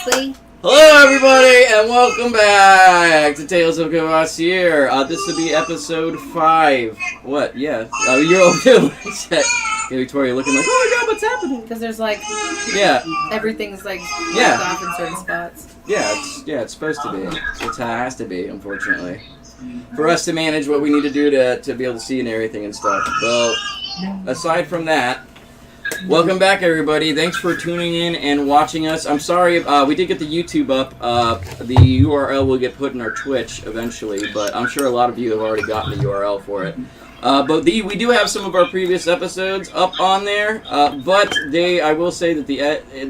Exactly. Hello, everybody, and welcome back to Tales of Kvasir. This will be episode 5. What? Yeah. You're over Victoria looking like, oh my god, what's happening? Because there's like, everything's like blocked off in certain spots. It's supposed to be. It's how it has to be, unfortunately. For us to manage what we need to do to be able to see and everything and stuff. Well, aside from that, welcome back, everybody. Thanks for tuning in and watching us. I'm sorry, we did get the YouTube up. The URL will get put in our Twitch eventually, but I'm sure a lot of you have already gotten the URL for it. But we do have some of our previous episodes up on there, but I will say that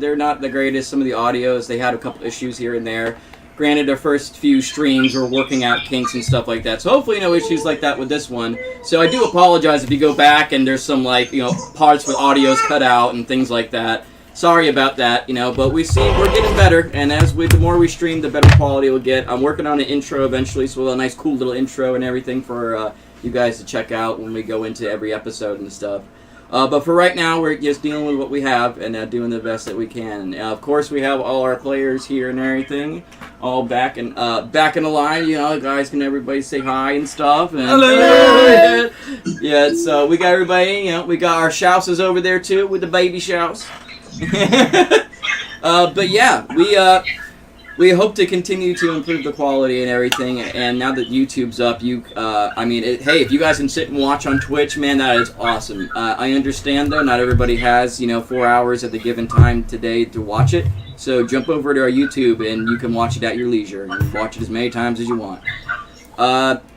they're not the greatest. Some of the audios, they had a couple issues here and there. Granted, our first few streams were working out kinks and stuff like that, so hopefully no issues like that with this one. So I do apologize if you go back and there's some, parts with audios cut out and things like that. Sorry about that, but we're getting better, and the more we stream, the better quality we'll get. I'm working on an intro eventually, so we'll have a nice, cool little intro and everything for you guys to check out when we go into every episode and stuff. But for right now, we're just dealing with what we have and doing the best that we can. Of course, we have all our players here and everything, all back in the line. Guys, can everybody say hi and stuff? And, hello. Yeah, so we got everybody. We got our Shouses over there too with the baby Shouse. But yeah, we hope to continue to improve the quality and everything, and now that YouTube's up, hey, if you guys can sit and watch on Twitch, man, that is awesome. I understand, though, not everybody has, 4 hours at the given time today to watch it, so jump over to our YouTube, and you can watch it at your leisure, and watch it as many times as you want.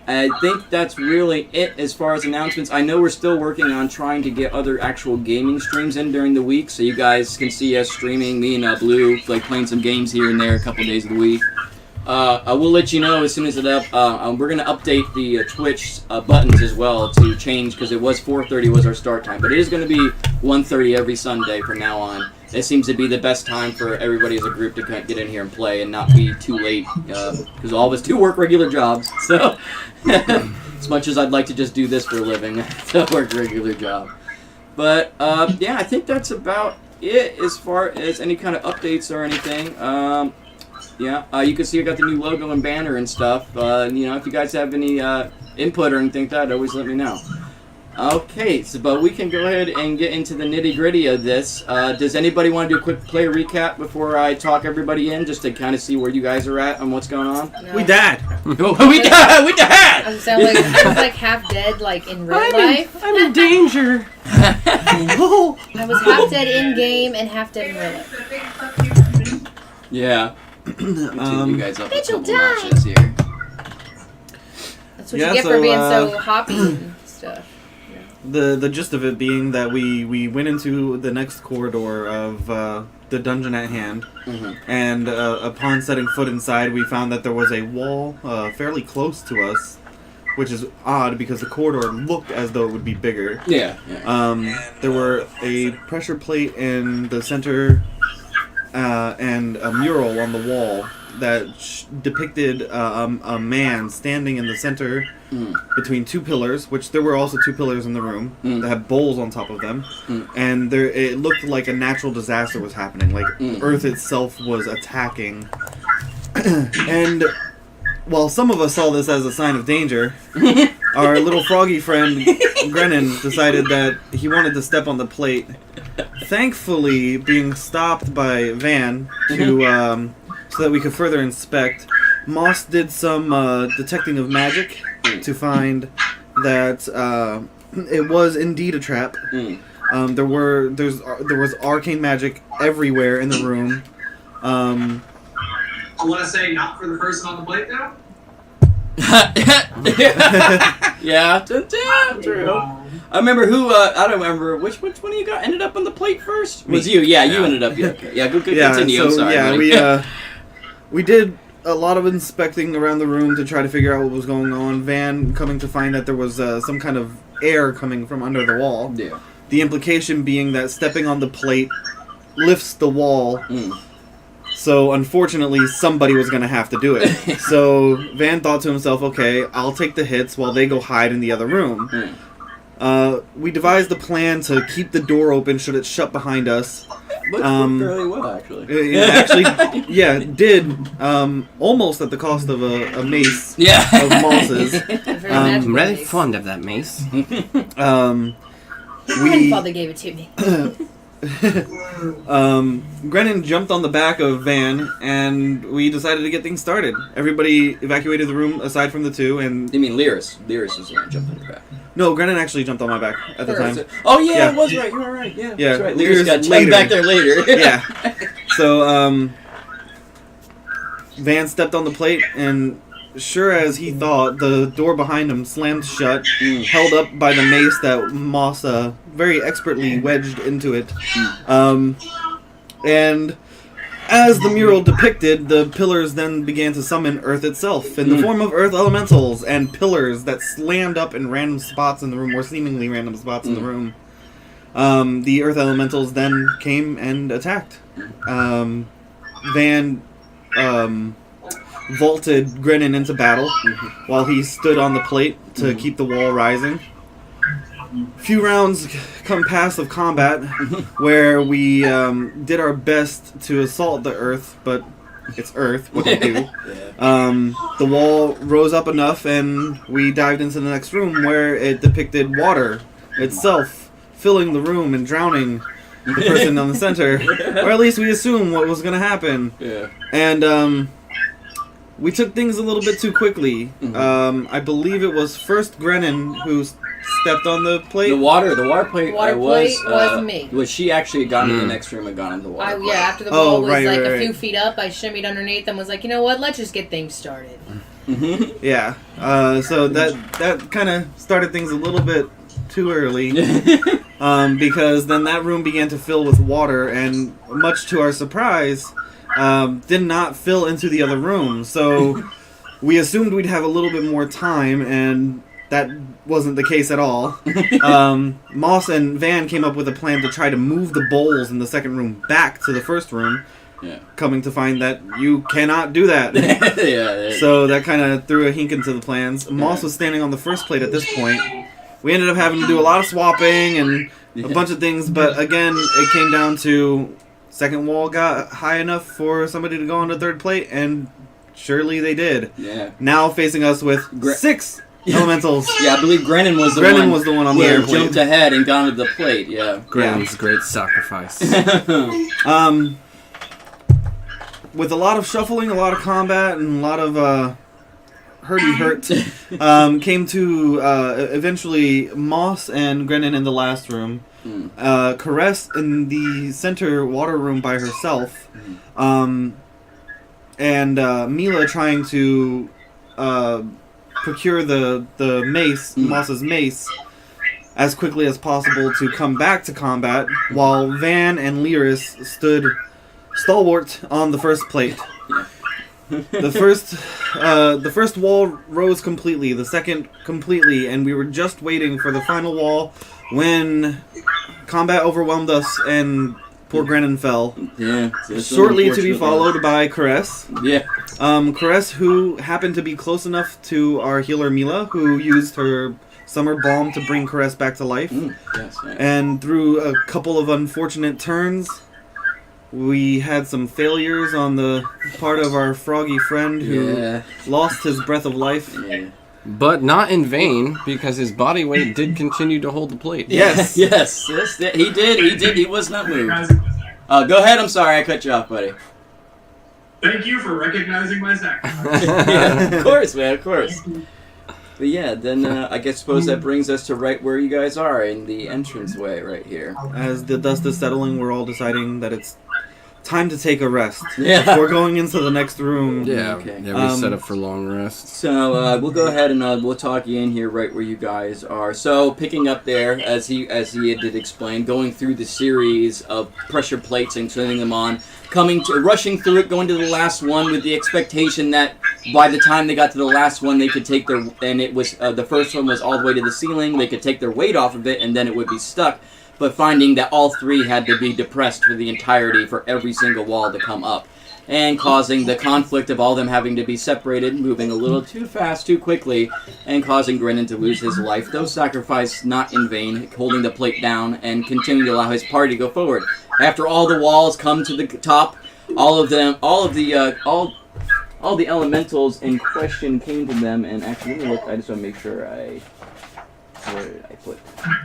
I think that's really it as far as announcements. I know we're still working on trying to get other actual gaming streams in during the week, so you guys can see us streaming, me and Blue, playing some games here and there a couple days of the week. I will let you know as soon as it's up. We're going to update the Twitch buttons as well to change, because it was 4:30 was our start time, but it is going to be 1:30 every Sunday from now on. It seems to be the best time for everybody as a group to get in here and play and not be too late, because all of us do work regular jobs, so as much as I'd like to just do this for a living, to work a regular job. But yeah, I think that's about it as far as any kind of updates or anything. You can see I got the new logo and banner and stuff. If you guys have any input or anything like that, always let me know. Okay, but we can go ahead and get into the nitty-gritty of this. Does anybody want to do a quick player recap before I talk everybody in, just to kind of see where you guys are at and what's going on? No. We died! We died! I was half dead, in real life. I'm in danger! I was half dead in-game and half dead in real life. Yeah. You guys up a Mitchell couple died. notches here. That's what you get for being so hoppy and stuff. The gist of it being that we went into the next corridor of the dungeon at hand, and upon setting foot inside, we found that there was a wall fairly close to us, which is odd because the corridor looked as though it would be bigger. Yeah. There were a pressure plate in the center and a mural on the wall that depicted a man standing in the center between two pillars, which there were also two pillars in the room that had bowls on top of them, and it looked like a natural disaster was happening, like Earth itself was attacking. And while some of us saw this as a sign of danger, our little froggy friend Grenin decided that he wanted to step on the plate. Thankfully, being stopped by Van so that we could further inspect, Moss did some detecting of magic to find that it was indeed a trap. There was arcane magic everywhere in the room. I want to say not for the person on the plate now. Yeah, true. I remember I don't remember which one of you ended up on the plate first. Was you? Yeah, you ended up. Yeah, okay. Yeah, good. Continue. I'm sorry. Yeah, we did a lot of inspecting around the room to try to figure out what was going on. Van coming to find that there was some kind of air coming from under the wall. Yeah. The implication being that stepping on the plate lifts the wall. So, unfortunately, somebody was going to have to do it. So, Van thought to himself, okay, I'll take the hits while they go hide in the other room. We devised a plan to keep the door open should it shut behind us, Worked fairly well, actually. Did almost at the cost of a mace Yeah. of Moss's. I'm really fond of that mace. My grandfather gave it to me. Grenin jumped on the back of Van, and we decided to get things started. Everybody evacuated the room aside from the two, and You mean Lyris? Lyris is the one jumping in the back. no, Grenin actually jumped on my back at the time. Oh yeah, Yeah. it was right. You were right. Yeah, Yeah, that's right. Lyris Lyris got later. back there later. Yeah. So, Van stepped on the plate, and sure as he thought, the door behind him slammed shut, held up by the mace that Moss very expertly wedged into it. And as the mural depicted, the pillars then began to summon Earth itself in the form of Earth elementals and pillars that slammed up in random spots in the room, or seemingly random spots in the room. The Earth elementals then came and attacked. Van vaulted Grenin into battle while he stood on the plate to keep the wall rising. Few rounds come past of combat where we did our best to assault the Earth, but it's Earth, what do you do? The wall rose up enough and we dived into the next room where it depicted water itself filling the room and drowning the person on the center, or at least we assumed what was going to happen. Yeah. And we took things a little bit too quickly. I believe it was first Grenin who stepped on the plate. The water plate. Water plate was me. Was she actually gone to the next room and gone into the water? plate? After the wall was a few right. feet up, I shimmied underneath and was like, you know what? Let's just get things started. Yeah. So that kind of started things a little bit too early. Because then that room began to fill with water, and much to our surprise, did not fill into the other room. So we assumed we'd have a little bit more time, and that wasn't the case at all. Moss and Van came up with a plan to try to move the bowls in the second room back to the first room, coming to find that you cannot do that. So that kind of threw a hink into the plans. Moss was standing on the first plate at this point. We ended up having to do a lot of swapping and a bunch of things, but again, it came down to second wall got high enough for somebody to go on the third plate, and surely they did. Yeah. Now facing us with 6 elementals. Yeah, I believe Grenin was the one on the who airplane. jumped ahead and gone to the plate. Yeah. Grenin's great sacrifice. With a lot of shuffling, a lot of combat, and a lot of hurt, came to eventually Moss and Grenin in the last room, Caress in the center water room by herself, and Mila trying to procure the mace, Moss's mace, as quickly as possible to come back to combat, while Van and Lyris stood stalwart on the first plate. The first wall rose completely, the second completely, and we were just waiting for the final wall when combat overwhelmed us and poor Grenin fell. Yeah. Shortly to be followed by Caress. Yeah. Caress, who happened to be close enough to our healer Mila, who used her summer balm to bring Caress back to life. Yes, right. And through a couple of unfortunate turns, we had some failures on the part of our froggy friend who lost his breath of life. Yeah. But not in vain, because his body weight did continue to hold the plate. Yes. Yes, he did. He was not moved. Go ahead. I'm sorry, I cut you off, buddy. Thank you for recognizing my sacrifice. Yeah, of course, man, of course. But yeah, then I suppose that brings us to right where you guys are in the entranceway right here. As the dust is settling, we're all deciding that it's time to take a rest. Yeah. Before going into the next room. Yeah, Okay. we set up for long rests. So we'll go ahead and we'll talk you in here right where you guys are. So picking up there, as he did explain, going through the series of pressure plates and turning them on, rushing through it, going to the last one with the expectation that by the time they got to the last one, they could take their, and it was the first one was all the way to the ceiling. They could take their weight off of it, and then it would be stuck. But finding that all 3 had to be depressed for the entirety for every single wall to come up. and causing the conflict of all them having to be separated, moving a little too fast, too quickly, and causing Grenin to lose his life, though sacrifice not in vain, holding the plate down and continuing to allow his party to go forward. After all the walls come to the top, all the elementals in question came to them, and actually, let me look, I just want to make sure where did I put?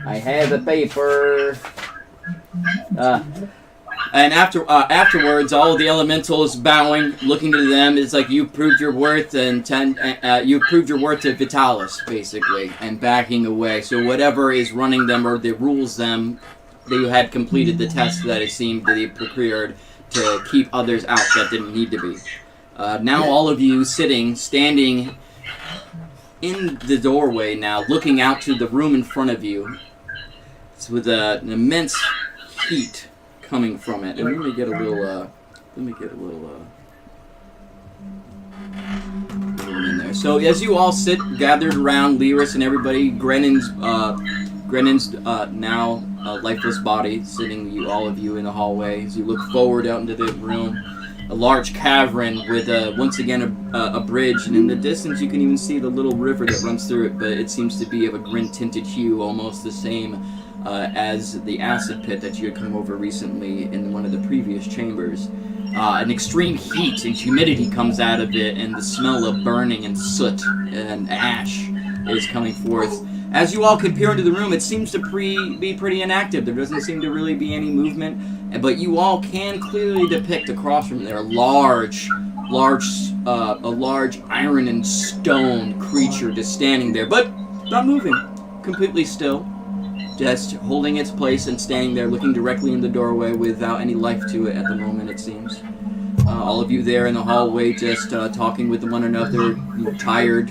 I have the paper. And afterwards, all of the elementals bowing, looking to them. It's like you proved your worth, and you proved your worth to Vitalis, basically, and backing away. So whatever is running them or that rules them, they had completed the test that it seemed that they procured to keep others out that didn't need to be. Now all of you standing in the doorway now, looking out to the room in front of you. It's with an immense heat coming from it. And let me get a little in there. So as you all sit gathered around Lyris and everybody, Grenin's now lifeless body sitting, all of you in the hallway. As you look forward out into the room, a large cavern with once again a bridge, and in the distance you can even see the little river that runs through it, but it seems to be of a green-tinted hue, almost the same as the acid pit that you had come over recently in one of the previous chambers. An extreme heat and humidity comes out of it, and the smell of burning and soot and ash is coming forth. As you all can peer into the room, it seems to be pretty inactive. There doesn't seem to really be any movement, but you all can clearly depict across from there a large iron and stone creature just standing there, but not moving, completely still, just holding its place and standing there looking directly in the doorway without any life to it at the moment, it seems. All of you there in the hallway just talking with one another, tired,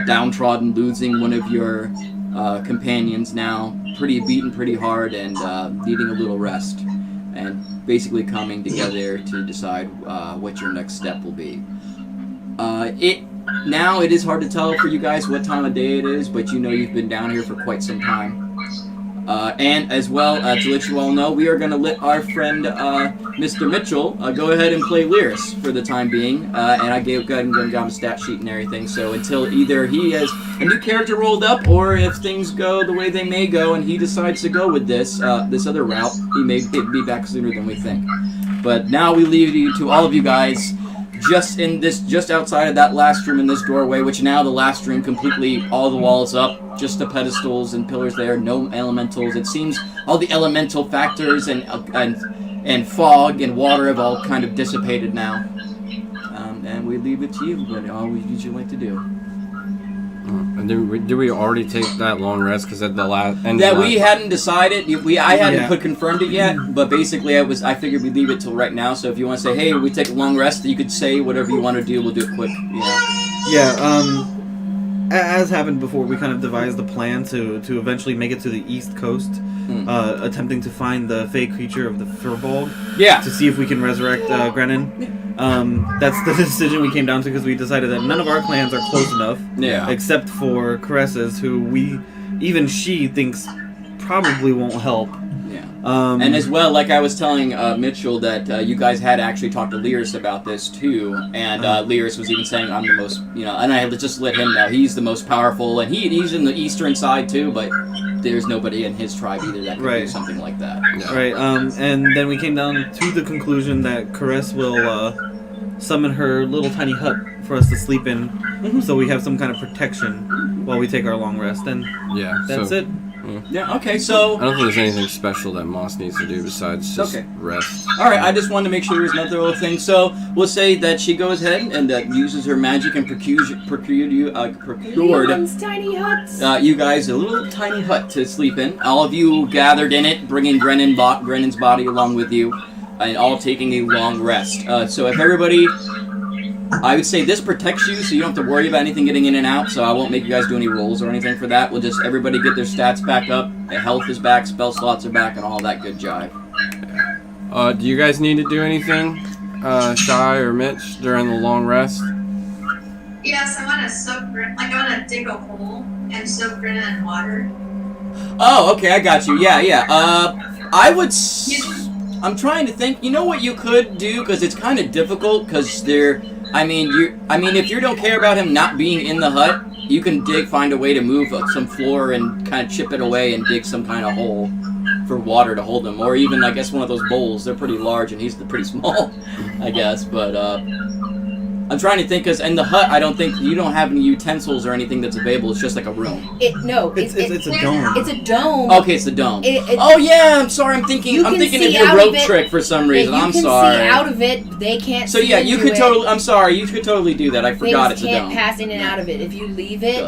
downtrodden, losing one of your companions now, beaten pretty hard and needing a little rest, and basically coming together to decide what your next step will be. Now it is hard to tell for you guys what time of day it is, but you know you've been down here for quite some time. And as well, to let you all know, we are going to let our friend Mr. Mitchell go ahead and play Lyris for the time being. And I got him a stat sheet and everything, so until either he has a new character rolled up, or if things go the way they may go and he decides to go with this other route, he may be back sooner than we think. But now we leave you to all of you guys just outside of that last room in this doorway, which now the last room completely, all the walls up, just the pedestals and pillars there, no elementals. It seems all the elemental factors and fog and water have all kind of dissipated now. And we leave it to you, but all would you like to do? And did we already take that long rest? Because at the last end we hadn't decided. I hadn't confirmed it yet, but basically I figured we'd leave it till right now. So if you want to say, hey, we take a long rest, you could say whatever you want to do. We'll do it quick. Yeah. As happened before, we kind of devised a plan to eventually make it to the east coast, attempting to find the fey creature of the Furball. Yeah. To see if we can resurrect Grenin. That's the decision we came down to, because we decided that none of our clans are close enough. Yeah. Except for Caresses, who even she thinks probably won't help. Yeah. And as well, like I was telling Mitchell, that you guys had actually talked to Lyris about this too, and Lyris was even saying I'm the most, and I just let him know he's the most powerful, and he's in the eastern side too, but there's nobody in his tribe either that can do something like that. Yeah. Right. And then we came down to the conclusion that Caress will summon her little tiny hut for us to sleep in, so we have some kind of protection while we take our long rest. And that's it. Yeah, okay, so... I don't think there's anything special that Moss needs to do besides just rest. Alright, I just wanted to make sure there was another little thing. So, we'll say that she goes ahead and uses her magic and procured tiny hut. You guys a little tiny hut to sleep in. All of you gathered in it, bringing Grenin's body along with you, and all taking a long rest. So if everybody... I would say this protects you, so you don't have to worry about anything getting in and out, so I won't make you guys do any rolls or anything for that. We'll just, everybody get their stats back up, health is back, spell slots are back, and all that good jive. Do you guys need to do anything, Shy or Mitch, during the long rest? Yes, I want to I want to dig a hole and soak Grenin in water. Oh, okay, I got you. Yeah. I would... I'm trying to think. You know what you could do, because it's kind of difficult. Because they're, I mean, if you don't care about him not being in the hut, you can find a way to move some floor and kind of chip it away and dig some kind of hole for water to hold him, or even I guess one of those bowls. They're pretty large and he's pretty small, I guess. But I'm trying to think, because in the hut, I don't think you don't have any utensils or anything that's available. It's just like a room. It's a dome. It's a dome. Okay, it's a dome. Oh yeah, I'm sorry. I'm thinking of your rope trick for some reason. I'm sorry. You can see out of it. They can't. So yeah, you could totally. I'm sorry. You could totally do that. I forgot it's a dome. They can't pass in and out of it. If you leave it,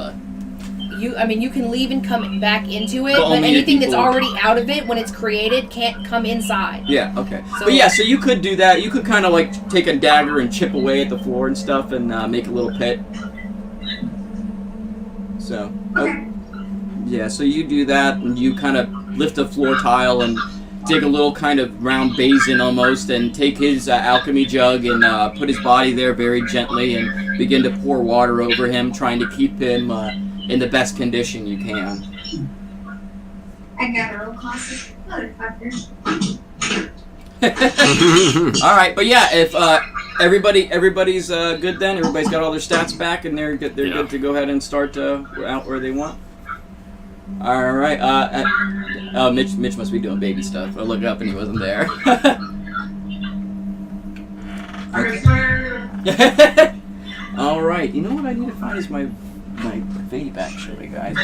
you can leave and come back into it, but anything that's already out of it when it's created can't come inside. Yeah. Okay. But yeah, so you could do that. You could kind of like take a dagger and chip away at the floor and stuff, and make a little pit. So. Yeah. So you do that, and you kind of lift a floor tile and dig a little kind of round basin almost, and take his alchemy jug and put his body there very gently, and begin to pour water over him, trying to keep him in the best condition you can. I got a real classic motherfucker. All right, but yeah, if everybody's good, then everybody's got all their stats back, and they're good to go ahead and start out where they want. All right. Mitch must be doing baby stuff. I looked up and he wasn't there. All right. You know what I need to find is my vape, actually, guys.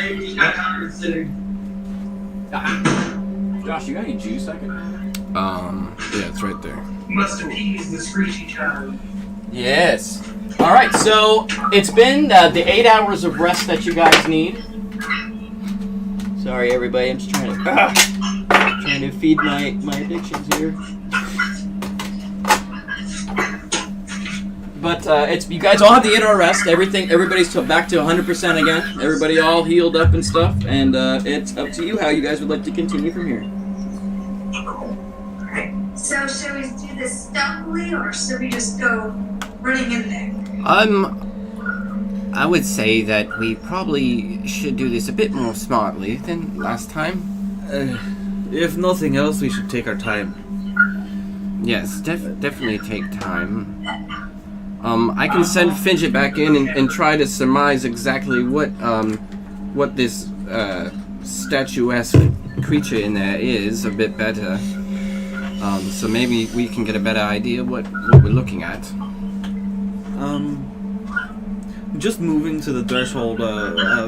Josh, you got any juice I can? Yeah, it's right there. Must appease the screechy child. Yes. All right. So it's been the 8 hours of rest that you guys need. Sorry, everybody. I'm just trying to feed my addictions here. But it's you guys all have the 8 hour rest. Everybody's back to 100% again. Everybody all healed up and stuff. And it's up to you how you guys would like to continue from here. Alright, so should we do this stealthily or should we just go running in there? I would say that we probably should do this a bit more smartly than last time. If nothing else, we should take our time. Yes, definitely take time. I can send Fidget back in and try to surmise exactly what this statuesque creature in there is a bit better. So maybe we can get a better idea what we're looking at. Just moving to the threshold,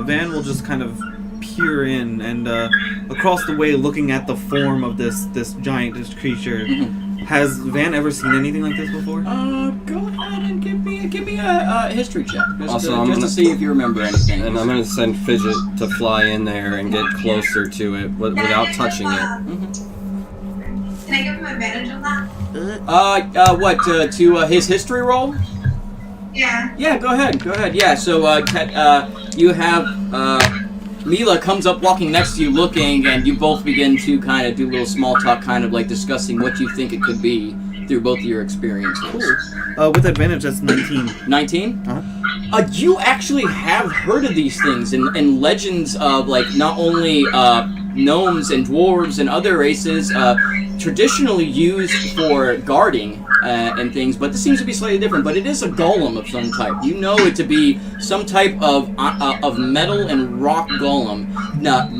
Van will just kind of peer in and across the way, looking at the form of this giant creature. Has Van ever seen anything like this before? Go ahead and give me a history check, just to see if you remember anything. And I'm gonna send Fidget to fly in there and get closer to it without touching it. Can I give him advantage on that? To his history roll? Yeah. Yeah, go ahead. Yeah, so you have Mila comes up walking next to you looking, and you both begin to kind of do a little small talk, kind of like discussing what you think it could be through both of your experiences. Cool. With advantage, that's 19. 19? Uh-huh. You actually have heard of these things in legends of, like, not only gnomes and dwarves and other races, traditionally used for guarding and things, but this seems to be slightly different. But it is a golem of some type. You know it to be some type of metal and rock golem. Not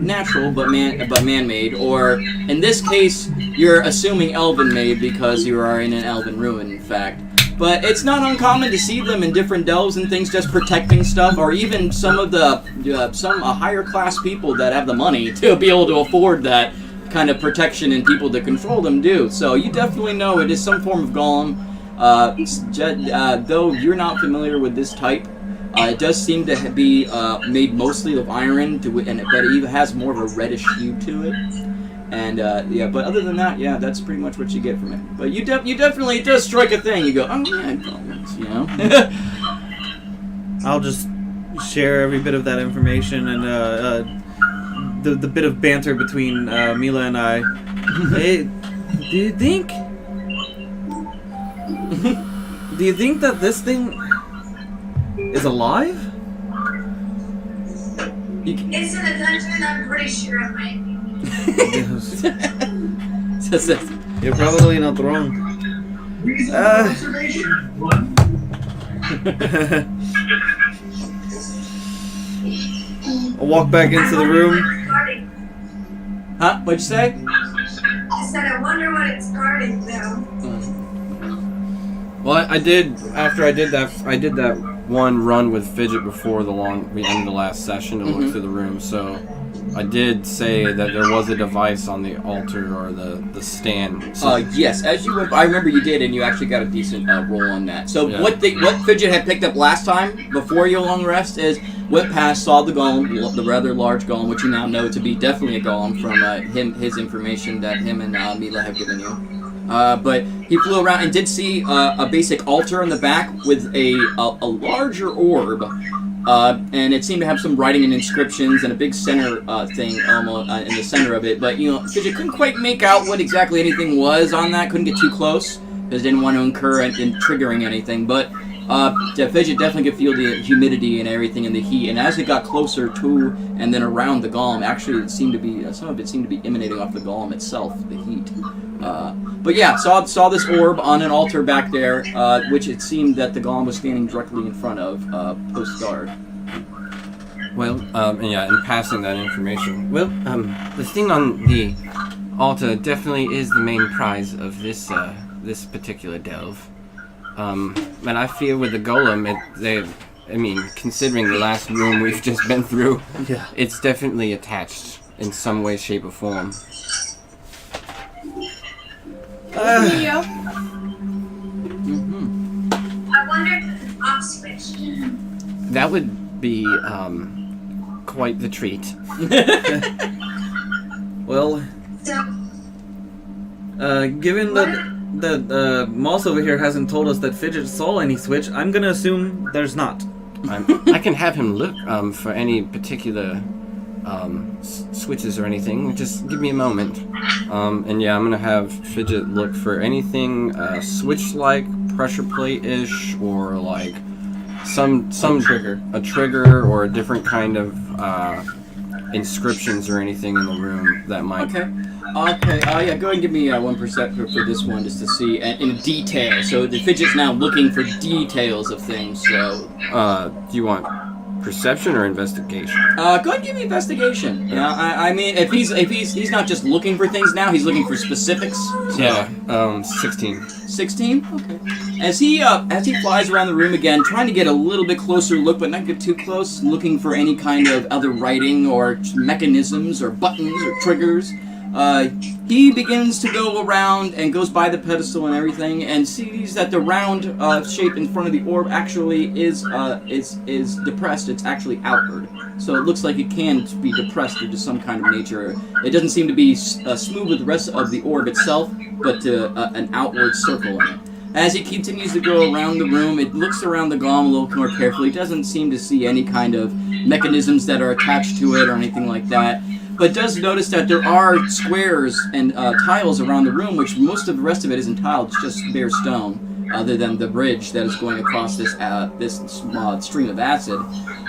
natural, but man-made, or in this case, you're assuming elven-made because you are in an elven ruin, in fact. But it's not uncommon to see them in different delves and things, just protecting stuff, or even some of the higher class people that have the money to be able to afford that kind of protection and people to control them do. So you definitely know it is some form of golem. Though you're not familiar with this type, it does seem to be made mostly of iron, but it even has more of a reddish hue to it. And but other than that, yeah, that's pretty much what you get from it. But you definitely, it does strike a thing. You go, oh yeah, golems, you know. I'll just share every bit of that information and the bit of banter between Mila and I. Hey, do you think that this thing is alive? It's in a dungeon, I'm pretty sure it might be. You're probably not wrong. Reasonable observation. One. I'll walk back into the room. Huh? What'd you say? I said, I wonder what it's guarding though. Well, I did that one run with Fidget before we ended the last session to look through the room, so I did say that there was a device on the altar or the stand. So, Yes, as you went, I remember you did, and you actually got a decent roll on that. So Yeah. what Fidget had picked up last time before your long rest is went past, saw the golem, the rather large golem, which you now know to be definitely a golem from his information that him and Mila have given you. But he flew around and did see a basic altar in the back with a larger orb. And it seemed to have some writing and inscriptions and a big center thing almost in the center of it. But, Fidget couldn't quite make out what exactly anything was on that. Couldn't get too close because didn't want to incur in triggering anything. But Fidget definitely could feel the humidity and everything and the heat. And as it got closer to and then around the golem, actually it seemed to be some of it seemed to be emanating off the golem itself, the heat. But yeah, saw this orb on an altar back there, which it seemed that the golem was standing directly in front of, post guard. well, in passing that information. Well, the thing on the altar definitely is the main prize of this particular delve. And I fear with the golem, considering the last room we've just been through, Yeah. it's definitely attached in some way, shape, or form. Video. I wonder if it's an off switch. That would be quite the treat. Well, So, given that Moss over here hasn't told us that Fidget saw any switch, I'm gonna assume there's not. I can have him look for any particular switches or anything. Just give me a moment. I'm gonna have Fidget look for anything switch-like, pressure plate-ish, or like some trigger. a trigger, or a different kind of inscriptions or anything in the room that might. Okay. Go ahead and give me 1% for this one just to see in detail. So the Fidget's now looking for details of things. So Do you want perception or investigation? go ahead and give me investigation. Yeah, I mean if he's not just looking for things now, he's looking for specifics. So. Yeah. 16. 16? Okay. As he flies around the room again, trying to get a little bit closer look, but not get too close, looking for any kind of other writing or mechanisms or buttons or triggers, he begins to go around and goes by the pedestal and everything, and sees that the round shape in front of the orb actually is depressed. It's actually outward, so it looks like it can be depressed due to some kind of nature. It doesn't seem to be smooth with the rest of the orb itself, but an outward circle in it. As he continues to go around the room, it looks around the golem a little more carefully. It doesn't seem to see any kind of mechanisms that are attached to it or anything like that. But does notice that there are squares and tiles around the room, which most of the rest of it isn't tiled, it's just bare stone, other than the bridge that is going across this stream of acid.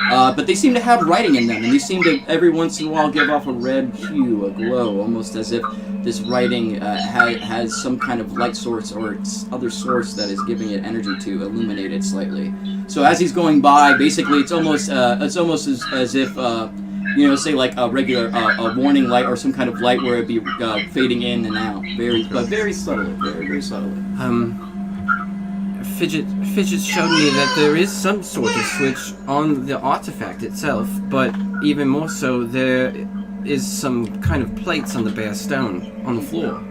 But they seem to have writing in them, and they seem to every once in a while give off a red hue, a glow, almost as if this writing has some kind of light source or other source that is giving it energy to illuminate it slightly. So as he's going by, basically it's almost as if say like a regular a warning light or some kind of light where it'd be fading in and out, very subtly, very subtly. Fidget showed me that there is some sort of switch on the artifact itself, but even more so, there is some kind of plates on the bare stone on the floor.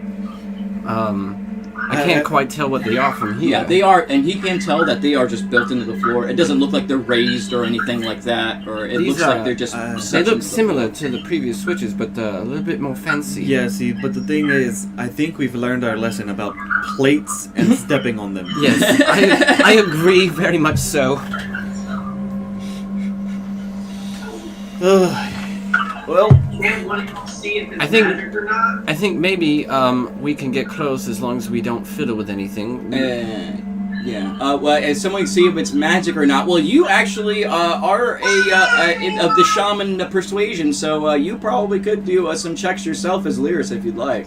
I can't quite tell what they are from here. Yeah, they are, and he can tell that they are just built into the floor. It doesn't look like they're raised or anything like that, or it looks like they're just. They look similar to the previous switches, but a little bit more fancy. Yeah, see, but the thing is, I think we've learned our lesson about plates and stepping on them. Yes, I agree very much so. Well, I think maybe we can get close as long as we don't fiddle with anything. Well, as someone can see if it's magic or not. Well, you actually are of the shaman persuasion, so you probably could do some checks yourself as Lyris if you'd like.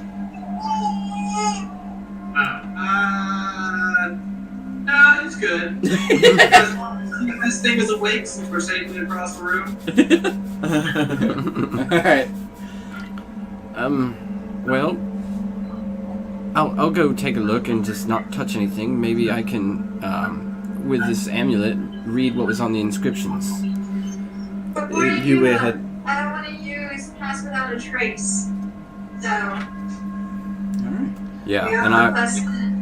good. This thing is awake since we're safely across the room. Alright. Well, I'll go take a look and just not touch anything. Maybe I can, with this amulet, read what was on the inscriptions. Before You wait ahead. I don't want to use pass without a trace. So. Alright. Yeah, and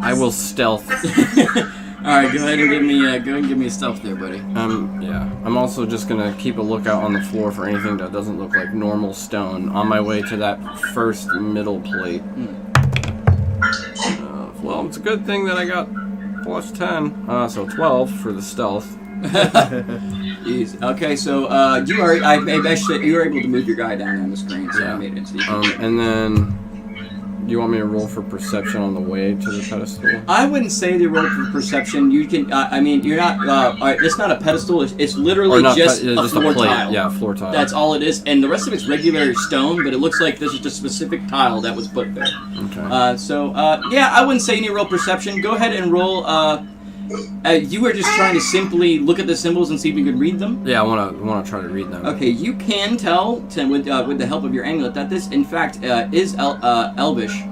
I will stealth. Alright, go ahead and give me a stealth there, buddy. Yeah. I'm also just gonna keep a lookout on the floor for anything that doesn't look like normal stone on my way to that first middle plate. Well, it's a good thing that I got plus 10. So 12 for the stealth. Jeez. Okay, so you were able to move your guy down on the screen, so I made it so you can And then you want me to roll for perception on the way to the pedestal? I wouldn't say they roll for perception. You can, I mean, you're not, it's not a pedestal, it's literally just a floor tile. Yeah, floor tile. That's all it is, and the rest of it's regular stone, but it looks like this is a specific tile that was put there. Okay. Yeah, I wouldn't say any roll perception. Go ahead and roll, you were just trying to simply look at the symbols and see if you could read them? Yeah, I wanna try to read them. Okay, you can tell, with the help of your amulet, that this, in fact, is Elvish.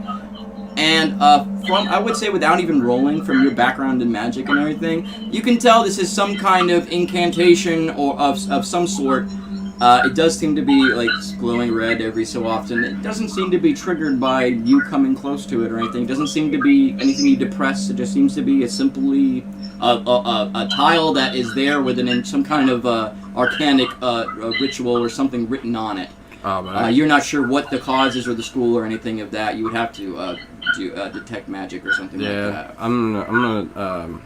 And I would say without even rolling, from your background in magic and everything, you can tell this is some kind of incantation or of some sort. It does seem to be like glowing red every so often. It doesn't seem to be triggered by you coming close to it or anything. It doesn't seem to be anything you depress. It just seems to be simply a tile that is there with some kind of arcanic ritual or something written on it. You're not sure what the cause is or the school or anything of that. You would have to do detect magic or something like that. I'm gonna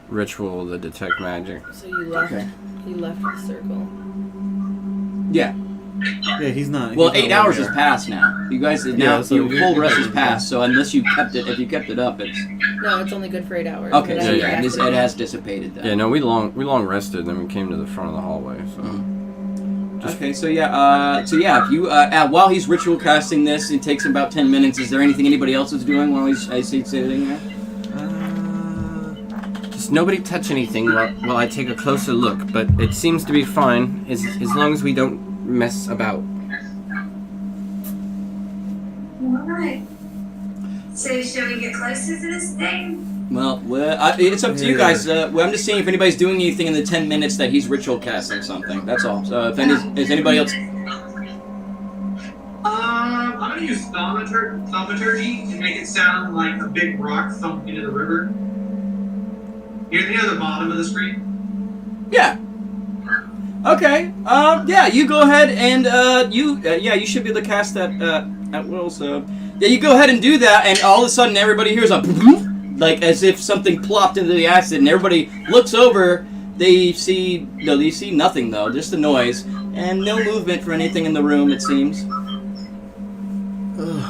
ritual the detect magic. So you left. Okay. You left the circle. Yeah. Yeah, he's not. Well, he's 8 not hours over has here. passed now. You guys, now so your full rest has you're- passed. So unless you kept it, if you kept it up, it's No, it's only good for 8 hours. okay. But So I yeah, have to- it has dissipated then. Yeah, no, we long rested, and then we came to the front of the hallway. So. Okay, so yeah, if you while he's ritual casting this, it takes about 10 minutes. Is there anything anybody else is doing while he's sitting there? Just nobody touch anything while I take a closer look, but it seems to be fine as long as we don't mess about. Alright. So, shall we get closer to this thing? Well, it's up to you guys. I'm just seeing if anybody's doing anything in the 10 minutes that he's ritual casting something. That's all. So if is anybody else? I'm gonna use thaumaturgy and make it sound like a big rock thumping into the river. Near the bottom of the screen. Yeah. Okay. Yeah. You go ahead and you should be able to cast that at will. So yeah, you go ahead and do that, and all of a sudden everybody hears a like as if something plopped into the acid, and everybody looks over. They see nothing though, just the noise and no movement for anything in the room. It seems.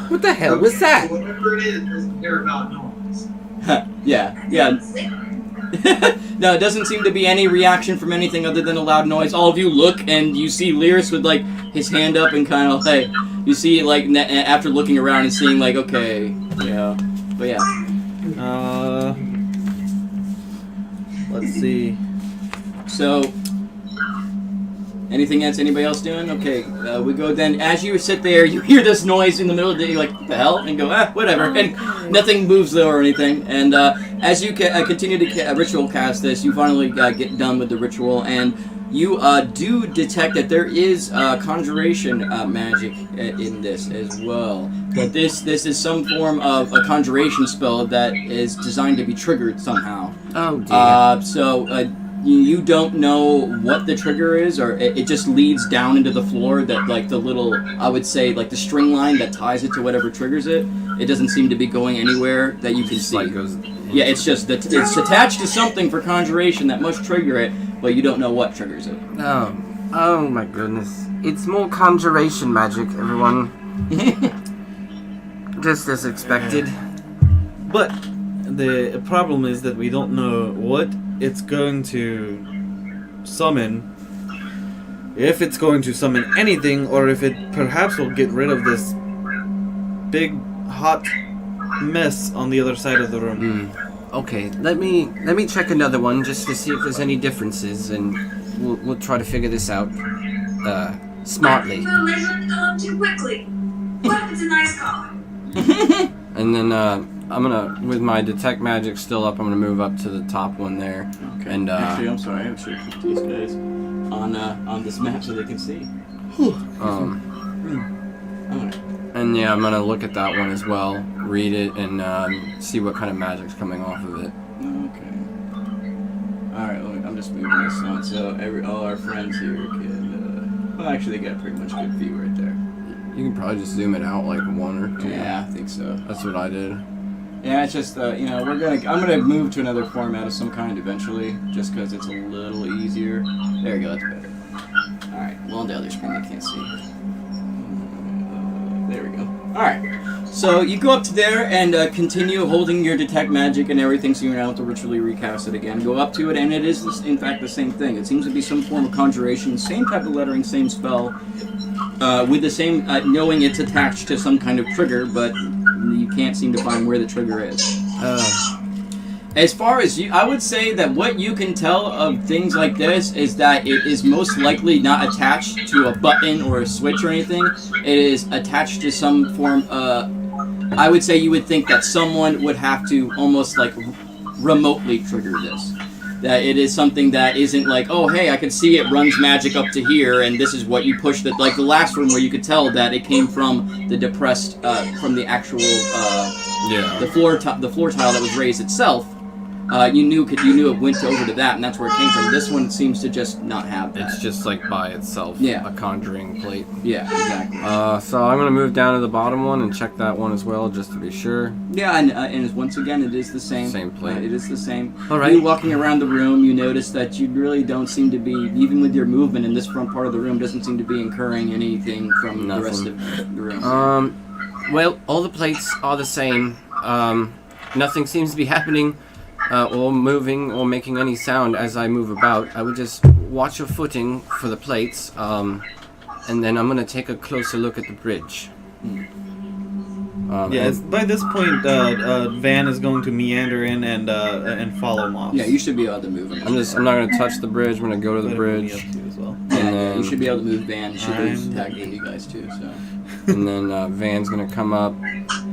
What the hell was that? Whatever it is, doesn't care about noise. Yeah. No, it doesn't seem to be any reaction from anything other than a loud noise. All of you look and you see Lyris with like his hand up and kind of like you see like after looking around and seeing like okay, yeah, but yeah. Let's see. So, anything else? Anybody else doing? Okay, we go then. As you sit there, you hear this noise in the middle of the day. You're like, what the hell? And go, whatever. And nothing moves though or anything. And as you continue to ritual cast this, you finally get done with the ritual, and you do detect that there is conjuration magic in this as well. That this is some form of a conjuration spell that is designed to be triggered somehow. Oh dear. So you don't know what the trigger is, or it just leads down into the floor. That like the little, I would say, like the string line that ties it to whatever triggers it. It doesn't seem to be going anywhere that you can see. Like goes. Yeah, it's just that it's attached to something for conjuration that must trigger it, but you don't know what triggers it. Oh my goodness! It's more conjuration magic, everyone. Just as expected. But the problem is that we don't know what it's going to summon. If it's going to summon anything, or if it perhaps will get rid of this big, hot mess on the other side of the room. Okay, let me check another one just to see if there's any differences, and we'll try to figure this out smartly. No, they let it go up too quickly. What if it's a nice car? And then I'm gonna, with my detect magic still up, I'm gonna move up to the top one there. Okay. And actually, I'm sorry. I should put these guys on this map so they can see. Alright. And yeah, I'm gonna look at that one as well, read it, and see what kind of magic's coming off of it. Okay. Alright, look, I'm just moving this on so all our friends here can. Well, actually, they got a pretty much good view right there. You can probably just zoom it out like 1 or 2. Yeah, I think so. That's what I did. Yeah, it's just I'm gonna move to another format of some kind eventually, just because it's a little easier. There you go, that's better. All right, well on the other screen you can't see. There we go. All right, so you go up to there and continue holding your detect magic and everything, so you're not able to ritually recast it again. Go up to it, and it is in fact the same thing. It seems to be some form of conjuration, same type of lettering, same spell. With the same, knowing it's attached to some kind of trigger, but you can't seem to find where the trigger is. As far as I would say that what you can tell of things like this is that it is most likely not attached to a button or a switch or anything. It is attached to some form, I would say you would think that someone would have to almost like remotely trigger this. That it is something that isn't like, oh hey, I can see it runs magic up to here, and this is what you push. That like the last room where you could tell that it came from the depressed, from the actual, the floor tile that was raised itself. You knew it went over to that, and that's where it came from. This one seems to just not have that. It's just like by itself, yeah. A conjuring plate. Yeah, exactly. So I'm gonna move down to the bottom one and check that one as well, just to be sure. Yeah, and once again, it is the same. Same plate. It is the same. All right. You walking around the room, you notice that you really don't seem to be, even with your movement in this front part of the room, doesn't seem to be incurring anything from the rest of the room. Well, all the plates are the same. Nothing seems to be happening. Or moving or making any sound as I move about. I would just watch your footing for the plates, and then I'm gonna take a closer look at the bridge. By this point, Van is going to meander in and follow Moss. Yeah, you should be able to move him. I'm not gonna touch the bridge. I'm gonna go to the bridge. As well. Yeah, you should be able to move Van. You should be able to tag you guys too. So. And then Van's gonna come up,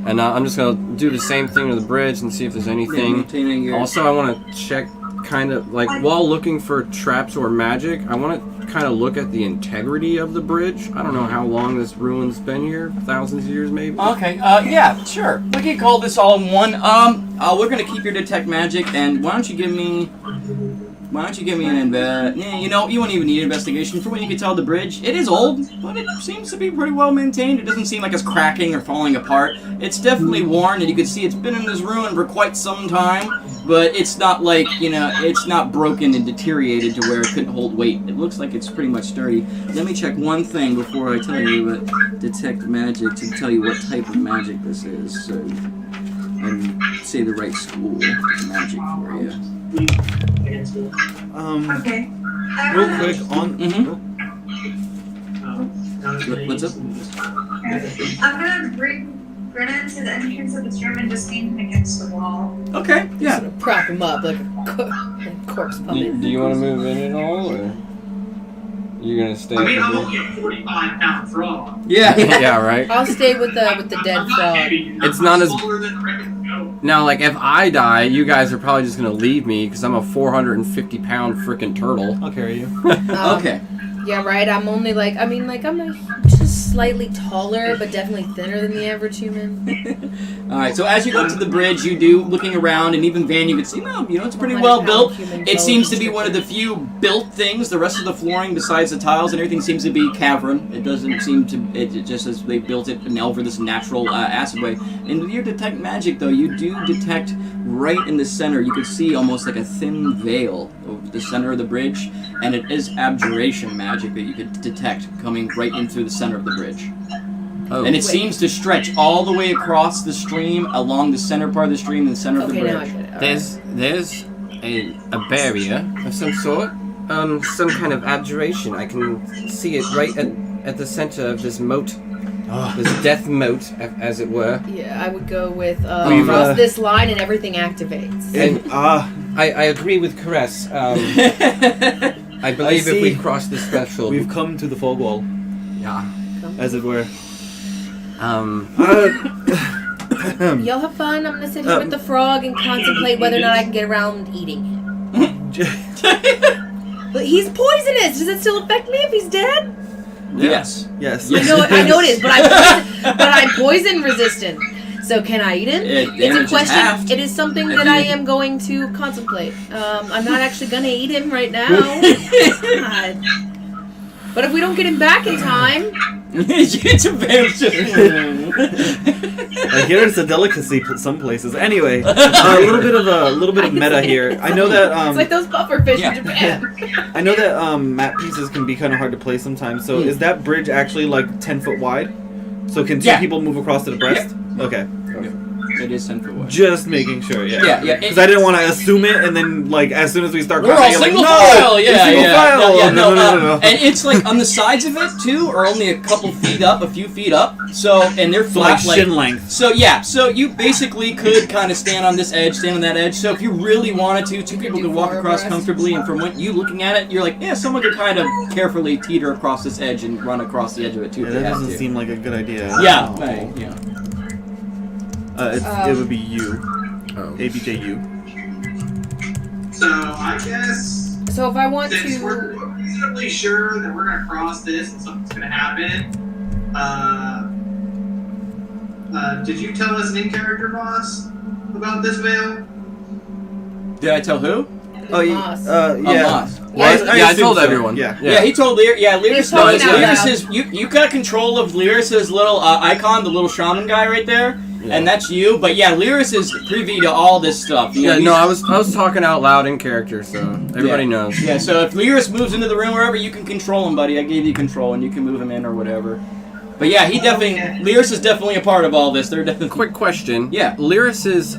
and I'm just gonna do the same thing to the bridge and see if there's anything. Yeah, also, I want to check, kind of like while looking for traps or magic, I want to kind of look at the integrity of the bridge. I don't know how long this ruin's been here, thousands of years maybe. Okay, yeah, sure. We can call this all in one. We're gonna keep your detect magic, and why don't you give me an you won't even need investigation. For when you can tell the bridge, it is old, but it seems to be pretty well maintained. It doesn't seem like it's cracking or falling apart. It's definitely worn, and you can see it's been in this ruin for quite some time, but it's not like, it's not broken and deteriorated to where it couldn't hold weight. It looks like it's pretty much sturdy. Let me check one thing before I tell you what detect magic to tell you what type of magic this is, so and say the right school of magic for you. Okay. Real quick on. What's up? I'm gonna bring Grenin to the entrance of this room and just lean him against the wall. Okay, yeah. Just gonna prop him up like a corpse puppet. Do you want to move in at all, or you gonna stay? I mean, I'm only a 45-pound frog. Yeah. Yeah, right. I'll stay with the dead frog. It's not as smaller than the regular goat. now like if I die, you guys are probably just gonna leave me because I'm a 450-pound freaking turtle. I'll carry you. Okay. Yeah, right. I'm only I'm just slightly taller, but definitely thinner than the average human. Alright, so as you go up to the bridge, you do, looking around, and even Van, you can see, it's pretty well built. It seems to be one of the few built things. The rest of the flooring, besides the tiles and everything, seems to be cavern. It doesn't seem to, it just as they built it over this natural acid way. And with your detect magic, though, you do detect right in the center, you could see almost like a thin veil over the center of the bridge, and it is abjuration magic that you could detect coming right in through the center of the bridge. Oh. And it seems to stretch all the way across the stream, along the center part of the stream, and the center of the Okay, now I bridge. get it. All There's a barrier of some sort, some kind of abjuration. I can see it right at the center of this moat. this death moat, as it were. Yeah, I would go with We've, cross this line and everything activates. And I agree with Caress. I believe if we cross this threshold, We've come to the fog wall, yeah. as it were. Y'all have fun. I'm gonna sit here with the frog and contemplate whether or not I can get around eating him. But he's poisonous. Does it still affect me if he's dead? Yes. Yes. I know it is, but I'm poison resistant. So can I eat him? It's a question. Halved. It is something that I am going to contemplate. I'm not actually gonna eat him right now. God. But if we don't get him back in time, It's a I hear it's a delicacy some places. Anyway, a little bit of meta here. I know that it's like those puffer fish in Japan. I know that map pieces can be kind of hard to play sometimes. So is that bridge actually like 10 foot wide? So can two people move across to the breast? Yeah. Okay. It is 10 foot wide. Just making sure, yeah. Yeah. Because I didn't want to assume it, and then like as soon as we start, We're all single file. No. And it's like on the sides of it too, are only a few feet up. So and they're flat, like shin length. So yeah, so you basically could kind of stand on this edge, stand on that edge. So if you really wanted to, two people could walk across comfortably. And from what you looking at it, you're like, yeah, someone could kind of carefully teeter across this edge and run across the edge of it too. Yeah, that doesn't seem like a good idea. Yeah. It would be you. ABJU. So I guess. So if I want Since to, we're reasonably sure that we're gonna cross this and something's gonna happen. Did you tell us an in-character boss about this veil? Did I tell who? Oh, Moss. Moss. I told so. everyone. Yeah, he told Lyris. Yeah, Lyris knows. Lyris is you got control of Lyris's little icon, the little shaman guy right there, and that's you. But yeah, Lyris is privy to all this stuff. You know, I was talking out loud in character, so everybody knows. Yeah, so if Lyris moves into the room wherever, you can control him, buddy. I gave you control, and you can move him in or whatever. But yeah, Lyris is definitely a part of all this. They're definitely. Quick question. Yeah. Lyris's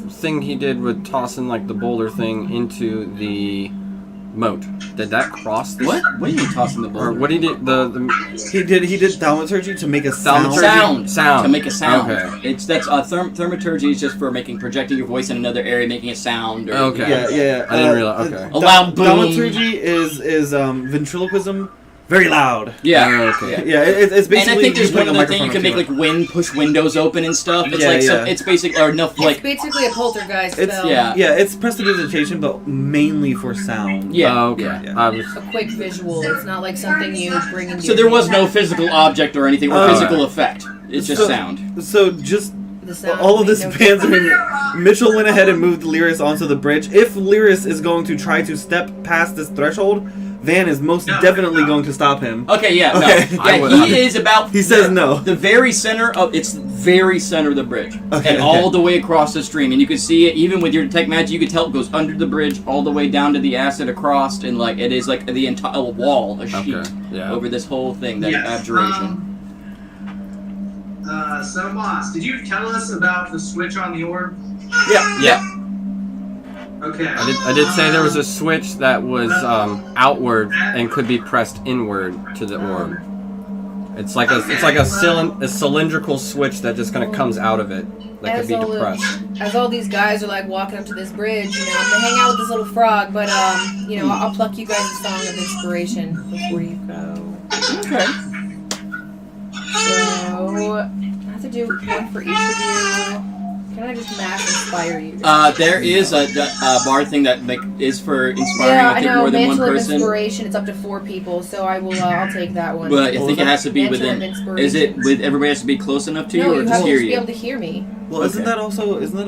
thing he did with tossing like the boulder thing into the moat. Did that cross this? What? What do you mean tossing the boulder? Or what he did? He did thaumaturgy to make a sound. To make a sound. Okay. That's thaumaturgy is just for projecting your voice in another area, making a sound. Or, okay. Yeah. I didn't realize. Okay. A loud boom. Thaumaturgy is ventriloquism. Very loud. Yeah. Okay. Yeah, it's basically. And I think there's one other thing you can make, like wind push windows open and stuff. It's it's basically it's basically a poltergeist spell. It's prestidigitation, but mainly for sound. Yeah. Okay. Yeah. A quick visual. It's not like something you bring into. So there was no physical object or anything or physical effect. It's just sound. So just. Sound all of this spans. Mitchell went ahead and moved Lyris onto the bridge. If Lyris is going to try to step past this threshold, Van is most definitely going to stop him. Okay, yeah, okay. No. Yeah, he is about... He says no. The very center of... It's the very center of the bridge. Okay, and all the way across the stream. And you can see it, even with your detect magic, you can tell it goes under the bridge, all the way down to the acid across, and like it is like the entire wall, a sheet over this whole thing, that abjuration. So Moss, did you tell us about the switch on the orb? Yeah. Okay. I did say there was a switch that was outward and could be pressed inward to the orb. It's like a cylindrical switch that just kind of comes out of it that could be depressed. As all these guys are like walking up to this bridge, I'm gonna hang out with this little frog, but I'll pluck you guys a song of inspiration before you go. Okay. So I have to do one for each of you. Can I just mass inspire you? There is a bar thing that is for inspiring I know, more than one Mantle of person. Inspiration. It's up to 4 people, so I'll take that one. But I think it has to be Mantle within. of Is it Inspiration. with everybody has to be close enough to you, No, or you just have to hear be you? able to hear me. Well, isn't that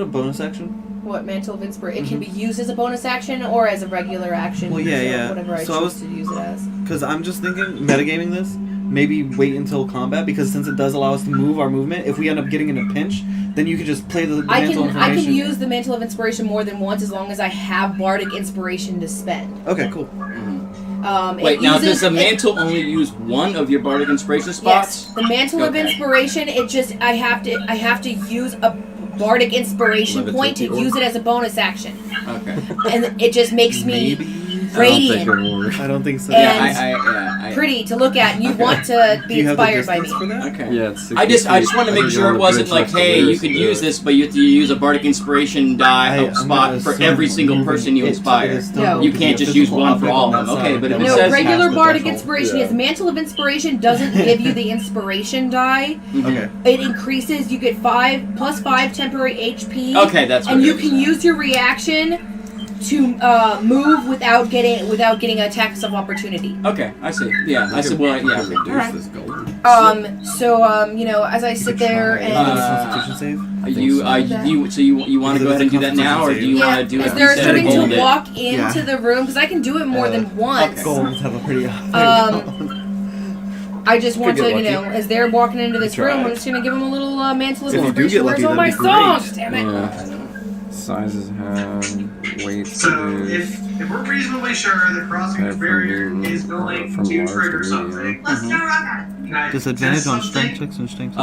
a bonus action? What, Mantle of Inspiration? It can be used as a bonus action or as a regular action. Well, yeah. Whatever I choose to use it as. Because I'm just thinking, metagaming this, maybe wait until combat, because since it does allow us to move our movement, if we end up getting in a pinch, then you could just play the Mantle of I Inspiration. can use the Mantle of Inspiration more than once as long as I have Bardic Inspiration to spend. Okay, cool. Wait, now does the mantle only use one of your bardic inspiration spots? Yes, the Mantle of Inspiration. I have to use a Bardic Inspiration point to use it as a bonus action. Okay. And it just makes me. radiant, I don't think so. And pretty to look at, and you want to be inspired by me. For that? Okay. Yeah, it's I just want to make sure it wasn't like, hey, you could use this, but you have to use a bardic inspiration die spot for every single person you inspire. No. You can't just use one for all of them. Okay, but if it No, says regular bardic threshold. inspiration is Mantle of Inspiration doesn't give you the inspiration die. Okay. It increases. You get plus 5 temporary HP. Okay, that's and what you it is. can use your reaction to move without getting attacks of opportunity. Okay, I see. Yeah, I said, well, yeah. Reduce Alright. this gold. As I sit there and Constitution save? You want to go ahead and do that now, or do you want to do it as they're instead starting of hold to it? walk into the room, because I can do it more than once. Golems have a pretty I just want Could to, get lucky. as they're walking into this Try. room, I'm just going to give them a little mantle of If you do inspiration. get lucky, Where's all my that'd be great. songs? Damn it. Sizes have weights So reduced. if we're reasonably sure that crossing the barrier is going From to Mars to trigger Rio. something, Let's throw a rock at it. can I Disadvantage test on something? strength checks and strength You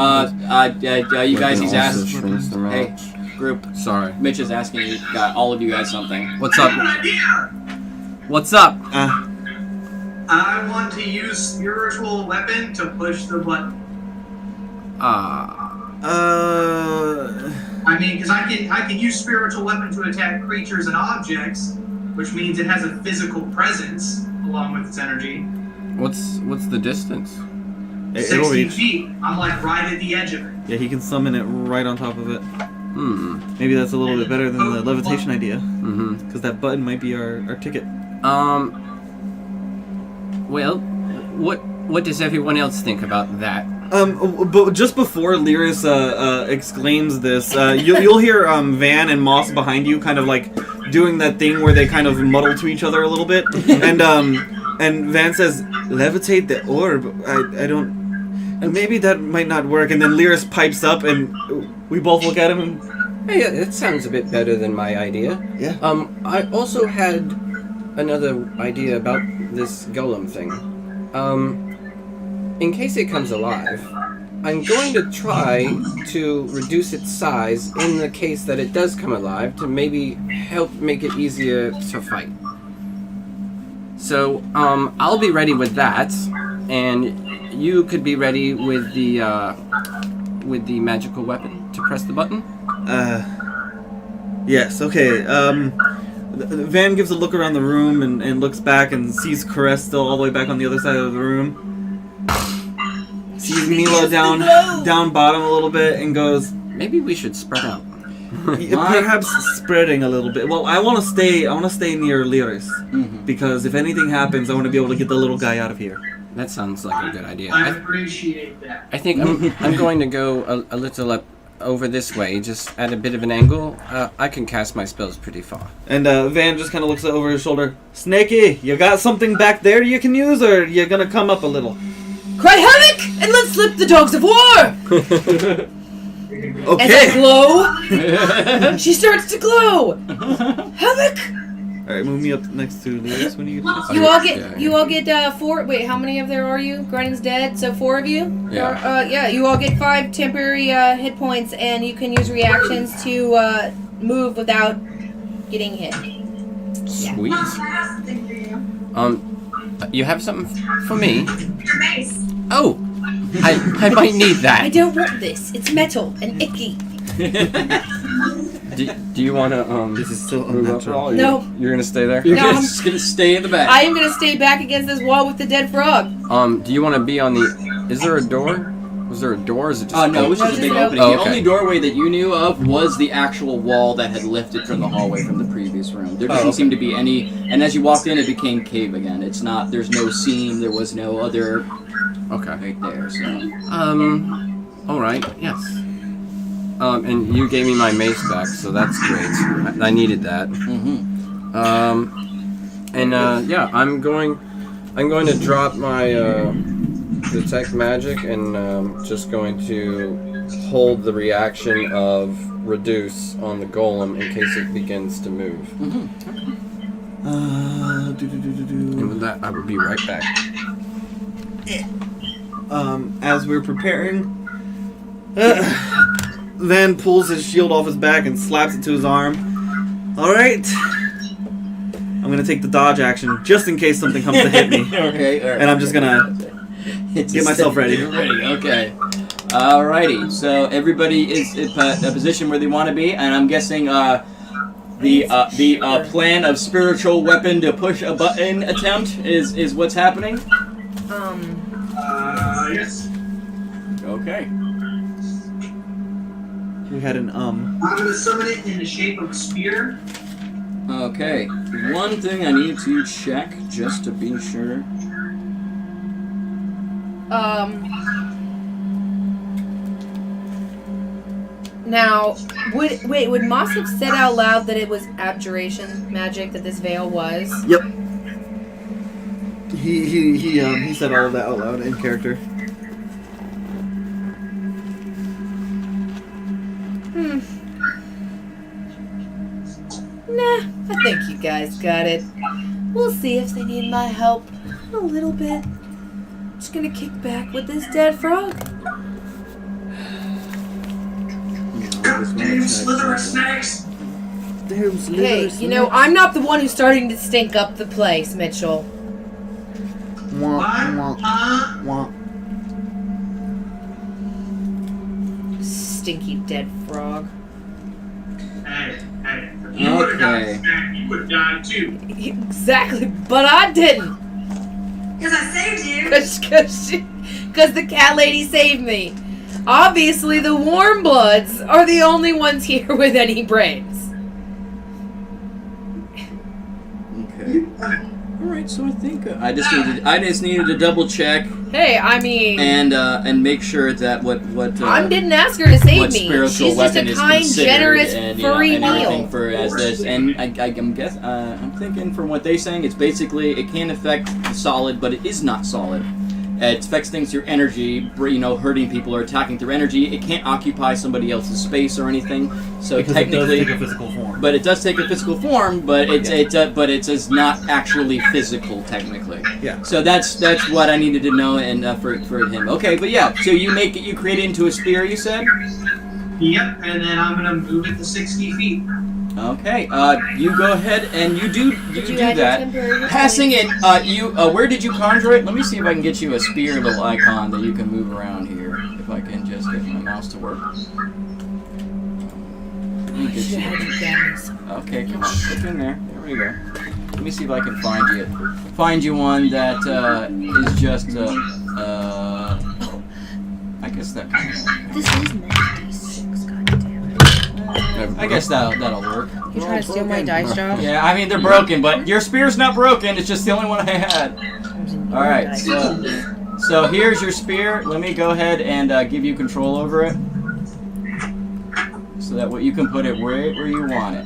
guys, he's Weapon also asked. shrinks them Hey, out. group. Sorry. Mitch is asking you, all of you guys something. What's I up? have an idea! What's up? I want to use spiritual weapon to push the button. I mean, because I can use spiritual weapon to attack creatures and objects, which means it has a physical presence along with its energy. What's the distance? It'll 60 reach. feet. I'm like right at the edge of it. Yeah, he can summon it right on top of it. Hmm. Maybe that's a little bit better than the levitation idea, Mm-hmm. because that button might be our ticket. Well, what does everyone else think about that? But just before Lyris exclaims this, you'll hear Van and Moss behind you, kind of like doing that thing where they kind of muddle to each other a little bit, and Van says, "Levitate the orb." I don't. Maybe that might not work. And then Lyris pipes up, and we both look at him. And, Hey, that sounds a bit better than my idea. yeah. I also had another idea about this golem thing. In case it comes alive, I'm going to try to reduce its size in the case that it does come alive to maybe help make it easier to fight. So, I'll be ready with that, and you could be ready with the magical weapon to press the button. Yes. Okay. Van gives a look around the room and looks back and sees Caress still all the way back on the other side of the room. Sees Mila down bottom a little bit and goes, Maybe we should spread out. perhaps spreading a little bit. Well, I want to stay near Lyris because if anything happens, I want to be able to get the little guy out of here. That sounds like a good idea. I appreciate that. I think I'm going to go a little up over this way, just at a bit of an angle. I can cast my spells pretty far. And Van just kind of looks over his shoulder. Snakey, you got something back there you can use, or you gonna come up a little? Cry havoc and let's slip the dogs of war. As I Okay. glow, she starts to glow. Havoc. All right, move me up next to Lyris when you get this. You all get 4. Wait, how many of there are you? Grenin's dead, so 4 of you. Yeah. You all get 5 temporary hit points, and you can use reactions to move without getting hit. Sweet. Moss, I have something for you. You have something for me? Your mace. Oh, I might need I that. don't want this. It's metal and icky. Do you want to This is still move up at unnatural. all? No. You're gonna stay there. You're No, I'm- just gonna stay in the back. I am gonna stay back against this wall with the dead frog. Do you want to be on the? Is there a door? Was there a door? Or is it just? No, it was just a big opening. Oh, The okay. only doorway that you knew of was the actual wall that had lifted from the hallway from the previous room. There doesn't seem to be any, and as you walked in, it became cave again. It's not, there's no seam, there was no other Okay. right there, so. All right. Yes. And you gave me my mace back, so that's great. I needed that. Mm-hmm. Yeah, I'm going to drop my detect magic and just going to hold the reaction of reduce on the golem in case it begins to move. And with that, I will be right back. As we're preparing, Van pulls his shield off his back and slaps it to his arm. All right, I'm gonna take the dodge action just in case something comes to hit me. Okay, all right. And I'm just gonna get myself ready. Okay. Alrighty. So everybody is in a position where they want to be, and I'm guessing the plan of spiritual weapon to push a button attempt is what's happening. Yes. Okay. We had an I'm gonna summon it in the shape of a spear. Okay. One thing I need to check just to be sure. Now, would Moss have said out loud that it was abjuration magic that this veil was? Yep. He said all of that out loud in character. Nah, I think you guys got it. We'll see if they need my help a little bit. Just gonna kick back with this dead frog. Damn slither of snakes! Hey, you know, I'm not the one who's starting to stink up the place, Mitchell. Stinky dead frog. Hey, if you would have died, you would have died too. Exactly, but I didn't. Because I saved you. Because the cat lady saved me. Obviously, the warm bloods are the only ones here with any brains. Okay. All right. So I think I just needed to double check. Hey, I mean, and make sure that what I didn't ask her to save what me. spiritual She's just weapon a is kind, considered generous, and, furry and everything meal. for as this. And I'm thinking from what they're saying, it's basically it can affect the solid, but it is not solid. It affects things through energy, hurting people or attacking through energy. It can't occupy somebody else's space or anything. So Because technically, it does take a physical form. but it does take a physical form. But it is not actually physical technically. Yeah. So that's what I needed to know and for him. Okay, but yeah. So you create it into a spear. You said. Yep, and then I'm gonna move it to 60 feet. Okay, you go ahead and you do that. Passing it, where did you conjure it? Let me see if I can get you a spear little icon that you can move around here. If I can just get my mouse to work. Let me get you. Okay, come on, click in there. There we go. Let me see if I can find you one that is just I guess that kind of. This is 96, goddammit. I guess that'll work. You trying to steal my dice, Josh? Yeah, I mean they're broken, but your spear's not broken. It's just the only one I had. All right, so here's your spear. Let me go ahead and give you control over it, so that you can put it right where you want it.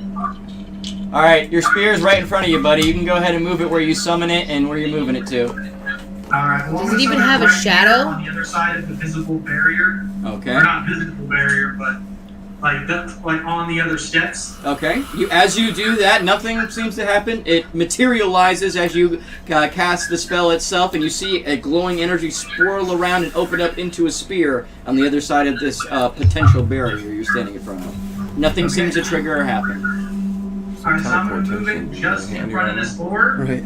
All right, your spear's right in front of you, buddy. You can go ahead and move it where you summon it and where you're moving it to. All right. Does it even have a shadow? On the other side of the visible barrier. Okay. Or not visible barrier, but like on the other steps. Okay. As you do that, nothing seems to happen. It materializes as you cast the spell itself, and you see a glowing energy swirl around and open up into a spear on the other side of this potential barrier you're standing in front of. Nothing seems to trigger or happen. Alright, so I'm going to move it just in front of this orb. Right.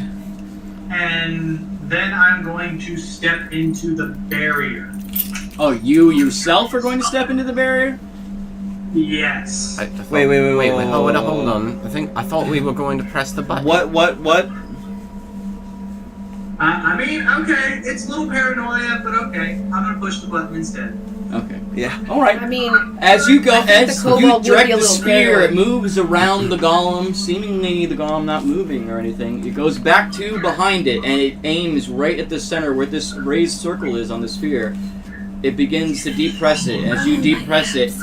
And then I'm going to step into the barrier. Oh, you yourself are going to step into the barrier? Yes. Wait, hold on. I thought we were going to press the button. What? I mean, okay, it's a little paranoia, but okay. I'm going to push the button instead. Okay. Yeah. All right. I mean, As you go, I think as the kobold you would direct be a the little spear, paranoid. it moves around the golem, seemingly the golem not moving or anything. It goes back to behind it, and it aims right at the center where this raised circle is on the sphere. It begins to depress it. As you depress it,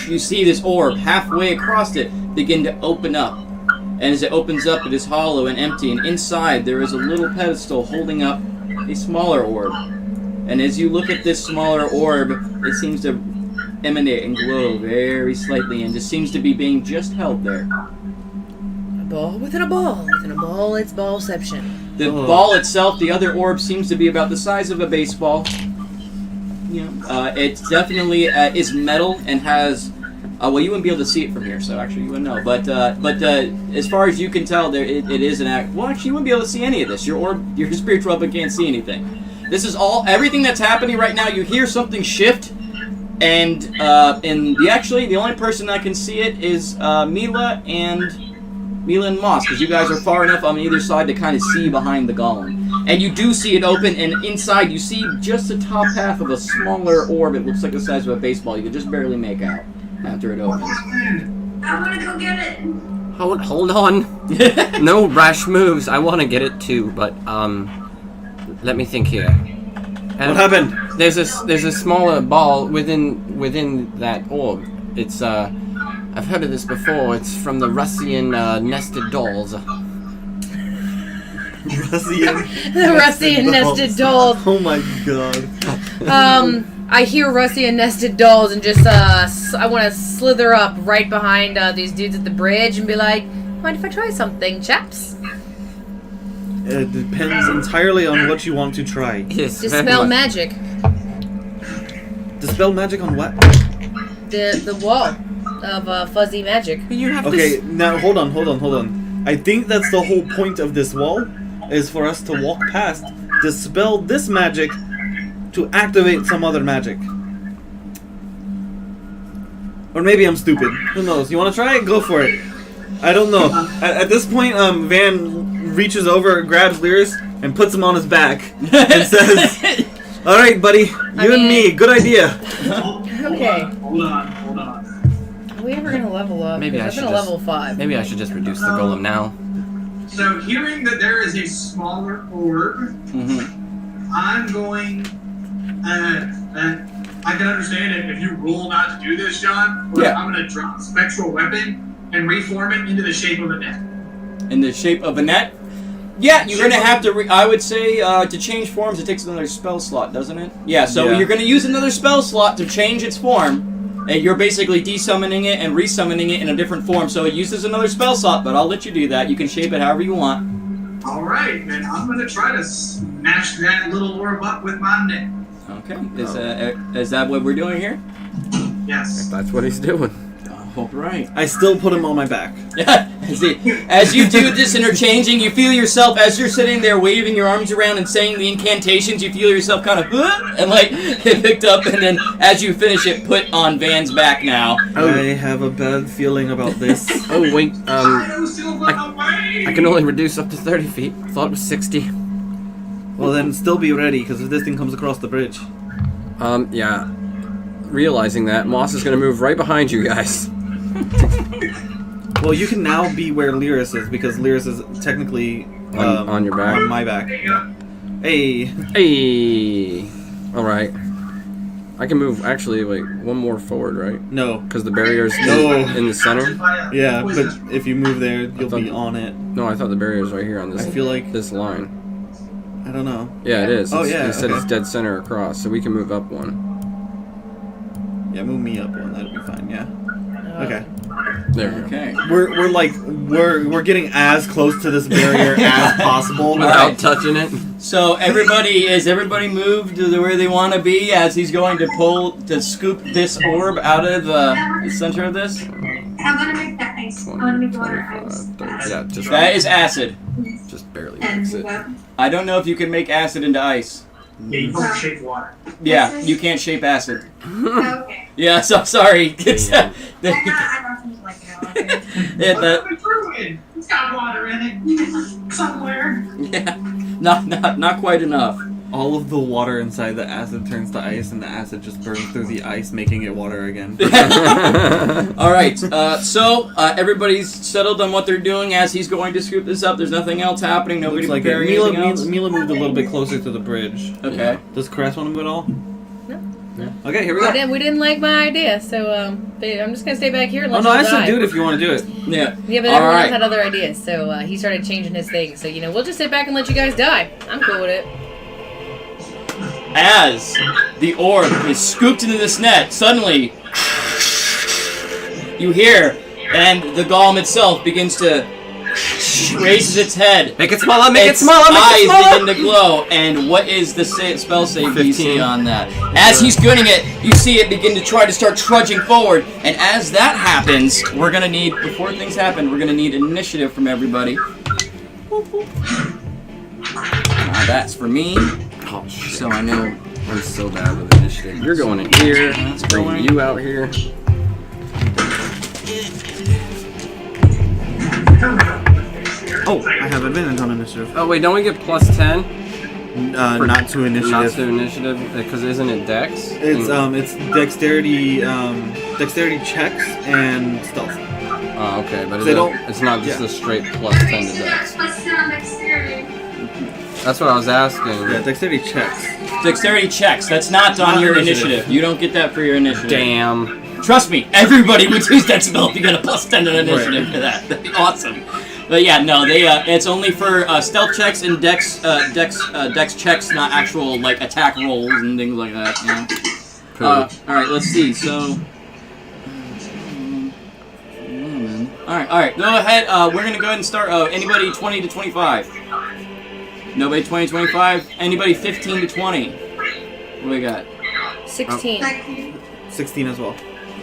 you see this orb halfway across it begin to open up. And as it opens up, it is hollow and empty, and inside there is a little pedestal holding up a smaller orb. And as you look at this smaller orb, it seems to emanate and glow very slightly and just seems to be being just held there. a ball within a ball within a ball. It's ballception. The ball itself, the other orb, seems to be about the size of a baseball. It definitely is metal and has Well, you wouldn't be able to see it from here, so actually you wouldn't know. But as far as you can tell, it is an act. Well, actually, you wouldn't be able to see any of this. Your spiritual weapon can't see anything. This is everything that's happening right now. You hear something shift, and the only person that can see it is Mila and Moss, because you guys are far enough on either side to kind of see behind the golem. And you do see it open, and inside you see just the top half of a smaller orb. It looks like the size of a baseball. You can just barely make out after it opens. I want to go get it. Hold on. No rash moves. I want to get it too, but let me think here. What happened? There's a smaller ball within that orb. It's I've heard of this before. It's from the Russian nested dolls. The Russian nested dolls. Oh my god. I hear Russian nested dolls and just I want to slither up right behind these dudes at the bridge and be like, mind if I try something, chaps? It depends entirely on what you want to try. Yes. Dispel magic. Dispel magic on what? The wall of fuzzy magic. You have Okay, now hold on. I think that's the whole point of this wall, is for us to walk past, dispel this magic, to activate some other magic. Or maybe I'm stupid. Who knows? You want to try it? Go for it. I don't know. At this point, Van reaches over, grabs Lyris, and puts him on his back, and says, "Alright, buddy, you and me, good idea." Okay. Hold on. Are we ever gonna level up? Maybe I I've should been a just- level 5. Maybe I should just reduce the golem now. So, hearing that there is a smaller orb, I'm going. I can understand it if you rule not to do this, John. But Yeah. I'm going to drop spectral weapon and reform it into the shape of a net. In the shape of a net? Yeah, you're going to have to, I would say, to change forms, it takes another spell slot, doesn't it? Yeah, so Yeah. you're going to use another spell slot to change its form, and you're basically desummoning it and resummoning it in a different form, so it uses another spell slot, but I'll let you do that. You can shape it however you want. Alright, then I'm going to try to smash that little orb up with my net. Okay, is that what we're doing here? Yes. That's what he's doing. All right. I still put him on my back. See, as you do this interchanging, you feel yourself, as you're sitting there waving your arms around and saying the incantations, you feel yourself kind of, and like, get picked up, and then as you finish it, put on Van's back now. I have a bad feeling about this. Oh wait, I I can only reduce up to 30 feet. Thought it was 60. Well, then still be ready, because if this thing comes across the bridge. Yeah. Realizing that, Moss is gonna move right behind you guys. Well, you can now be where Lyris is, because Lyris is technically On your back? On my back. Hey. Hey! Alright. I can move, actually, wait, one more forward, right? No. Because the barrier's No. in the center? Yeah, but if you move there, you'll be on it. No, I thought the barrier's right here on this I feel like... this line. I don't know. Yeah, it is. Oh, It's- yeah, It said okay. it's dead center across, so we can move up one. Yeah, move me up one. That'll be fine, yeah. Okay. There we go. Okay. We're getting as close to this barrier as possible. Without touching it? So everybody moved to where they want to be as he's going to scoop this orb out of the center of this? I want to make that ice. I want to make water ice. 30. Yeah, just, That is acid. just barely And makes it. move up. I don't know if you can make acid into ice. Yeah, you don't shape water. Yeah, you can't shape acid. Okay. Yeah, so sorry. It's Yeah. I don't think like it all. yeah, But it's ruined. It's got water in it. Somewhere. yeah, not quite enough. All of the water inside the acid turns to ice, and the acid just burns through the ice, making it water again. All right, so everybody's settled on what they're doing as he's going to scoop this up. There's nothing else happening. Nobody Looks like it. preparing anything else. Mila moved a little bit closer to the bridge. Okay. Does Caress want to move at all? No. Okay, here we go. We didn't like my idea, so I'm just gonna stay back here and Oh let no, I y'all said die. do it if you want to do it. Yeah. Yeah, but All everyone right. else had other ideas, so he started changing his thing. So we'll just sit back and let you guys die. I'm cool with it. As the orb is scooped into this net, suddenly you hear, and the golem itself begins to raises its head. Make it smaller, make it Its smaller, make it eyes smaller! begin to glow. And what is the spell save 15. DC on that? As he's gunning it, you see it begin to try to start trudging forward. And as that happens, we're gonna need, before things happen, we're gonna need initiative from everybody. Now that's for me. Oh, shit. So I know. I'm so bad with initiative. You're going in here. That's Bring going. you out here. Oh, I have advantage on initiative. Oh, wait, don't we get plus 10? Not to initiative. Not to initiative, because isn't it dex? It's dexterity, dexterity checks and stealth. Oh, okay, but They don't- it's not just yeah. a straight plus 10 to dex. That's what I was asking. Yeah, dexterity checks. Dexterity checks. That's not on Not your initiative. initiative. You don't get that for your initiative. Damn. Trust me, everybody would use that spell if you get a plus 10 to initiative for that. That'd be awesome. But yeah, no, they it's only for stealth checks and dex checks, not actual like attack rolls and things like that. You know? All right, let's see. So, all right, go ahead. We're gonna go ahead and start. Anybody 20 to 25? Nobody 20 to 25. Anybody 15 to 20? What do we got? 16. 16 as well.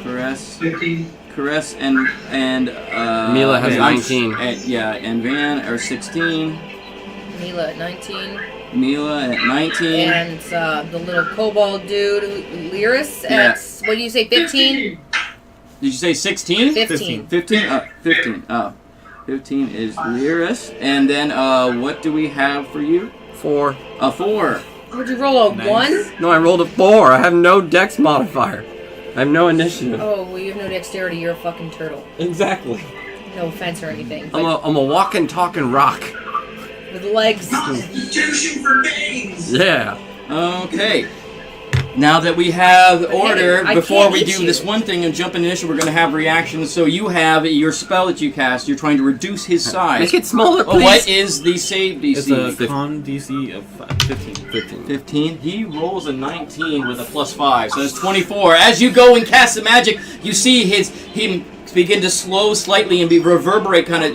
Caress. 15. Caress and Mila has Van- 19. And Van are 16. Mila at 19. Mila at 19. And the little kobold dude, Lyris, Yeah. at, what do you say, 15? Did you say 16? 15. 15? 15. 15 is Lyris. And then what do we have for you? 4. A 4. Would you roll a Nice. 1? No, I rolled a 4. I have no dex modifier. I have no initiative. Oh, well, you have no dexterity. You're a fucking turtle. Exactly. No offense or anything. I'm But a walking, talking rock. with legs. Constitution for days! Yeah. Okay. Now that we have order, I before can't we eat do you. this one thing and jump in initial, we're going to have reactions. So you have your spell that you cast. You're trying to reduce his size. Make it smaller, Oh, please. what is the save DC? It's a con DC of 15. 15. He rolls a 19 with a + 5, so that's 24. As you go and cast the magic, you see him begin to slow slightly and be reverberate kind of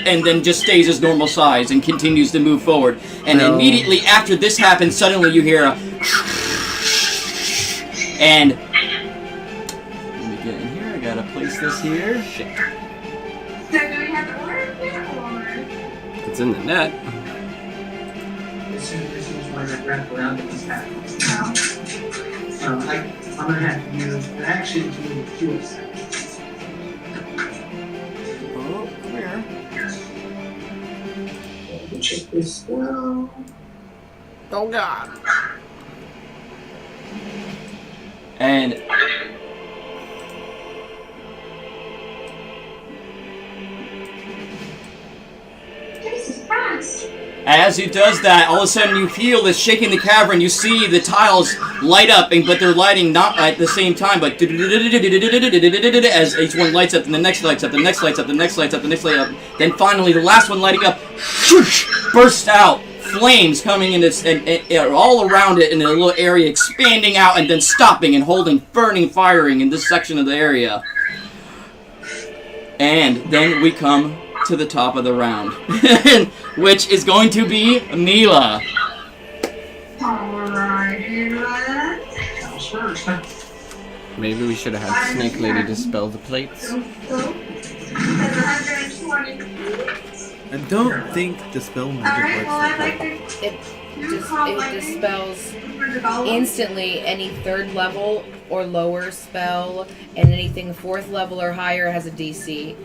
and then just stays his normal size and continues to move forward. And No. immediately after this happens, suddenly you hear a and let me get in here. I gotta place this here. So do we have to order it or? It's in the net. As soon as I wrap around this hat. I'm gonna have to use an action to move the fuel set. Oh, where? Check this out. Oh, God. And Jesus Christ. as he does that, all of a sudden you feel this shaking the cavern. You see the tiles light up, but they're lighting not at the same time, but as each one lights up, and the next lights up, the next lights up, the next lights up, the next light up. Then finally, the last one lighting up, bursts out. Flames coming in this, and all around it in a little area, expanding out, and then stopping and holding, burning, firing in this section of the area. And then we come to the top of the round, which is going to be Mila. Alrighty, then. That was first. Maybe we should have had Snake Lady dispel the plates. That's 120 feet. I don't think dispel magic Alright, works well, that I'd way. like to It dispels instantly any 3rd level or lower spell, and anything 4th level or higher has a DC.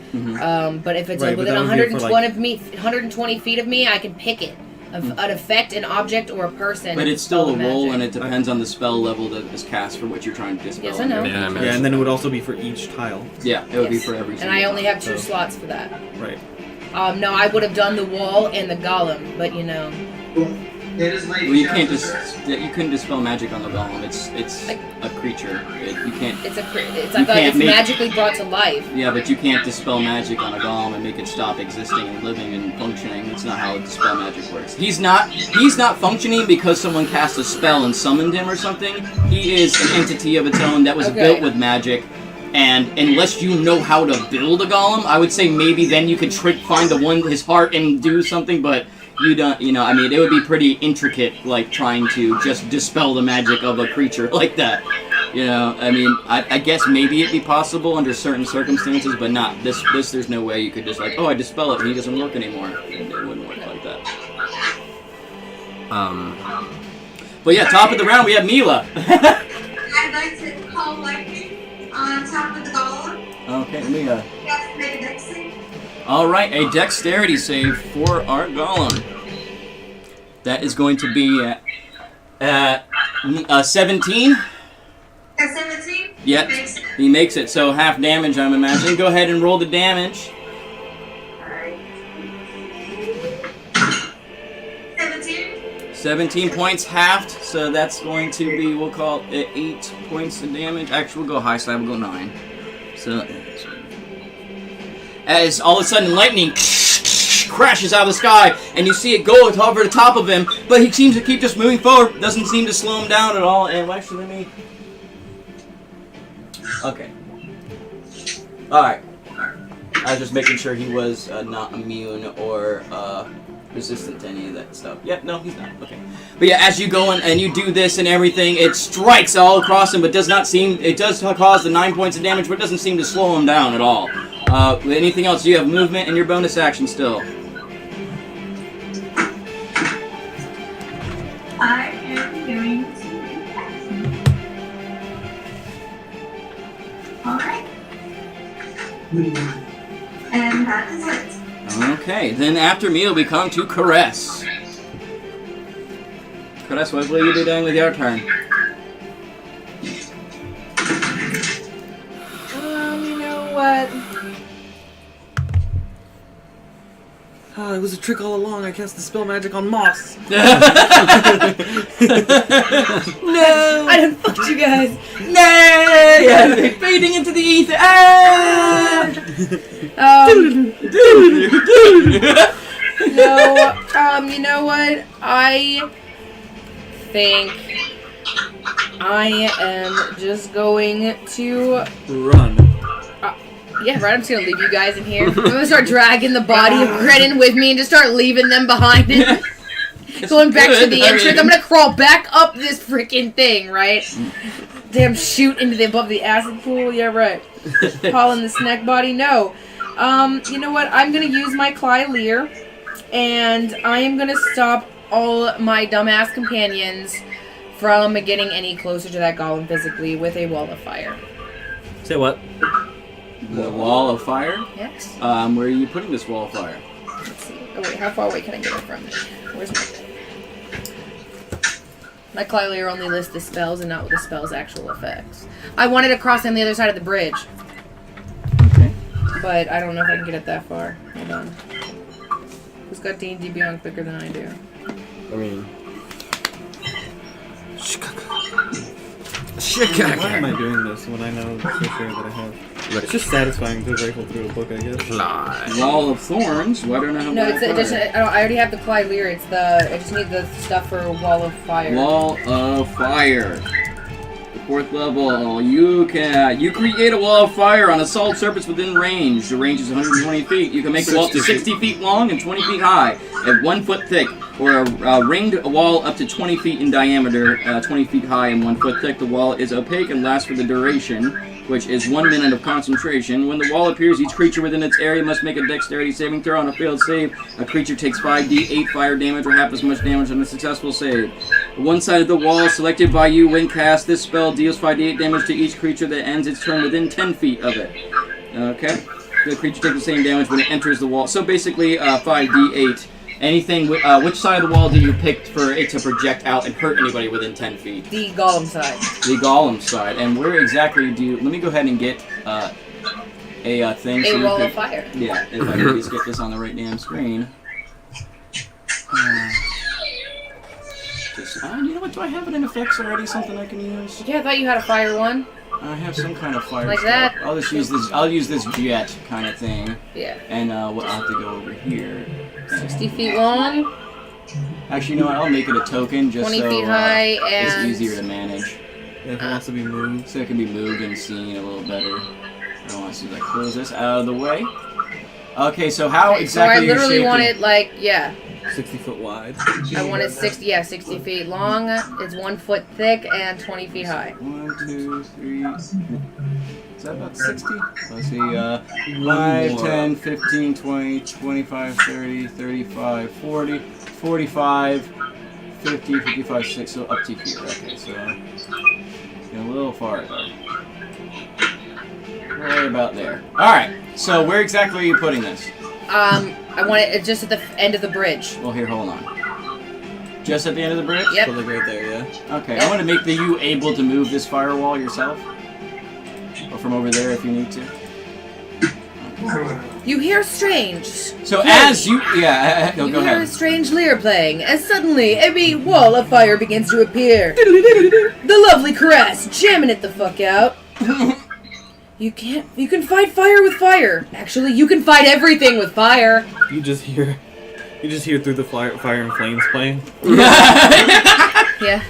But if it's Right, but within that would be for, 120 feet of me, I can pick it. An effect, an object, or a person. But it's still a Spell roll, magic. and it depends on the spell level that is cast for what you're trying to dispel. Yes, I know. Yeah, Yeah, and then it would also be for each tile. Yeah, it would be Yes. for every And single I only time. have 2 slots for that. Right. No, I would have done the wall and the golem, but you know. It is late. Well, you can't you couldn't dispel magic on the golem. It's a creature. You can't. It's I You thought can't it's make- magically brought to life. Yeah, but you can't dispel magic on a golem and make it stop existing and living and functioning. That's not how dispel magic works. He's not functioning because someone cast a spell and summoned him or something. He is an entity of its own that was Okay. built with magic And unless you know how to build a golem, I would say maybe then you could find his heart and do something, but you don't, I mean, it would be pretty intricate, like, trying to just dispel the magic of a creature like that. I mean, I guess maybe it'd be possible under certain circumstances, but not this, there's no way you could just like, oh, I dispel it and he doesn't work anymore. It wouldn't work like that. But yeah, top of the round, we have Mila. I'd like to call lightning on top of the golem. Okay, Mila. Yes, make a dex save. Alright, a dexterity save for our golem. That is going to be at 17. At 17? Yep, he makes it, so half damage, I'm imagining. Go ahead and roll the damage. Alright. 17? 17 points halved, so that's going to be, we'll call it 8 points of damage. Actually, we'll go high side, we'll go 9. So, as all of a sudden lightning crashes out of the sky, and you see it go over the top of him, but he seems to keep just moving forward, doesn't seem to slow him down at all, and actually let me... Okay. Alright. I was just making sure he was not immune or resistant to any of that stuff. Yep, no, he's not. Okay. But yeah, as you go in and you do this and everything, it strikes all across him, but does not seem... It does cause the 9 points of damage, but it doesn't seem to slow him down at all. Anything else? You have movement and your bonus action still. I am going to... Alright. And that is it. Okay, then after me we come to Caress. Caress, what will you be doing with your turn? You know what? It was a trick all along. I cast the spell magic on moss. No! I done fucked you guys. No! Yeah, fading into the ether. Ah! No, you know what? I think I am just going to Run. Yeah, right. I'm just gonna leave you guys in here. I'm gonna start dragging the body of Grenin with me and just start leaving them behind. Going back to the entrance. I'm gonna crawl back up this freaking thing, right? Damn, shoot into above the acid pool. Yeah, right. Hauling the snack body. No. You know what? I'm gonna use my Clylear, and I am gonna stop all my dumbass companions from getting any closer to that golem physically with a wall of fire. Say what? The wall of fire? Yes. Where are you putting this wall of fire? Let's see. Oh wait, how far away can I get it from? Where's my Clylear only lists the spells and not the spell's actual effects. I wanted to cross on the other side of the bridge. Okay. But I don't know if I can get it that far. Hold on. Who's got D&D Beyond quicker than I do? I mean... Why am I doing this when I know for sure that I have? It's just satisfying to rifle through a book, I guess. Wall of Thorns? Why don't I have No, Wall it's of a, just, Fire? I already have the Clylear. It's the I just need the stuff for Wall of Fire. Wall of Fire. The 4th level. You create a wall of fire on a solid surface within range. The range is 120 feet. You can make the wall 60 feet long and 20 feet high, at 1 foot thick, or a ringed wall up to 20 feet in diameter, 20 feet high and 1 foot thick. The wall is opaque and lasts for the duration, which is 1 minute of concentration. When the wall appears, each creature within its area must make a dexterity saving throw. On a failed save, a creature takes 5d8 fire damage or half as much damage on a successful save. One side of the wall selected by you when cast this spell deals 5d8 damage to each creature that ends its turn within 10 feet of it. Okay? The creature takes the same damage when it enters the wall. So basically, 5d8. Anything, which side of the wall do you pick for it to project out and hurt anybody within 10 feet? The golem side. The golem side. And where exactly do you... Let me go ahead and get a thing. A so wall of fire. Yeah, if I can please get this on the right damn screen. You know what? Do I have it in effects already? Something I can use? Yeah, I thought you had a fire one. I have some kind of fire Like stuff. that? I'll just use this. I'll use this jet kind of thing. Yeah. And I'll have to go over here. 60 feet long. Actually, you know what? I'll make it a token just 20 so feet high it's and... easier to manage. If it wants to be moved. So it can be moved and seen a little better. I don't want to see like close this out of the way. Okay, so how exactly? So I literally are want it like 60 foot wide. I want it 60 feet long. It's 1 foot thick and 20 feet high. 1, 2, 3. Is that about 60? Let's see. 5, 10, 15, 20, 25, 30, 35, 40, 45, 50, 55, 60. So up to here. Okay, so a little farther. Right about there. Alright, so where exactly are you putting this? I want it just at the end of the bridge. Well, here, hold on. Just at the end of the bridge? Yep. So like right there, yeah. Okay, I want to make you able to move this firewall yourself. Or from over there if you need to. You hear strange. So as you... Yeah, no, You go hear a ahead. strange lyre playing, as suddenly a big wall of fire begins to appear. The lovely caress, jamming it the fuck out. You can fight fire with fire. Actually, you can fight everything with fire. You just hear through the fire and flames playing. Yeah.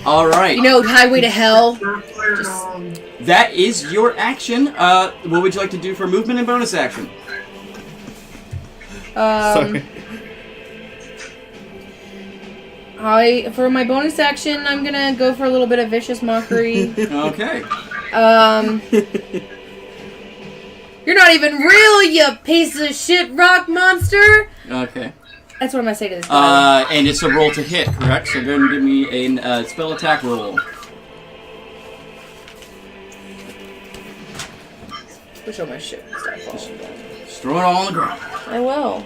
Alright. You know, Highway to Hell. That is your action. What would you like to do for movement and bonus action? Sorry. For my bonus action, I'm gonna go for a little bit of vicious mockery. Okay. You're not even real, you piece of shit rock monster! Okay. That's what I'm gonna say to this guy. And it's a roll to hit, correct? So go ahead and give me a spell attack roll. Wish all my shit would start falling down. Just throw it all on the ground. I will.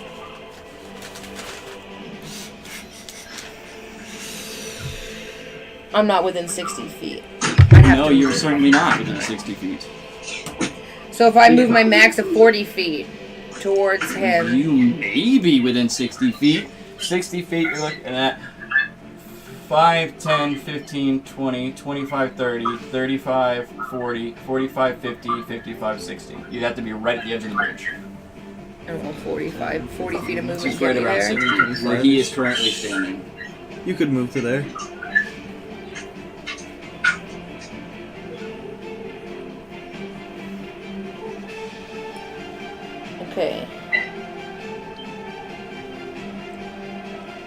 I'm not within 60 feet. I'd have No, to you're move. certainly not within 60 feet. So if I move my max of 40 feet towards him, You may be within 60 feet. 60 feet, you're looking at 5, 10, 15, 20, 25, 30, 35, 40, 45, 50, 55, 60. You'd have to be right at the edge of the bridge. I don't know, 40 feet of movement. Which is get right me around there. 60, where he is currently standing. You could move to there. Okay.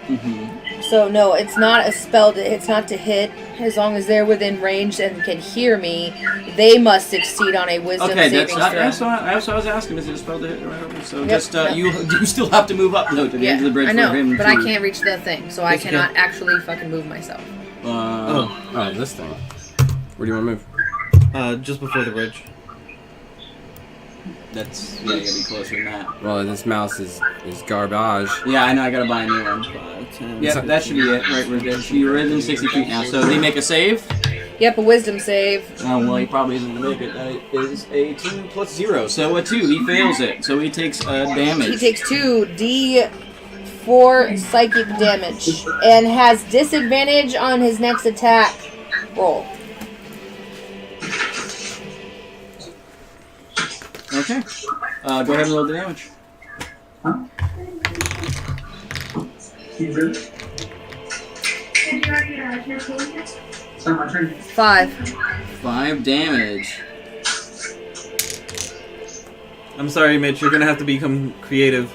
Mm-hmm. So no, it's not a spell. It's not to hit. As long as they're within range and can hear me, they must succeed on a wisdom Okay, saving that's throw. what I was asking. Is it a spell to hit? Right? So Yep, just yep. you still have to move up though to the end of the bridge I know, for him. but to, I can't reach the thing, so I Yes, you cannot actually fucking move myself. Oh, this thing. Where do you want to move? Just before the bridge. That's you gotta be closer than that. Well, this mouse is garbage. Yeah, I know. I gotta buy a new one. 5, 10. Yep, that should be it. Right, you're within 60 feet now. So they make a save. Yep, a wisdom save. Oh, well, he probably isn't going to make it. That is a 2 plus 0. So a 2. He fails it. So he takes damage. He takes 2d4 psychic damage and has disadvantage on his next attack roll. Okay. Go ahead and roll the damage. Did you already your team? It's not my turn. 5. 5 damage. I'm sorry, Mitch. You're gonna have to become creative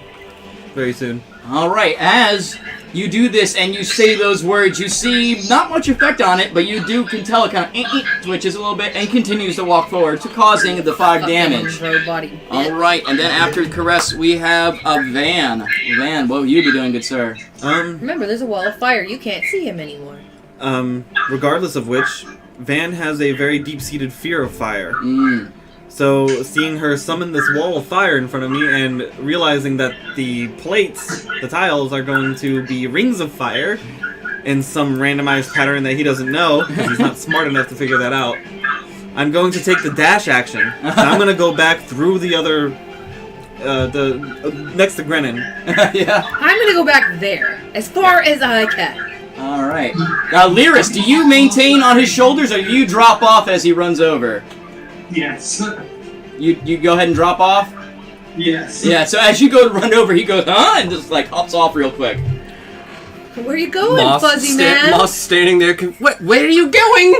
very soon. Alright, as you do this and you say those words, you see not much effect on it, but you can tell it kind of twitches a little bit and continues to walk forward, to causing the 5 damage. Body. Alright, and then after Caress, we have a Van. Van, what will you be doing, good sir? Remember, there's a wall of fire. You can't see him anymore. Regardless of which, Van has a very deep-seated fear of fire. So, seeing her summon this wall of fire in front of me and realizing that the plates, the tiles, are going to be rings of fire in some randomized pattern that he doesn't know, because he's not smart enough to figure that out, I'm going to take the dash action. And I'm going to go back through the other, next to Grenin. yeah. I'm gonna go back there, as far as I can. Alright. Now, Lyris, do you maintain on his shoulders, or do you drop off as he runs over? Yes. You go ahead and drop off? Yes. Yeah, so as you go to run over, he goes, huh? And just, like, hops off real quick. Where are you going, Fuzzy Man? Moss standing there. Where are you going?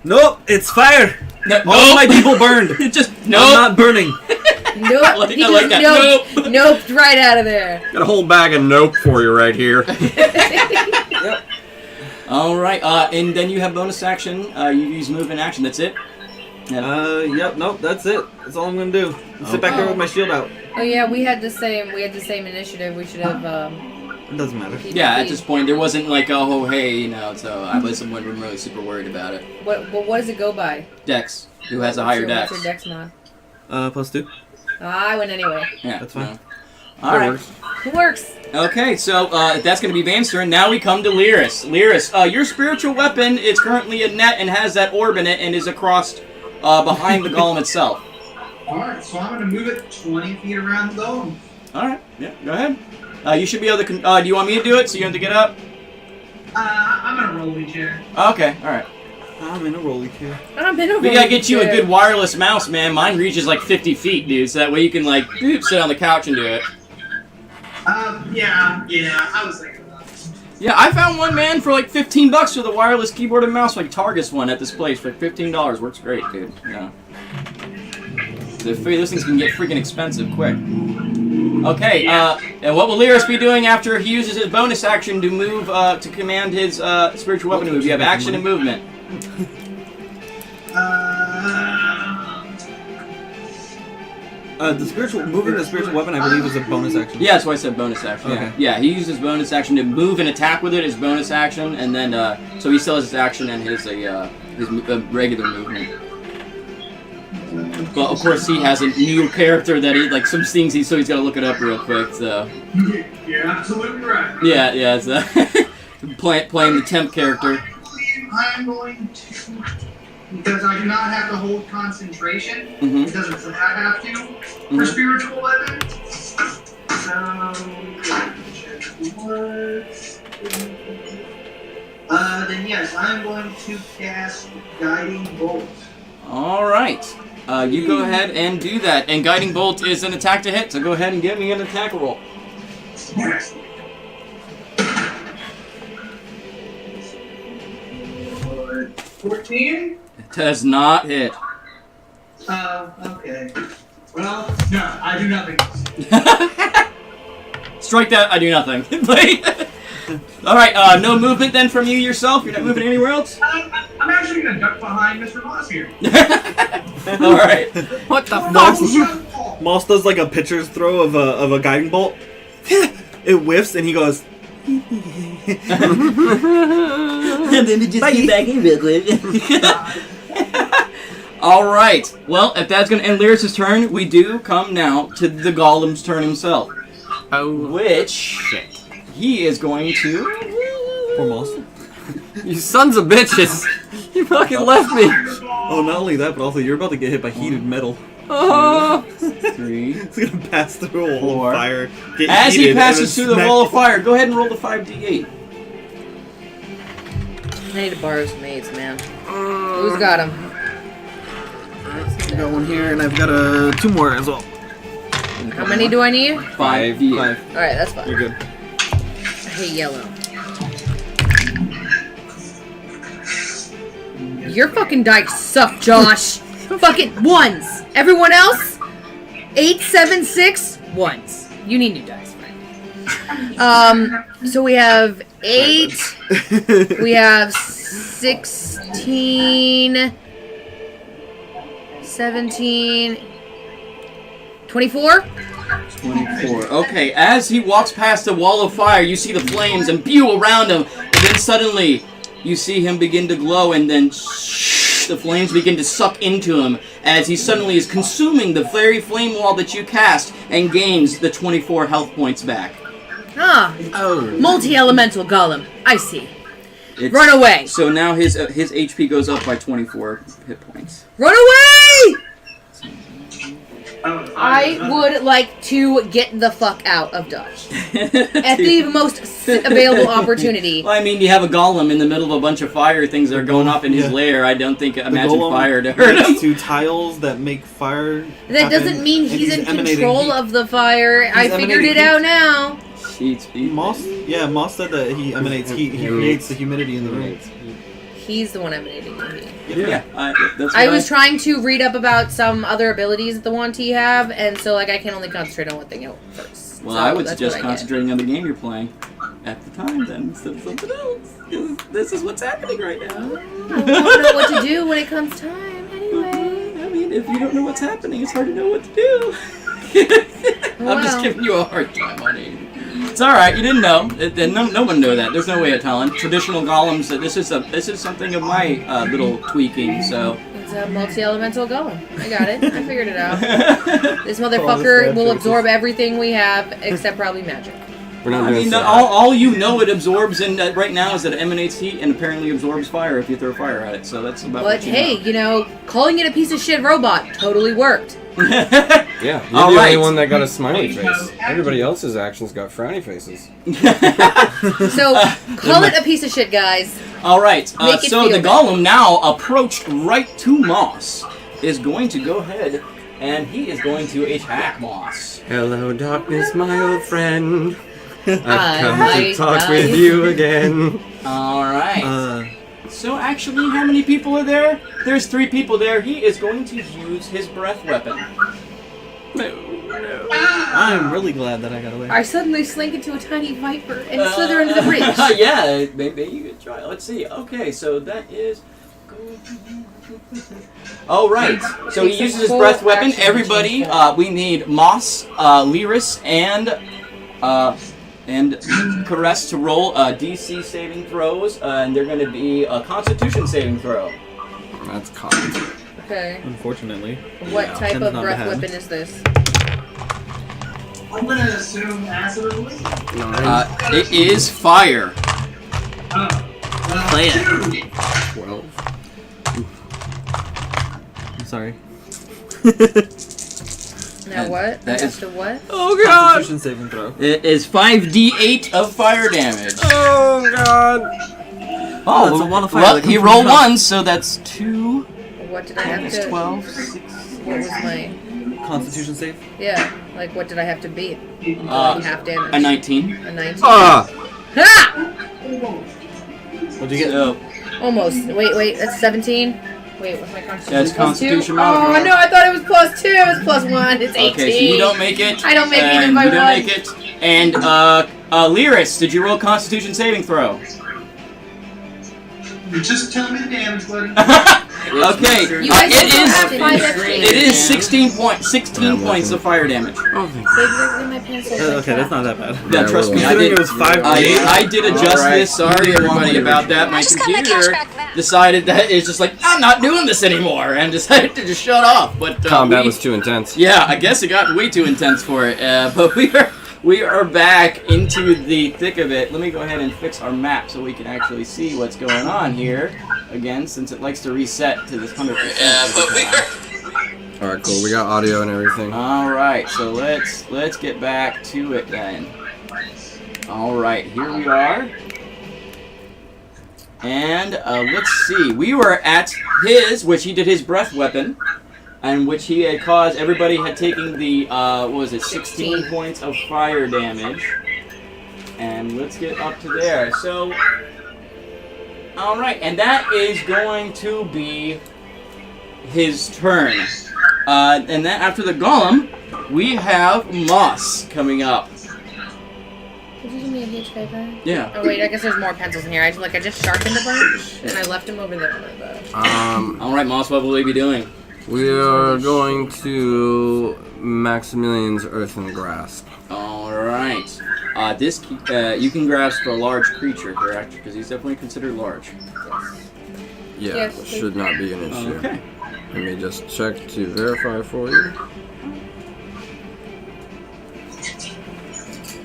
Nope, it's fire. No, All my people burned. It just I'm not burning. Nope. I like He that. just Nope. Nope. Right out of there. Got a whole bag of nope for you right here. Yep. All right. And then you have bonus action. You use move and action. That's it. Yep, nope, that's it. That's all I'm gonna do. Sit back there with my shield out. Oh yeah, we had the same initiative. We should have. It doesn't matter. Yeah, at this point, there wasn't like, oh, hey, you know, so I wasn't really super worried about it. What does it go by? Dex, who has a higher dex. What's your dex mod? +2. I went anyway. Yeah, That's fine. no. All right. It works. Okay, so that's going to be Van's turn. Now we come to Lyris. Lyris, your spiritual weapon is currently a net and has that orb in it and is across behind the golem itself. Alright, so I'm going to move it 20 feet around the golem. All right, yeah, go ahead. You should be able to. Do you want me to do it so you have to get up? I'm going to roll the chair. Okay, all right. I'm in a rolly chair. We gotta get you a good wireless mouse, man. Mine reaches like 50 feet, dude, so that way you can like sit on the couch and do it. Yeah, I was thinking about it. Yeah, I found one, man, for like $15 for the wireless keyboard and mouse, like Targus one at this place for like $15. Works great, dude. Yeah. Those things can get freaking expensive quick. Okay, and what will Lyris be doing after he uses his bonus action to move, to command his spiritual weapon move? You have action and movement. Moving the spiritual weapon, I believe, is a bonus action. Yeah, that's why I said bonus action. Okay. Yeah, he uses bonus action to move and attack with it as bonus action, and then so he still has his action and his regular movement. But of course, he has a new character that he like some things so he's got to look it up real quick. So You're absolutely right. yeah, it's playing the temp character. I'm going to, because I do not have to hold concentration, Mhm. it doesn't say I have to, for spiritual weapons. Then yes, I'm going to cast Guiding Bolt. All right, you go ahead and do that. And guiding bolt is an attack to hit, so go ahead and give me an attack roll. Yes. 14? It does not hit. Okay. Well, no, I do nothing. Strike that. I do nothing. All right. No movement then from you yourself. You're not moving anywhere else. I'm actually gonna duck behind Mr. Moss here. All right. What the fuck? Moss does like a pitcher's throw of a guiding bolt. It whiffs and he goes. And then it just get back in real quick. All right. Well, if that's gonna end Lyris' turn, we do come now to the golem's turn himself. Oh, Which he is going to. Poor Moss. You sons of bitches! You fucking left me! Oh, not only that, but also you're about to get hit by heated metal. Oh. 3. It's gonna pass through a wall 4. of fire. Get As he heated, passes and through the then wall of fire, go ahead and roll the 5d8. I need to borrow some aids, man. Who's got them? I've got one here, and I've got 2 more as well. How many do I need? 5d8. Five. Alright, that's fine. You're good. I hate yellow. Your fucking dice suck, Josh. Fucking ones. Everyone else? 8, 7, 6 ones. You need new dice, friend. So we have 8. We have 16, 17, 24. 24. Okay, as he walks past the wall of fire, you see the flames and pew around him, and then suddenly you see him begin to glow, and then the flames begin to suck into him as he suddenly is consuming the very flame wall that you cast and gains the 24 health points back. Ah, Oh. multi-elemental golem. I see. It's- Run away! So now his HP goes up by 24 hit points. Run away! Oh, I would like to get the fuck out of Dodge. At the most available opportunity. Well, I mean, you have a golem in the middle of a bunch of fire things that are going off in his lair. I don't think imagine golem fire to hurt him. makes 2 tiles that make fire. That happen, doesn't mean and he's in emanating control heat. of the fire. I figured emanating it out heat. now. Sheets. Moss? Yeah, Moss said that he emanates heat. He creates the humidity in the room. he's the one emanating the heat. Yeah. That's I what was trying to read up about some other abilities that the Yuan-ti have, and so like I can only concentrate on one thing at first. Well, So I would that's suggest what I get. concentrating on the game you're playing at the time then instead of something else. 'Cause this is what's happening right now. I don't know what to do when it comes time. Anyway. I mean, if you don't know what's happening, it's hard to know what to do. I'm just Well. giving you a hard time, honey. It's all right. You didn't know. No one knew that. There's no way of telling. Traditional golems. This is something of my little tweaking. So. It's a multi-elemental golem. I got it. I figured it out. This motherfucker will absorb everything we have except probably magic. We're not I doing mean, so all you know it absorbs, and right now is that it emanates heat and apparently absorbs fire if you throw fire at it. So that's about. But what you hey, you know, calling it a piece of shit robot totally worked. know. Yeah, you're All the right. only one that got a smiley face. Everybody else's actions got frowny faces. So call it a piece of shit, guys. All right. Make it So feel the better. golem now approached right to Moss is going to go ahead and he is going to attack Moss. Hello, darkness, my old friend. I've I come to might talk die. with you again. All right. So actually, how many people are there? There's 3 people there. He is going to use his breath weapon. I'm really glad that I got away. I suddenly slink into a tiny viper and slither into the bridge. Yeah, maybe you could try. Let's see. Okay, so that is. Oh right. So he Takes a uses his full breath weapon. action to Everybody, change that. we need Moss, Lyris, and Caress to roll DC saving throws, and they're going to be a Constitution saving throw. That's cocked. Okay. Unfortunately. What Yeah. type Tends of not breath to have. weapon is this? I'm gonna assume acid ability. It is fire. Play it. 12. I'm sorry. Now And what? that is- After what? Oh Constitution saving throw. It is 5d8 of fire damage. Oh god! Oh, that's a wall of fire Well, that he comes rolled from the top. one, so that's 2 What did I have minus to? 12. 6. What was my? Constitution save. Yeah. Like what did I have to beat? Uh, Half damage. A 19. A 19. Ah! Ha! What'd you get? So, Almost. Wait. That's 17. Wait, what's my constitution? That's Plus Constitution 2? modifier. Oh no, I thought it was plus 2. It's plus 1. It's 18. okay, so you don't make it. I don't make it and if I you don't run. make it. And Lyris, did you roll Constitution saving throw? You just tell me the damage, buddy. Okay, You guys it don't is. have 5 XP. It is 16 points of fire damage. Oh, thank Save it in my pencil. Okay, that's not that bad. Yeah, trust me, I Considering did. it was 5 I did adjust Alright. this. Sorry, everybody, about that. My computer decided that it's just like I'm not doing this anymore, and decided to just shut off. But Combat was too intense. Yeah, I guess it got way too intense for it. But we are back into the thick of it. Let me go ahead and fix our map so we can actually see what's going on here again, since it likes to reset to this 100%. Alright, cool. We got audio and everything. All right, so let's get back to it then. All right, here we are. And let's see. We were at his, which he did his breath weapon, and which he had caused. Everybody had taken the what was it, 16 points of fire damage. And let's get up to there. So, all right, and that is going to be his turn. And then after the golem, we have Moss coming up. Did you give me a huge favor? Yeah. Oh wait, I guess there's more pencils in here. I just sharpened a bunch and I left them over there. All right, Moss, what will we be doing? We are going to Maximilian's Earthen Grasp. All right. This you can grasp for a large creature, correct? Because he's definitely considered large. Yeah, Yes, it should not be an issue. Okay. Let me just check to verify for you.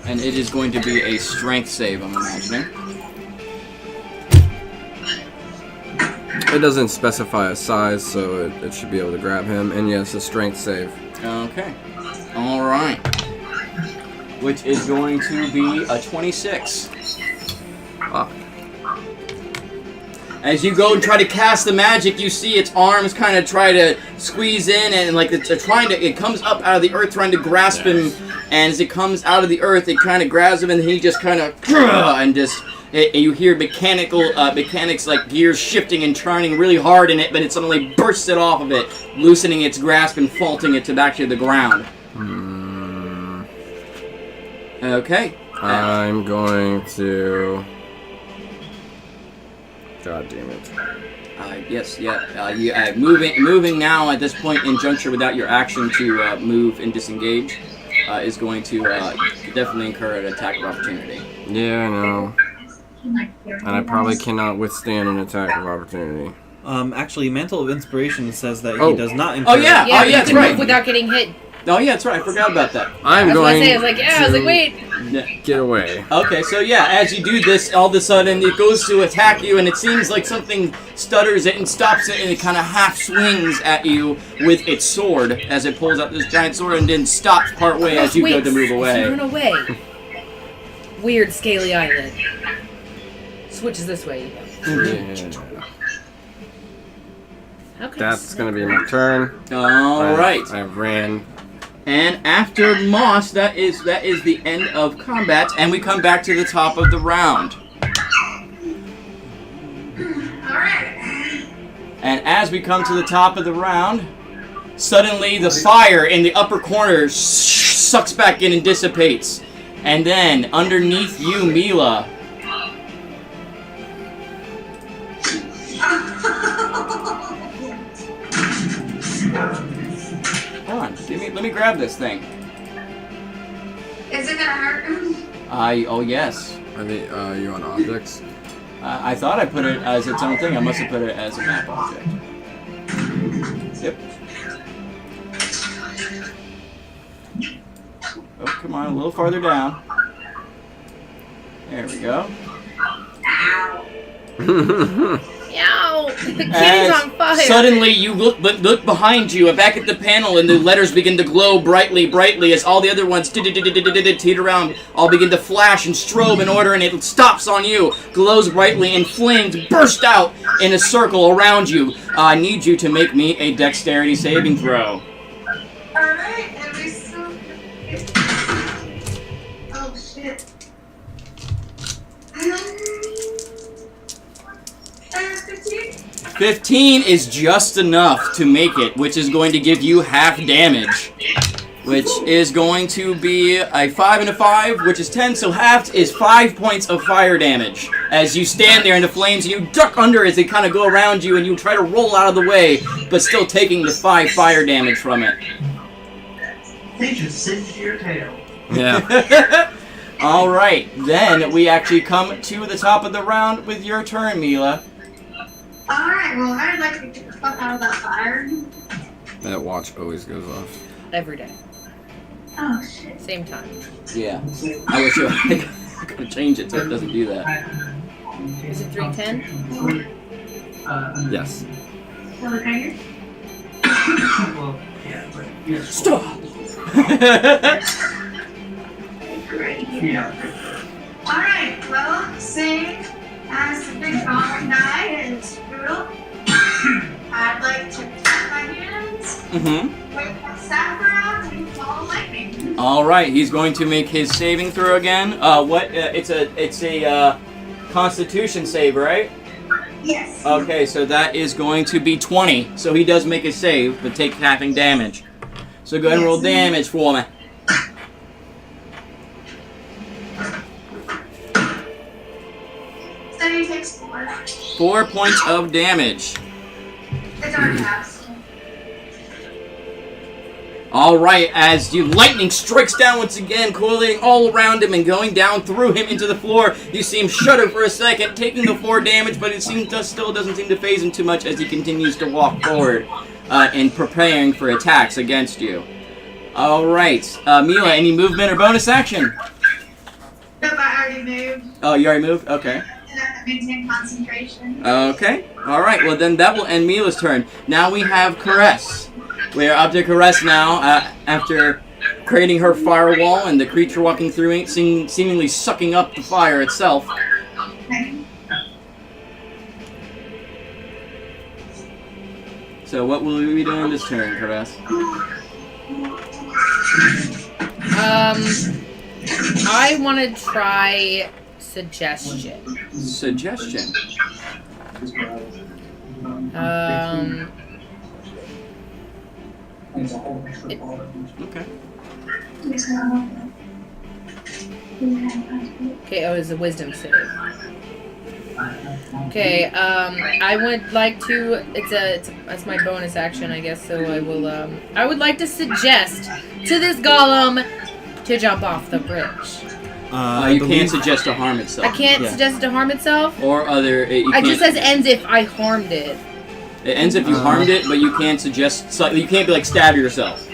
And it is going to be a strength save, I'm imagining. It doesn't specify a size, so it should be able to grab him. And yes, a strength save. Okay. All right. Which is going to be a 26. Ah. As you go and try to cast the magic, you see its arms kind of try to squeeze in, and like it's trying to. It comes up out of the earth, trying to grasp him. And as it comes out of the earth, it kind of grabs him, and he just kind of and just You hear mechanics like gears shifting and turning really hard in it, but it suddenly bursts it off of it, loosening its grasp and faulting it to back to the ground. Okay. I'm going to... God damn it. Yes, yeah. Moving now at this point in juncture without your action to move and disengage is going to definitely incur an attack of opportunity. Yeah, I know. And I probably cannot withstand an attack of opportunity. Actually, Mantle of Inspiration says that he does not. Oh yeah, Yeah, you that's can right. move without getting hit. Oh yeah, that's right. I forgot about that. I'm That's what I going say. I was like, yeah. I was like, wait. get away. Okay, so yeah, as you do this, all of a sudden it goes to attack you, and it seems like something stutters it and stops it, and it kind of half swings at you with its sword as it pulls out this giant sword, and then stops partway as you go to move away. Run away. Weird scaly eyelid. Switches this way. Yeah. How can That's gonna be my turn. All right. I ran. And after Moss, that is the end of combat, and we come back to the top of the round. Alright. And as we come to the top of the round, suddenly the fire in the upper corner sucks back in and dissipates. And then underneath you, Mila, hold on, let me grab this thing. Is it gonna hurt? Oh yes. Are you on objects? I thought I put it as its own thing. I must have put it as a map object. Yep. Oh, come on, a little farther down. There we go. Ow! The kitty's As on fire. suddenly you look behind you and back at the panel, and the letters begin to glow brightly as all the other ones teeter around, all begin to flash and strobe in order, and it stops on you, glows brightly, and flames burst out in a circle around you. I need you to make me a dexterity saving throw. Alright, and we still. Oh shit. 15? 15 is just enough to make it, which is going to give you half damage. Which is going to be a 5 and a 5, which is 10, so halved is 5 points of fire damage. As you stand there in the flames, and you duck under as they kind of go around you, and you try to roll out of the way, but still taking the 5 fire damage from it. They just singed your tail. Yeah. Alright, then we actually come to the top of the round with your turn, Mila. Alright, well, I'd like to get the fuck out of that fire. That watch always goes off. Every day. Oh shit. Same time. Yeah. I wish I could change it so it doesn't do that. Is it 310? Yes. So look right here. Well, yeah, but yes. Stop! Right here. Yeah. Alright, well, same as the big golem guy is brutal. I'd like to clap my hands, Mm-hmm. wave my staff around, and follow lightning. Alright, he's going to make his saving throw again. It's a Constitution save, right? Yes. Okay, so that is going to be 20. So he does make a save, but take halving damage. So go ahead and roll damage for me. So he takes 4. 4 points of damage. It's already passed. Alright, as the lightning strikes down once again, coiling all around him and going down through him into the floor, you see him shudder for a second, taking the 4 damage, but it still doesn't seem to faze him too much as he continues to walk forward and preparing for attacks against you. Alright, Mila, any movement or bonus action? Nope, I already moved. Oh, you already moved? Okay. And I have to maintain concentration. Okay. Alright, well then that will end Mila's turn. Now we have Caress. We are up to Caress now, after creating her firewall and the creature walking through it, seemingly sucking up the fire itself. Okay. So what will we be doing this turn, Caress? I want to try suggestion. Suggestion. Okay. Okay, oh, it's a wisdom save. Okay, I would like to. That's my bonus action, I guess. So I will. I would like to suggest to this golem to jump off the bridge. You can't suggest to harm itself. I can't suggest it to harm itself. Or other. It just says ends if I harmed it. It ends if you harmed it, but you can't suggest. So you can't be like stab yourself.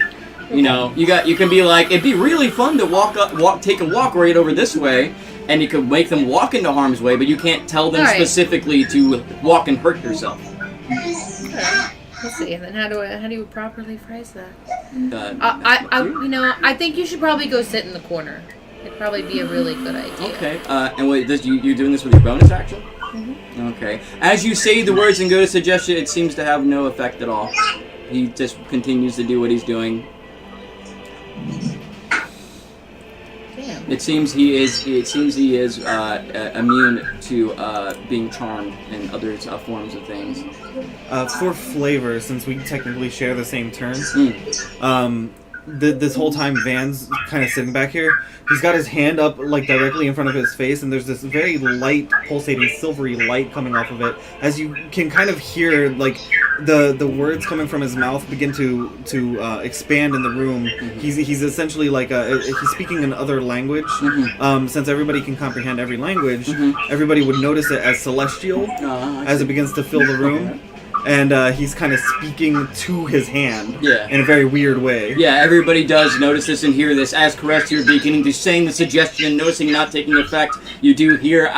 You know, you can be like, it'd be really fun to take a walk right over this way, and you could make them walk into harm's way, but you can't tell them specifically to walk and hurt yourself. Okay. Let's see. And then how do you properly phrase that? I think you should probably go sit in the corner. It'd probably be a really good idea. Okay. And wait, you're doing this with your bonus action? Mm-hmm. Okay. As you say the words and go to suggestion, it seems to have no effect at all. He just continues to do what he's doing. Damn. It seems he is immune to being charmed and other forms of things. For flavor, since we technically share the same turn, this whole time Van's kind of sitting back here. He's got his hand up like directly in front of his face, and there's this very light, pulsating, silvery light coming off of it. As you can kind of hear, like the words coming from his mouth begin to expand in the room. Mm-hmm. He's essentially like he's speaking in other language. Mm-hmm. Since everybody can comprehend every language, everybody would notice it as celestial as it begins to fill the room. And he's kind of speaking to his hand in a very weird way. Yeah, everybody does notice this and hear this. As Caress, you're beginning to saying the suggestion and noticing not taking effect, you do hear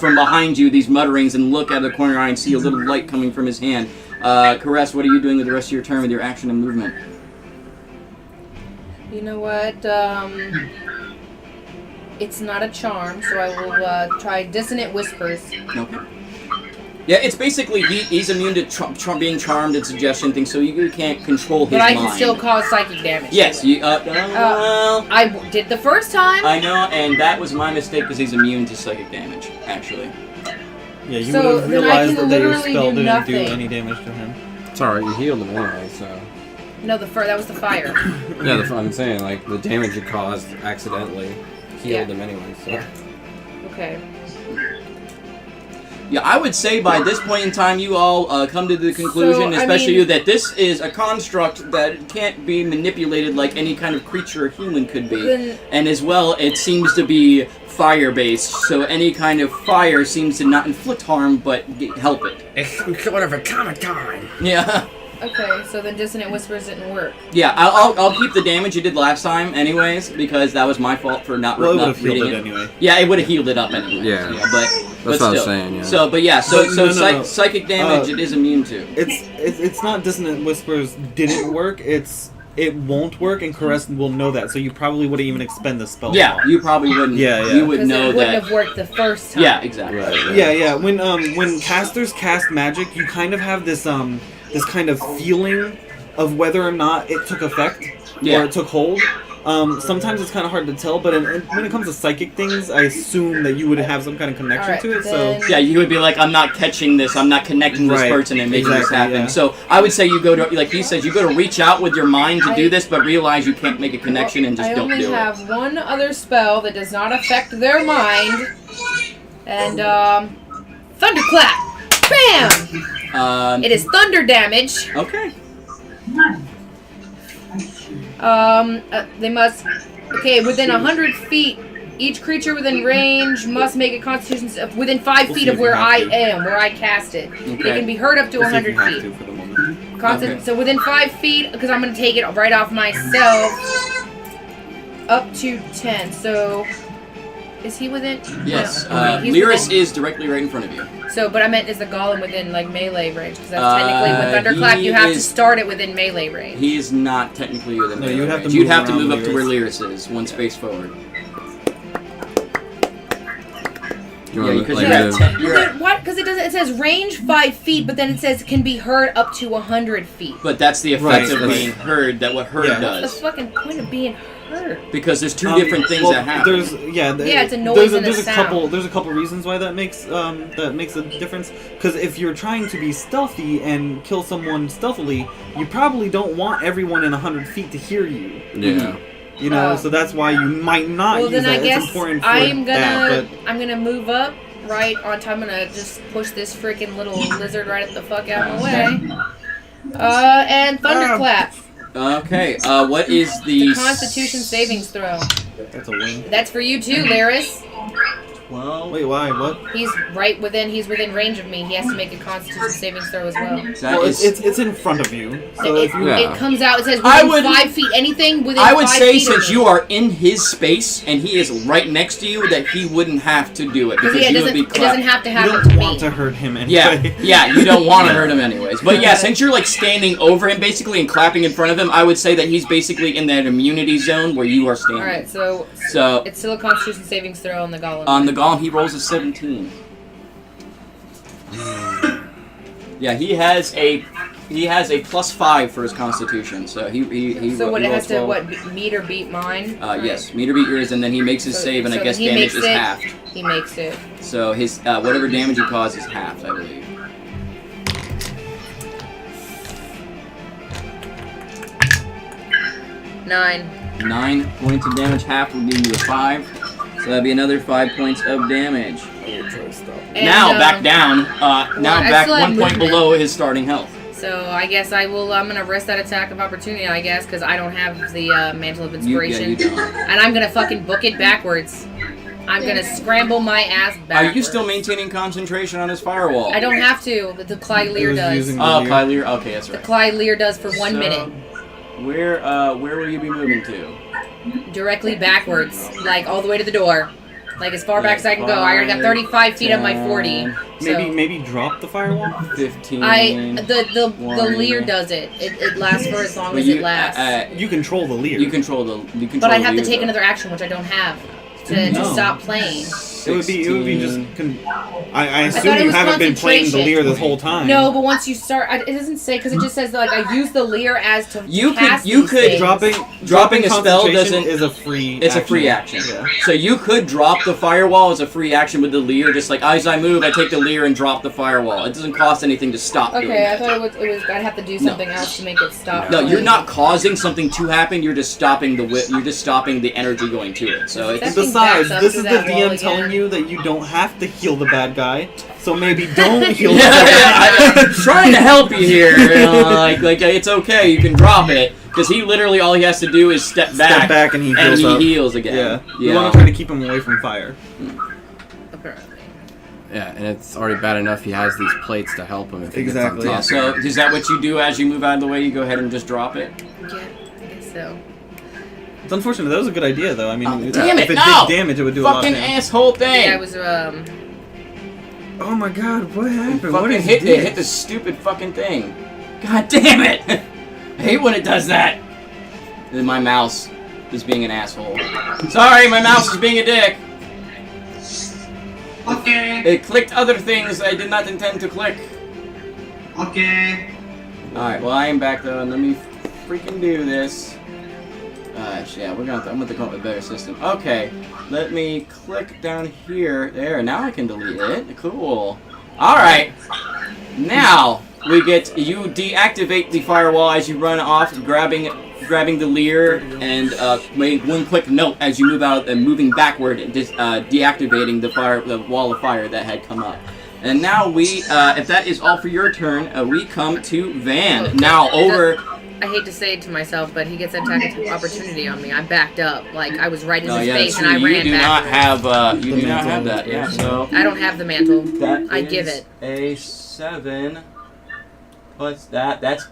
from behind you these mutterings and look out of the corner of your eye and see a little light coming from his hand. Caress, what are you doing with the rest of your turn with your action and movement? You know what? It's not a charm, so I will try Dissonant Whispers. Okay. Yeah, it's basically he's immune to being charmed and suggestion things, so you can't control his mind. But I can still cause psychic damage. Yes, you. Well, I did the first time. I know, and that was my mistake because he's immune to psychic damage. Actually. Yeah, you would have realized that your spell didn't do any damage to him. It's alright, you healed him anyway, so. No, that was the fire. Yeah, I'm saying, like, the damage you caused accidentally healed him anyway, so. Okay. Yeah, I would say by this point in time, you all come to the conclusion, especially you, that this is a construct that can't be manipulated like any kind of creature or human could be. And as well, it seems to be fire-based, so any kind of fire seems to not inflict harm, but help it. It's some sort of automaton. Yeah. Okay, so then Dissonant Whispers didn't work. Yeah, I'll keep the damage you did last time, anyways, because that was my fault for not reading it. Healed it anyway. Yeah, it would have healed it up anyway. Yeah, but that's what I was saying. Yeah. So, psychic damage it is immune to. It's not Dissonant Whispers didn't work. It won't work, and Caress will know that. So you probably wouldn't even expend the spell. Yeah, you probably wouldn't. Yeah. You would know it wouldn't have worked the first time. Yeah, exactly. Right. Yeah. When casters cast magic, you kind of have this kind of feeling of whether or not it took effect or it took hold. Sometimes it's kind of hard to tell, but when it comes to psychic things, I assume that you would have some kind of connection to it. So yeah, you would be like, I'm not catching this, I'm not connecting this person and making this happen. Yeah. So I would say you go to, like he says, you go to reach out with your mind to do this, but realize you can't make a connection and just don't do it. I only have one other spell that does not affect their mind, and Thunderclap. Bam! It is thunder damage. Okay. They must. Okay, within 100 feet, each creature within range must make a Constitution within 5 feet of where I am, where I cast it. Okay. They can be hurt up to 100 feet. For the moment. So within 5 feet, because I'm gonna take it right off myself, up to 10. So. Is he within? Yes. No. Lyris is directly right in front of you. So, but I meant is the golem within like melee range? Because that's technically with Thunderclap, you have to start it within melee range. He is not technically within melee you'd have range. to You'd have to move around up to where Lyris is, one space forward. What? Because it says range 5 feet, but then it says can be heard up to 100 feet. But that's the effect of being heard. That what heard does. What's the fucking point of being hurt? Because there's two different things that happen. There's it's a noise and a sound. There's a couple reasons why that makes a difference. Because if you're trying to be stealthy and kill someone stealthily, you probably don't want everyone in 100 feet to hear you. Yeah. You know, so that's why you might not use then that. I guess it's important for I'm that, I'm gonna move up right on time. I'm gonna just push this freaking little lizard right the fuck out of my way. And thunderclap. Okay, what is the Constitution savings throw. That's a win. That's for you too, Laris. Well, Wait, why? What? He's within range of me. He has to make a Constitution savings throw as well. that is, It's in front of you. So if you It comes out. It says I within would- 5 feet. Anything within I would 5 say feet of since me. you are in his space and he is right next to you, that he wouldn't have to do it because it you would be doesn't have to you happen don't to want me. to hurt him anyway. Yeah, you don't want to hurt him anyways. But yeah, since you're like standing over him basically and clapping in front of him, I would say that he's basically in that immunity zone where you are standing. All right, so it's still a Constitution savings throw on the golem. On the golem, he rolls a 17. Yeah, he has a +5 for his Constitution, so he So what he it has rolls to 12. meet or beat mine? Yes, meter beat yours, and then he makes his save, and I guess damage is halved. He makes it. So his whatever damage he causes is halved, I believe. Nine. 9 points of damage, half will give you a 5. So that'd be another 5 points of damage. And, Now back down. Now I back still have 1 point movement. below his starting health. So I guess I'm gonna risk that attack of opportunity. I guess because I don't have the mantle of You inspiration, don't. and I'm gonna fucking book it backwards. I'm gonna scramble my ass backwards. Are you still maintaining concentration on his firewall? I don't have to. But the Clyde Lear It was does. using- Oh, Kylier. Okay, that's The right. Clyde Lear does for 1 So, minute, Where will you be moving to? directly backwards, like all the way to the door, like as far back as I can go. I already got 35 feet of my 40. So Maybe drop the firewall. 15. the 20. Lear does it. It lasts for as long But as you, it lasts. You control the leer. you control the. But I'd have to Lear, take though. another action, which I don't have, to No. stop playing. It would be just. I thought assume it you was haven't been playing the concentration. leer this whole time. No, but once you start, it doesn't say because it just says like I use the Lear as to You cast could these things. Dropping a spell concentration doesn't- is a free. It's a free action. Yeah. So you could drop the firewall as a free action with the Lear, just like as I move, I take the Lear and drop the firewall. It doesn't cost anything to stop doing Okay, I that. thought it was. I'd have to do something else to make it stop. No, you're playing. not causing something to happen. You're just stopping you're just stopping the energy going to it. So it's That's- Besides, backs up this to is the that wall DM telling again. you that you don't have to heal the bad guy. So maybe don't heal the yeah, bad guy. I'm trying to help you here. You know, like it's okay. You can drop it because he literally all he has to do is step back and he heals up. heals again. Yeah. You Yeah. want to try to keep him away from fire. Apparently. Yeah, and it's already bad enough he has these plates to help him if he Exactly. gets Yeah, on top. so is that what you do as you move out of the way? You go ahead and just drop it? Yeah, I guess so. It's unfortunate. That was a good idea, though. I mean, Oh, if damn it it, no! did damage, it would do a lot of Fucking damage. asshole thing! Yeah, I was Oh my god, what happened? Fucking What is hit this? the stupid fucking thing. God damn it! I hate when it does that. And my mouse is being an asshole. Sorry, my mouse is being a dick. Okay. It clicked other things I did not intend to click. Okay. Alright, well I am back though, and let me freaking do this. Yeah, I'm gonna have to come up with a better system. Okay, let me click down here. There, now I can delete it. Cool. Alright. Now, you deactivate the firewall as you run off, grabbing the Lear, and make one quick note as you move out and moving backward, deactivating the wall of fire that had come up. And now we, if that is all for your turn, we come to Van. Now over. I hate to say it to myself, but he gets an attack of opportunity on me. I backed up, like I was right in Oh his yeah, face, that's and I true. You ran do back. not have you The do not mantle. have that. Yeah, so I don't have the mantle. that I give is it. a 7 plus that. That's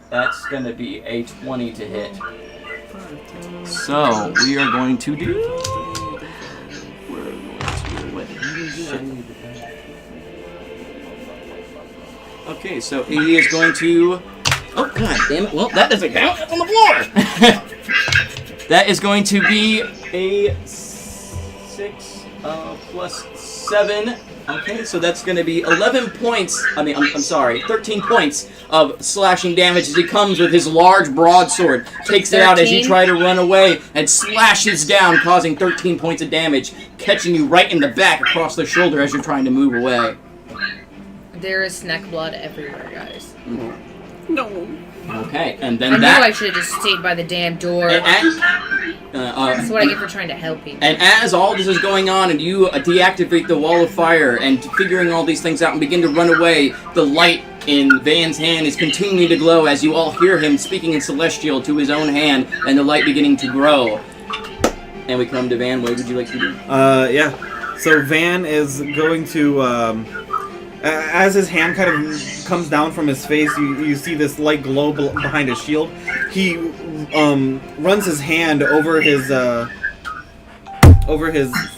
gonna be a 20 to hit. So we are going to do. Okay, so he is going to. Oh god damn it! Well, that doesn't count. That's on the floor. That is going to be a 6 plus 7. Okay, so that's going to be 11 points. I'm sorry, 13 points of slashing damage as he comes with his large broadsword, takes it out as you 13? try to run away, and slashes down, causing 13 points of damage, catching you right in the back across the shoulder as you're trying to move away. There is snack blood everywhere, guys. No. Okay, and I then knew that... I should have just stayed by the damn door. That's what I get for trying to help people. And as all this is going on and you deactivate the wall of fire and figuring all these things out and begin to run away, the light in Van's hand is continuing to glow as you all hear him speaking in Celestial to his own hand and the light beginning to grow. And we come to Van. What would you like to do? Yeah. So Van is going to, as his hand kind of comes down from his face, you see this light glow behind his shield. He runs his hand over his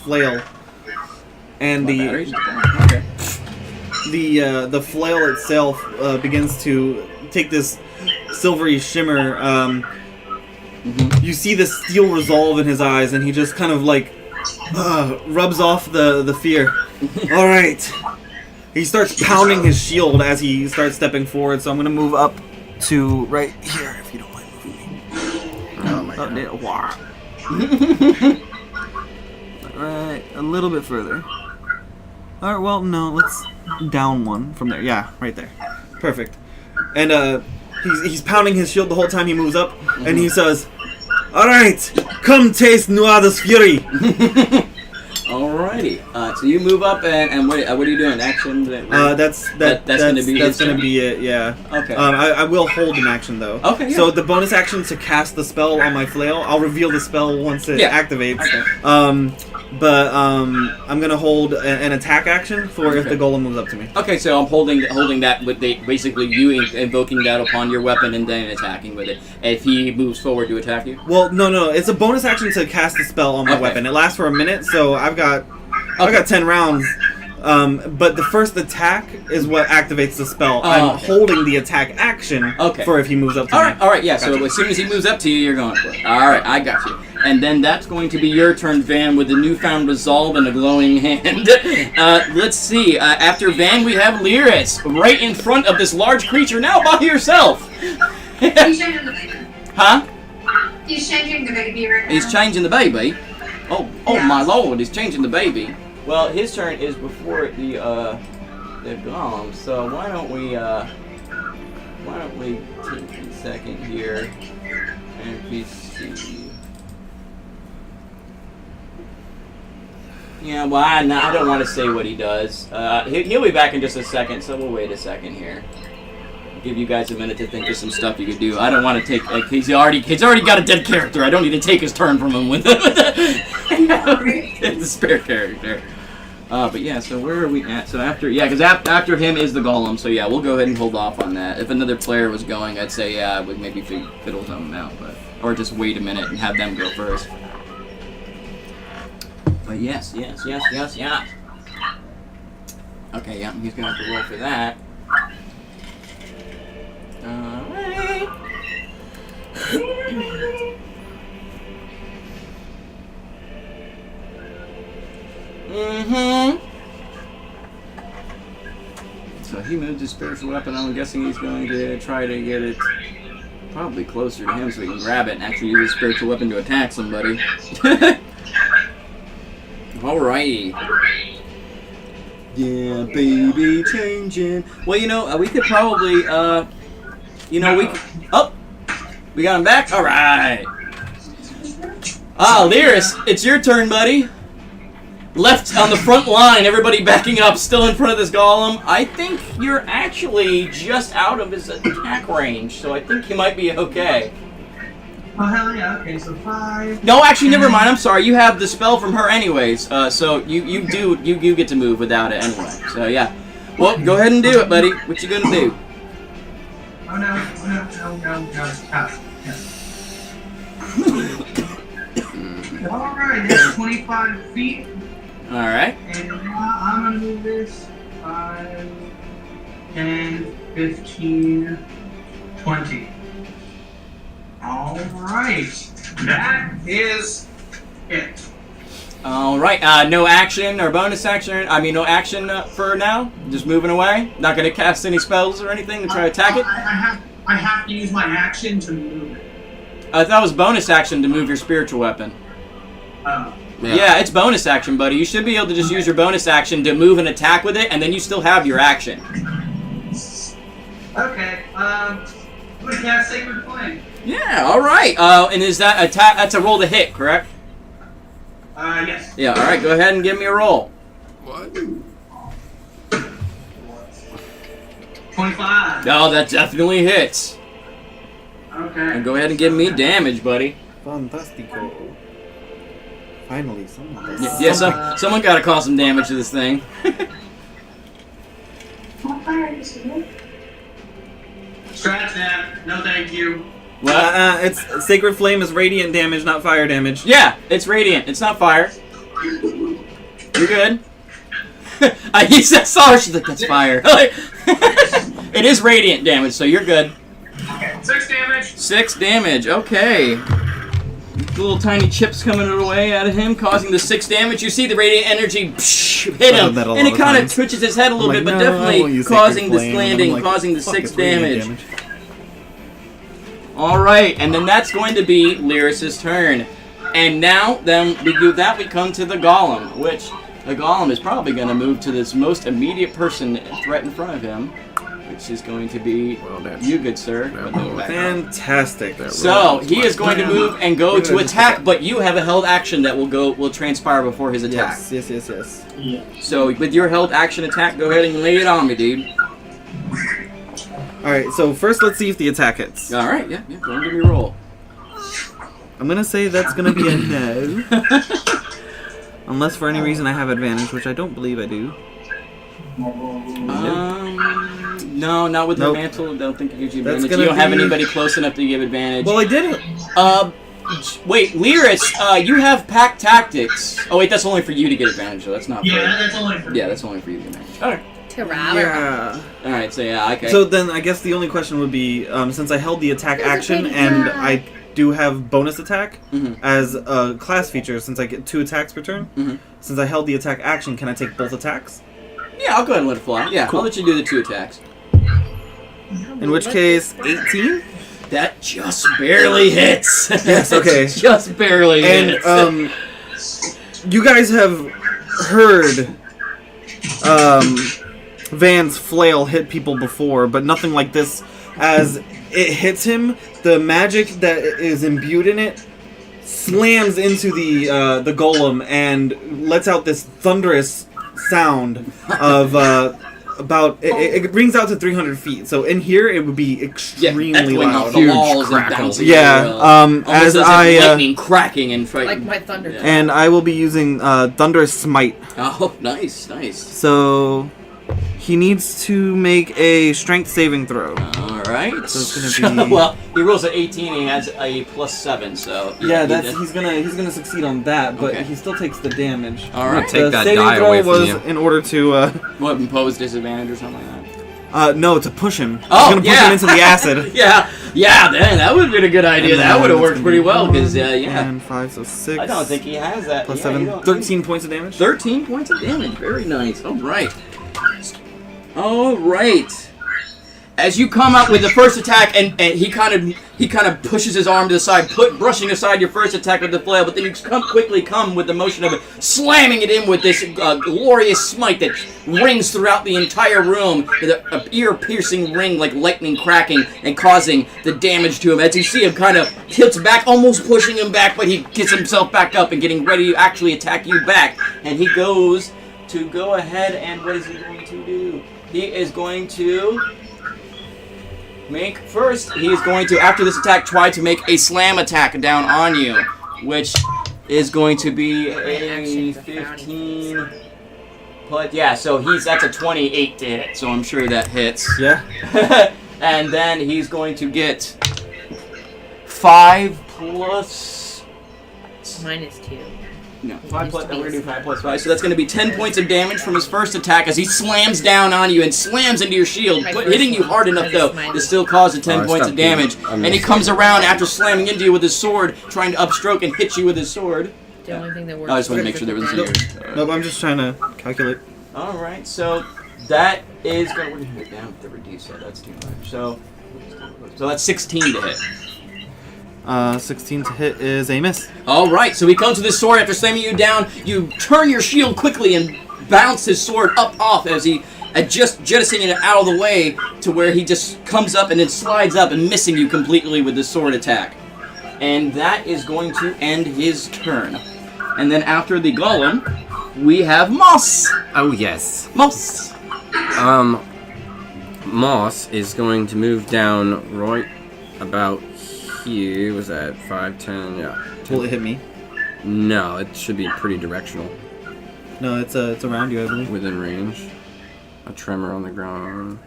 flail, and the flail itself begins to take this silvery shimmer. You see the steel resolve in his eyes, and he just kind of like rubs off the fear. All right. He starts pounding his shield as he starts stepping forward, so I'm going to move up to right here, if you don't mind moving me. Oh my god. Alright, a little bit further. Alright, well, no, let's down one from there. Yeah, right there. Perfect. And he's pounding his shield the whole time he moves up, and he says, "Alright, come taste Nuada's fury." Alrighty. So you move up and what are you doing? Action? That's gonna be it. Yeah. Okay. I will hold an action though. Okay. Yeah. So the bonus action to cast the spell on my flail, I'll reveal the spell once it activates. Okay. But I'm gonna hold an attack action for if the golem moves up to me. Okay, so I'm holding that with basically you invoking that upon your weapon and then attacking with it. If he moves forward to attack you. Well, no, it's a bonus action to cast the spell on my weapon. It lasts for a minute, so I've got 10 rounds. But the first attack is what activates the spell. I'm holding the attack action for if he moves up to me. Alright, yeah, so as soon as he moves up to you, you're going for it. Alright, I got you. And then that's going to be your turn, Van, with the newfound resolve and a glowing hand. Let's see. After Van, we have Lyris, right in front of this large creature, now by yourself. He's changing the baby. Huh? He's changing the baby right now. He's changing the baby? Oh Yeah. my lord, he's changing the baby. Well, his turn is before the golem, so why don't we take a second here and we see. Yeah, well, I don't want to say what he does. He'll be back in just a second, so we'll wait a second here. Give you guys a minute to think of some stuff you could do. I don't want to take, like, he's already got a dead character. I don't need to take his turn from him with the spare character. But yeah, so where are we at? So because after him is the golem. So yeah, we'll go ahead and hold off on that. If another player was going, I'd say yeah, we'd maybe fiddle something out, or just wait a minute and have them go first. But yes. Okay, yeah, he's gonna have to roll for that. Alright. So he moved his spiritual weapon. I'm guessing he's going to try to get it probably closer to him so he can grab it and actually use his spiritual weapon to attack somebody. Alrighty. Yeah, baby, changing. Well, we could probably, we got him back? Alright. Lyris, it's your turn, buddy. Left on the front line, everybody backing up, still in front of this golem. I think you're actually just out of his attack range, so I think he might be okay. Oh, hell yeah. Okay, so 5. No, actually, never mind. I'm sorry. You have the spell from her anyways, so you get to move without it anyway. So, yeah. Well, go ahead and do it, buddy. What you gonna do? Oh, no. Alright, that's 25 feet. Alright. And I'm gonna move this 5, 10, 15, 20. Alright. That is it. All right. No action or bonus action. I mean, no action for now. Just moving away. Not going to cast any spells or anything to try to attack it. I have to use my action to move it. I thought it was bonus action to move your spiritual weapon. Oh. Yeah, it's bonus action, buddy. You should be able to just use your bonus action to move and attack with it, and then you still have your action. Okay. I'm gonna cast Sacred Flame. Yeah. All right. And is that attack? That's a roll to hit, correct? Yes. Yeah. All right. Go ahead and give me a roll. What? 25. Oh, that definitely hits. Okay. And go ahead and give me damage, buddy. Fantastico. Finally, someone does Yeah, something. someone got to cause some damage to this thing. Scratch that. No, thank you. What? It's Sacred Flame is radiant damage, not fire damage. Yeah, it's radiant. It's not fire. You're good. He said, "Sorry," she's like, "That's fire." It is radiant damage, so you're good. 6 damage. 6 damage. Okay. Little tiny chips coming away out of him, causing the 6 damage. You see the radiant energy hit him, and it kind of twitches his head a little bit, but definitely causing this landing, causing the 6 damage. All right, and then that's going to be Lyris's turn. And now, then we do that. We come to the golem, which the golem is probably going to move to this most immediate person threat in front of him, which is going to be you, good sir. Fantastic. So he is going to move and go to attack, but you have a held action that will transpire before his attack. Yes. So with your held action attack, go ahead and lay it on me, dude. Alright, so first let's see if the attack hits. All right, yeah, go and give me a roll. I'm gonna say that's gonna be a no. Unless for any reason I have advantage, which I don't believe I do. No, not with the mantle. I don't think it gives you advantage. You don't have anybody close enough to give advantage. Well, I did it. Wait, Lyris, you have pack tactics. Oh wait, that's only for you to get advantage, though. That's not. Yeah, that's only for. Yeah, that's only for you to get advantage. All right. Yeah. All right. So yeah, okay. So then I guess the only question would be, since I held the attack action and I do have bonus attack as a class feature, since I get 2 attacks per turn. Since I held the attack action, can I take both attacks? Yeah, I'll go ahead and let it fly. Yeah, cool. I'll let you do the 2 attacks. In which case, 18? That just barely hits. Yes, okay. Just barely hits. And, you guys have heard, Van's flail hit people before, but nothing like this. As it hits him, the magic that is imbued in it slams into the golem and lets out this thunderous sound of it rings out to 300 feet. So in here it would be extremely loud. The walls and bouncing. Yeah. As lightning cracking and like my thunder. Yeah. And I will be using Thunderous Smite. Oh, nice. So he needs to make a strength saving throw. All right. So it's gonna be well, he rolls an 18 and he has a +7. So yeah, he's gonna succeed on that, but he still takes the damage. All right. Take that saving die throw away from was you. in order to what, impose disadvantage or something like that? No, to push him. Oh, he's gonna push him into the acid. yeah, then that would have been a good idea. That would have worked pretty well because And 5, so 6. I don't think he has that. Plus 7, 13 points of damage. 13 points of damage. Very nice. All right. As you come out with the first attack, and he kind of pushes his arm to the side, brushing aside your first attack with the flail, but then you quickly come with the motion of it, slamming it in with this glorious smite that rings throughout the entire room, with an ear-piercing ring like lightning cracking and causing the damage to him. As you see him kind of tilts back, almost pushing him back, but he gets himself back up and getting ready to actually attack you back. And he goes to go ahead and what is he going to do? He is going to after this attack, try to make a slam attack down on you, which is going to be a 15. But yeah, so that's a 28 to hit, so I'm sure that hits. Yeah. And then he's going to get 5 plus... -2. No, 5 plus, we're going to do 5 plus 5. So that's going to be 10 points of damage from his first attack as he slams down on you and slams into your shield, hitting you hard enough, though, to still cause a 10 points of damage. And he comes around after slamming into you with his sword, trying to upstroke and hit you with his sword. the only thing that works. I just want to for make sure there was Superman. zero. Nope, I'm just trying to calculate. All right, so that is going to hit down with the reduce. That's too much. So that's 16 to hit. 16 to hit is a miss. All right, so he comes with his sword after slamming you down. You turn your shield quickly and bounce his sword up off as he just jettisoning it out of the way to where he just comes up and then slides up and missing you completely with the sword attack. And that is going to end his turn. And then after the golem, we have Moss. Oh yes. Moss. Moss is going to move down right about here. Was that 5, 10? Yeah. Will it hit me? No, it should be pretty directional. No, it's around you, I believe. Within range. A tremor on the ground.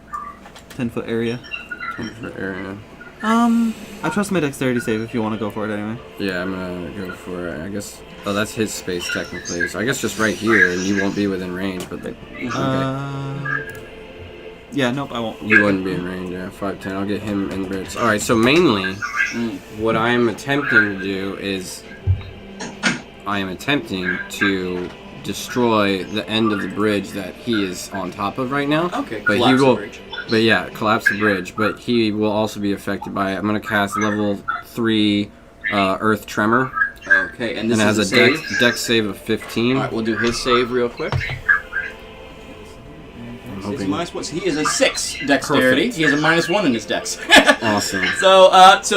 10-foot area. 10-foot area. I trust my dexterity save if you want to go for it anyway. Yeah, I'm gonna go for it. I guess. Oh, that's his space technically. So I guess just right here, and you won't be within range. But okay. Yeah, nope, I won't. You wouldn't be in range. Yeah, 5, 10. I'll get him in the bridge. All right. So mainly, what I am attempting to do is, I am attempting to destroy the end of the bridge that he is on top of right now. Okay, but collapse he will. the bridge. But yeah, collapse the bridge. But he will also be affected by it. I'm gonna cast level 3 Earth Tremor. Okay, and this And it is has a a save. dex save of 15. All right, we'll do his save real quick. He is a 6 dexterity. Perfect. He has a -1 in his dex. Awesome. So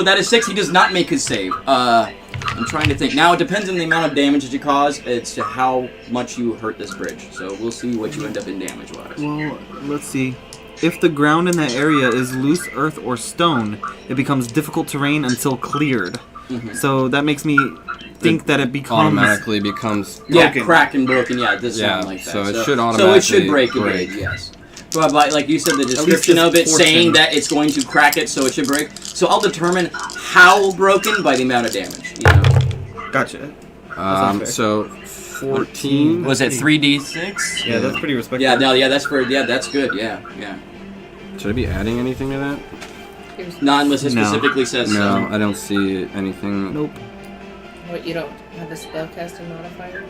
that is 6. He does not make his save. I'm trying to think. Now it depends on the amount of damage that you cause. It's to how much you hurt this bridge. So we'll see what you end up in damage-wise. Well, let's see. If the ground in that area is loose earth or stone, it becomes difficult terrain until cleared. So that makes me think that it becomes Automatically becomes. Yeah, broken. crack and broken. Yeah, it does Yeah, sound like that. so it should So it automatically should break a break. bridge, yes. But like you said, the least description this of it portion. saying that it's going to crack it, so it should break. So I'll determine how broken by the amount of damage. You know. Gotcha. sounds fair. So 14. Was it 3d6? Yeah, that's pretty respectable. Yeah, no, yeah, that's that's good. Yeah, yeah. Should I be adding anything to that? Not unless it No. specifically says so. No, I don't see anything. Nope. What, you don't have a spellcasting modifier?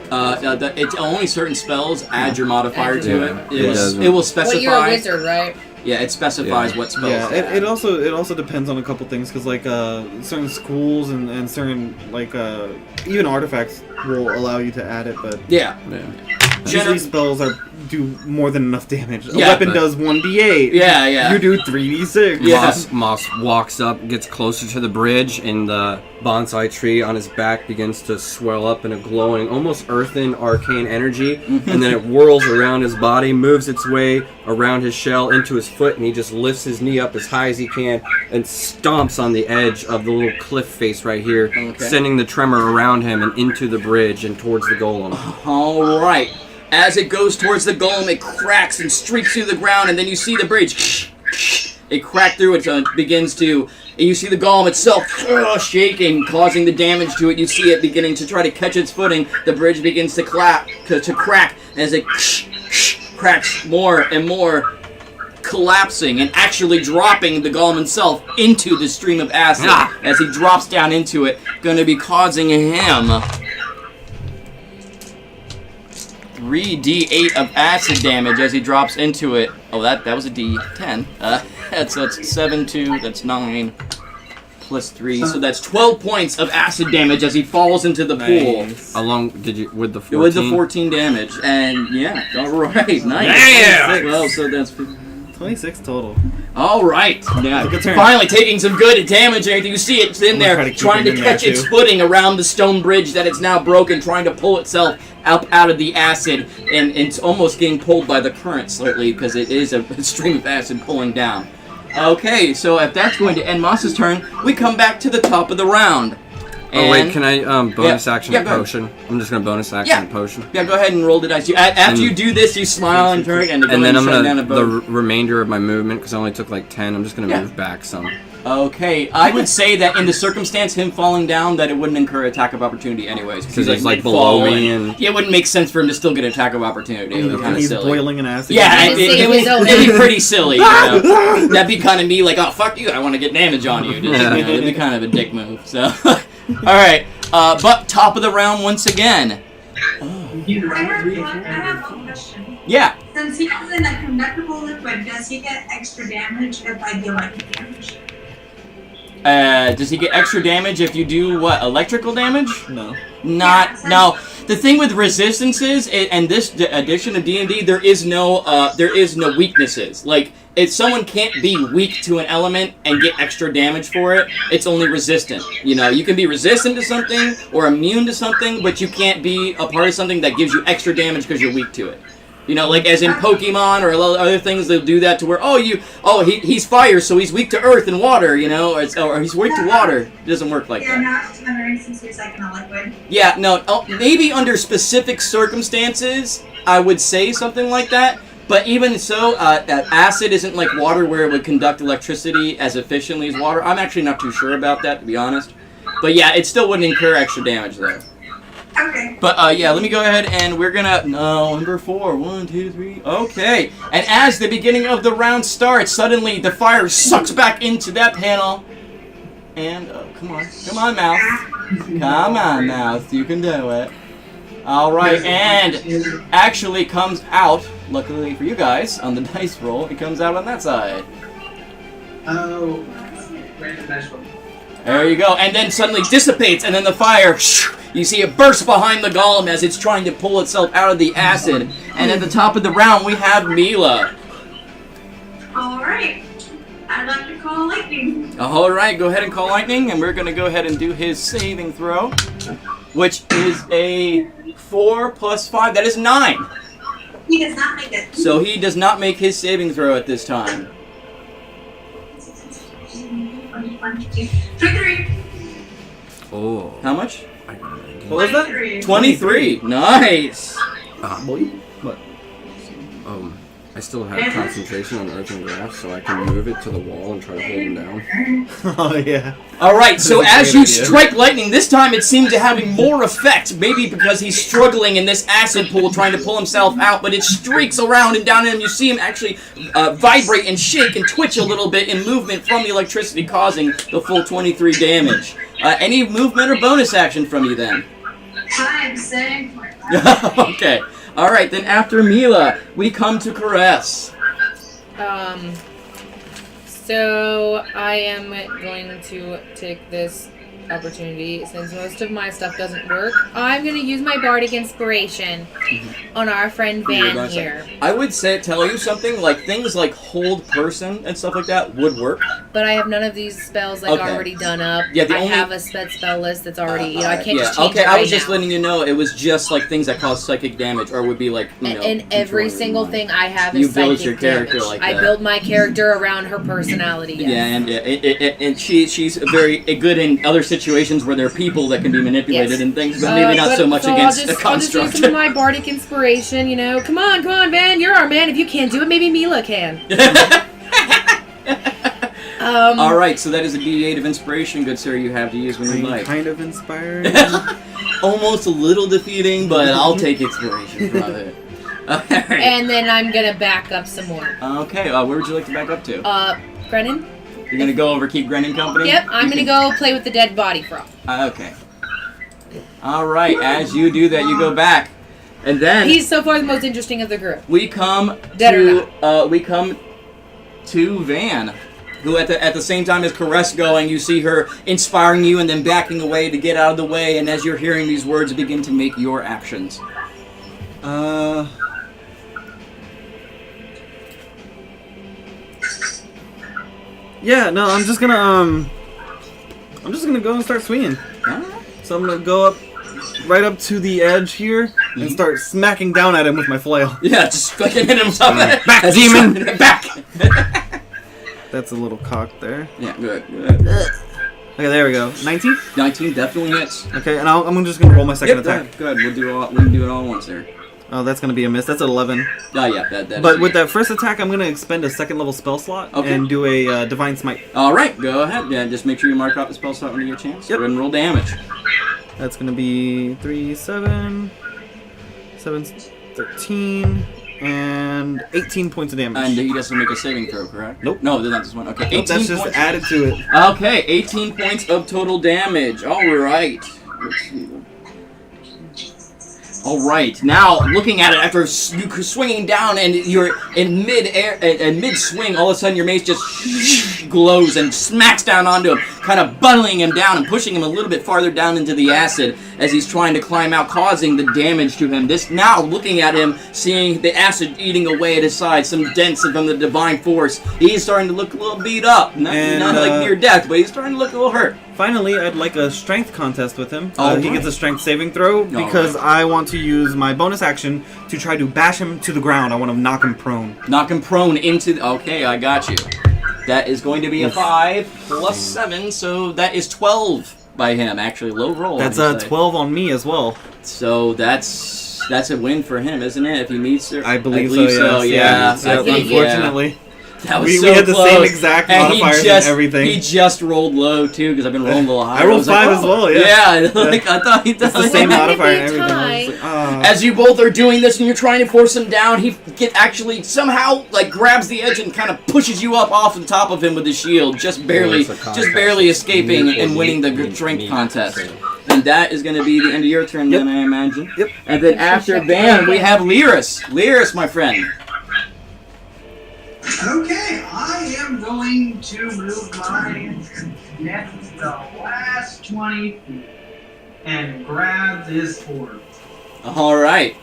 It's only certain spells add your modifier Add to your it. modifier. It does. It will specify. Well, you're a wizard, right? Yeah, it specifies Yeah. what spells. Yeah, to add. it also depends on a couple things because like certain schools and certain like even artifacts will allow you to add it, but Yeah. Yeah. usually spells do more than enough damage. A Yeah, weapon but- does 1d8. Yeah, yeah. You do 3d6. Yeah. Moss walks up, gets closer to the bridge, and the bonsai tree on his back begins to swell up in a glowing, almost earthen, arcane energy, and then it whirls around his body, moves its way around his shell into his foot, and he just lifts his knee up as high as he can and stomps on the edge of the little cliff face right here, Okay. sending the tremor around him and into the bridge and towards the golem. All right. As it goes towards the golem, it cracks and streaks through the ground, and then you see the bridge. It cracked through it, so it begins to... And you see the golem itself shaking, causing the damage to it. You see it beginning to try to catch its footing. The bridge begins to crack, as it cracks more and more, collapsing and actually dropping the golem himself into the stream of acid. As he drops down into it, going to be causing him 3d8 of acid damage as he drops into it. Oh, that was a d10. That's 7, 2, that's 9, plus 3. So that's 12 points of acid damage as he falls into the pool. Along, with the 14? With the 14 damage. And yeah, alright, nice. Yeah! Well, so that's... 26 total. Alright, yeah. Good turn. Finally taking some good damage and everything. You see it's in I'm gonna there, try to keep trying him to in there, catch its too. footing around the stone bridge that it's now broken, trying to pull itself up out of the acid, and it's almost getting pulled by the current slightly because it is a stream of acid pulling down. Okay, so if that's going to end Moss's turn, we come back to the top of the round. Oh wait, And- can I bonus action yeah, a go ahead. potion? I'm just gonna bonus action a potion. Yeah, go ahead and roll the dice. After you do this, you smile and turn and go And then ahead I'm shut down a gonna vote. the remainder of my movement because I only took like 10. I'm just gonna Yeah. move back some. Okay, I would say that in the circumstance, him falling down, that it wouldn't incur attack of opportunity anyways. Because he's like mid-fall below me and yeah, it wouldn't make sense for him to still get an attack of opportunity. It would be kind And of he's silly. boiling in acid. Yeah, He's it'd saving his own be pretty silly. You know? That'd be kind of me like, oh, fuck you, I want to get damage on you. Just, you know, it'd be kind of a dick move. So, alright, But top of the round once again. I have one question. Yeah. Since he is in a conductible liquid, does he get extra damage if I do like damage? Does he get extra damage if you do what? Electrical damage? No. No. The thing with resistances and this edition of D&D, there is no weaknesses. Like, if someone can't be weak to an element and get extra damage for it, it's only resistant. You know, you can be resistant to something or immune to something, but you can't be a part of something that gives you extra damage because you're weak to it. You know, like as in Pokemon or other things, they'll do that to where, he's fire, so he's weak to earth and water, you know, or he's weak to water. It doesn't work like that. Not wondering since he's like in a liquid. Yeah, no, maybe under specific circumstances, I would say something like that. But even so, acid isn't like water where it would conduct electricity as efficiently as water. I'm actually not too sure about that, to be honest. But yeah, it still wouldn't incur extra damage, though. Okay. But yeah, let me go ahead and we're gonna... No, number 4. 1, 2, 3... Okay. And as the beginning of the round starts, suddenly the fire sucks back into that panel. And, come on, Mouse. Come on, Mouse. You can do it. Alright, and actually comes out, luckily for you guys, on the dice roll, it comes out on that side. Oh, random dice roll. There you go, and then suddenly dissipates, and then the fire, you see it burst behind the golem as it's trying to pull itself out of the acid. And at the top of the round, we have Mila. Alright. I'd like to call lightning. Alright, go ahead and call lightning, and we're going to go ahead and do his saving throw, which is a 4 plus 5, that is 9. He does not make it. So he does not make his saving throw at this time. 23. Oh. How much? What was that? 23. Nice. What? I still have concentration on earth and grass, so I can move it to the wall and try to hold him down. Oh, yeah. Alright, so That's as a you great idea. strike lightning, this time it seems to having more effect, maybe because he's struggling in this acid pool trying to pull himself out, but it streaks around and down and you see him actually vibrate and shake and twitch a little bit in movement from the electricity, causing the full 23 damage. Any movement or bonus action from you then? I'm saying. Okay. Alright, then after Mila, we come to Caress. So I am going to take this opportunity, since most of my stuff doesn't work, I'm going to use my bardic inspiration on our friend Van here. I would tell you something, like things like hold person and stuff like that would work. But I have none of these spells already done up. Yeah, I have a spell list that's already, I can't just change okay, it right I was just now. letting you know it was just like things that cause psychic damage or would be like, and every single thing I have you is build psychic your character damage. like I that. build my character around her personality. Yes. Yeah, and she's very good in other situations where there are people that can be manipulated and things, but maybe not so much against a construct. I'll just use some of my bardic inspiration, Come on, Van, you're our man. If you can't do it, maybe Mila can. Alright, so that is a D8 of inspiration, good sir, you have to use when you like. Kind of inspired. Almost a little defeating, but I'll take inspiration from it. Alright. And then I'm going to back up some more. Okay, where would you like to back up to? Grenin? You're going to go over keep Grenin company? Yep, I'm going to go play with the dead body frog. Okay. Alright, as you do that, you go back. And then He's so far the most interesting of the group. we come Dead to Van, who at the same time as Caress going, you see her inspiring you and then backing away to get out of the way, and as you're hearing these words, begin to make your actions. Yeah, no, I'm just gonna go and start swinging. Alright. So I'm gonna go right up to the edge here and start smacking down at him with my flail. Yeah, just fucking hit him back, demon! back. That's a little cock there. Yeah, good. Okay, there we go. 19? 19 definitely hits. Okay, and I'm just gonna roll my second attack. Good. We can do it all at once there. Oh, that's gonna be a miss. That's an 11. Oh yeah, that. But with that first attack, I'm gonna expend a second level spell slot and do a divine smite. All right, go ahead. Yeah, just make sure you mark out the spell slot when you get a chance. Yep. Go ahead and roll damage. That's gonna be 3, 7, 7, 13, and 18 points of damage. And he doesn't make a saving throw, correct? Nope. No, not this one. Okay, 18 Nope, that's just points. added to it. Okay, 18 points of total damage. All right. let's see. All right, now looking at it after you swinging down and you're in mid-air and mid-swing, all of a sudden your mace just glows and smacks down onto him, kind of bundling him down and pushing him a little bit farther down into the acid as he's trying to climb out, causing the damage to him. This now, looking at him, seeing the acid eating away at his side, some dents from the divine force, he's starting to look a little beat up. Not like near death, but he's starting to look a little hurt. Finally, I'd like a strength contest with him. All He right. gets a strength saving throw because I want to use my bonus action to try to bash him to the ground. I want to knock him prone. Knock him prone into... Okay, I got you. That is going to be a 5 plus 7, so that is 12 by him. Actually, low roll. That's I a would say. 12 on me as well. So that's a win for him, isn't it? If he meets her, I believe so. Yeah. So, I think, unfortunately, that was we so had the close. same exact And modifiers he just, and everything. He just rolled low too because I've been rolling a little high. I rolled was like, 5 as well. Yeah. Yeah, like I thought he does It's the same Well, modifier and maybe everything. tie. I was like, ah. As you both are doing this and you're trying to force him down, he actually somehow like grabs the edge and kind of pushes you up off the top of him with his shield, just barely escaping and winning the strength contest. And that is going to be the end of your turn, then I imagine. Yep. And then after Van, we have Lyris. Lyris, my friend. Okay, I am going to move my net the last 20 feet and grab this orb. All right.